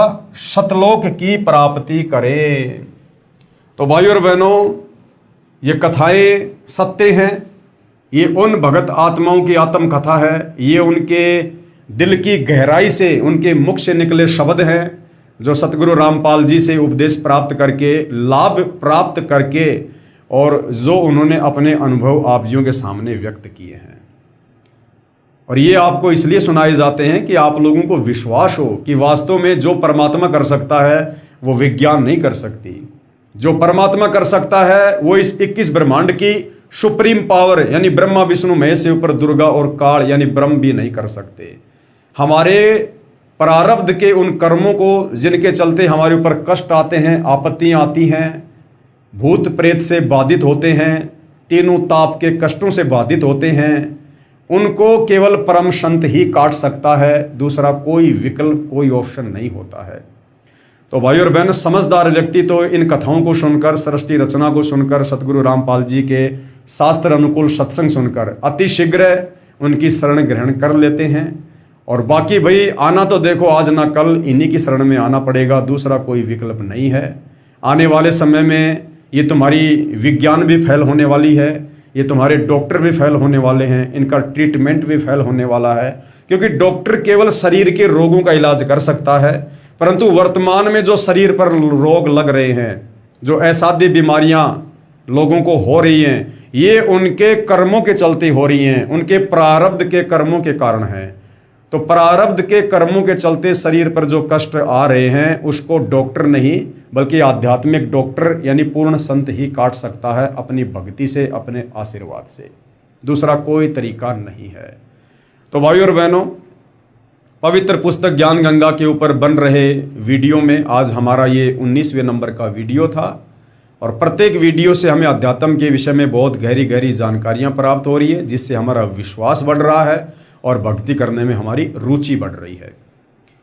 सतलोक की प्राप्ति करें। तो भाइयों और बहनों, ये कथाएं सत्य हैं। ये उन भगत आत्माओं की आत्म कथा है। ये उनके दिल की गहराई से, उनके मुख से निकले शब्द हैं, जो सतगुरु रामपाल जी से उपदेश प्राप्त करके, लाभ प्राप्त करके, और जो उन्होंने अपने अनुभव आप जियों के सामने व्यक्त किए हैं। और ये आपको इसलिए सुनाए जाते हैं कि आप लोगों को विश्वास हो कि वास्तव में जो परमात्मा कर सकता है वो विज्ञान नहीं कर सकती। जो परमात्मा कर सकता है वो इस 21 ब्रह्मांड की सुप्रीम पावर, यानी ब्रह्मा विष्णु महेश से ऊपर दुर्गा और काल यानी ब्रह्म भी नहीं कर सकते। हमारे प्रारब्ध के उन कर्मों को, जिनके चलते हमारे ऊपर कष्ट आते हैं, आपत्तियां आती हैं, भूत प्रेत से बाधित होते हैं, तीनों ताप के कष्टों से बाधित होते हैं, उनको केवल परम संत ही काट सकता है। दूसरा कोई विकल्प, कोई ऑप्शन नहीं होता है। तो भाई और बहन, समझदार व्यक्ति तो इन कथाओं को सुनकर, सृष्टि रचना को सुनकर, सतगुरु रामपाल जी के शास्त्र अनुकूल सत्संग सुनकर अति शीघ्र उनकी शरण ग्रहण कर लेते हैं। और बाकी भाई आना तो देखो आज ना कल इन्हीं की शरण में आना पड़ेगा, दूसरा कोई विकल्प नहीं है। आने वाले समय में ये तुम्हारी विज्ञान भी फेल होने वाली है, ये तुम्हारे डॉक्टर भी फेल होने वाले हैं, इनका ट्रीटमेंट भी फेल होने वाला है। क्योंकि डॉक्टर केवल शरीर के रोगों का इलाज कर सकता है, परंतु वर्तमान में जो शरीर पर रोग लग रहे हैं, जो असाध्य बीमारियां लोगों को हो रही हैं, ये उनके कर्मों के चलते हो रही हैं, उनके प्रारब्ध के कर्मों के कारण हैं। तो प्रारब्ध के कर्मों के चलते शरीर पर जो कष्ट आ रहे हैं, उसको डॉक्टर नहीं बल्कि आध्यात्मिक डॉक्टर यानी पूर्ण संत ही काट सकता है, अपनी भक्ति से, अपने आशीर्वाद से। दूसरा कोई तरीका नहीं है। तो भाइयों और बहनों, पवित्र पुस्तक ज्ञान गंगा के ऊपर बन रहे वीडियो में आज हमारा ये 19वें नंबर का वीडियो था। और प्रत्येक वीडियो से हमें अध्यात्म के विषय में बहुत गहरी गहरी जानकारियां प्राप्त हो रही है, जिससे हमारा विश्वास बढ़ रहा है और भक्ति करने में हमारी रुचि बढ़ रही है।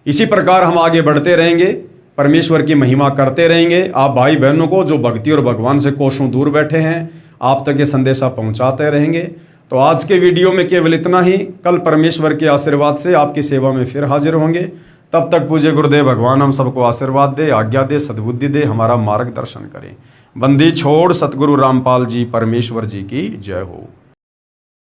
इसी प्रकार हम आगे बढ़ते रहेंगे, परमेश्वर की महिमा करते रहेंगे। आप भाई बहनों को जो भक्ति और भगवान से कोसों दूर बैठे हैं, आप तक ये संदेशा पहुंचाते रहेंगे। तो आज के वीडियो में केवल इतना ही। कल परमेश्वर के आशीर्वाद से आपकी सेवा में फिर हाजिर होंगे। तब तक पूज्य गुरुदेव भगवान हम सबको आशीर्वाद दे, आज्ञा दे, सद्बुद्धि दे, हमारा मार्गदर्शन करें। बंदी छोड़ सतगुरु रामपाल जी परमेश्वर जी की जय हो।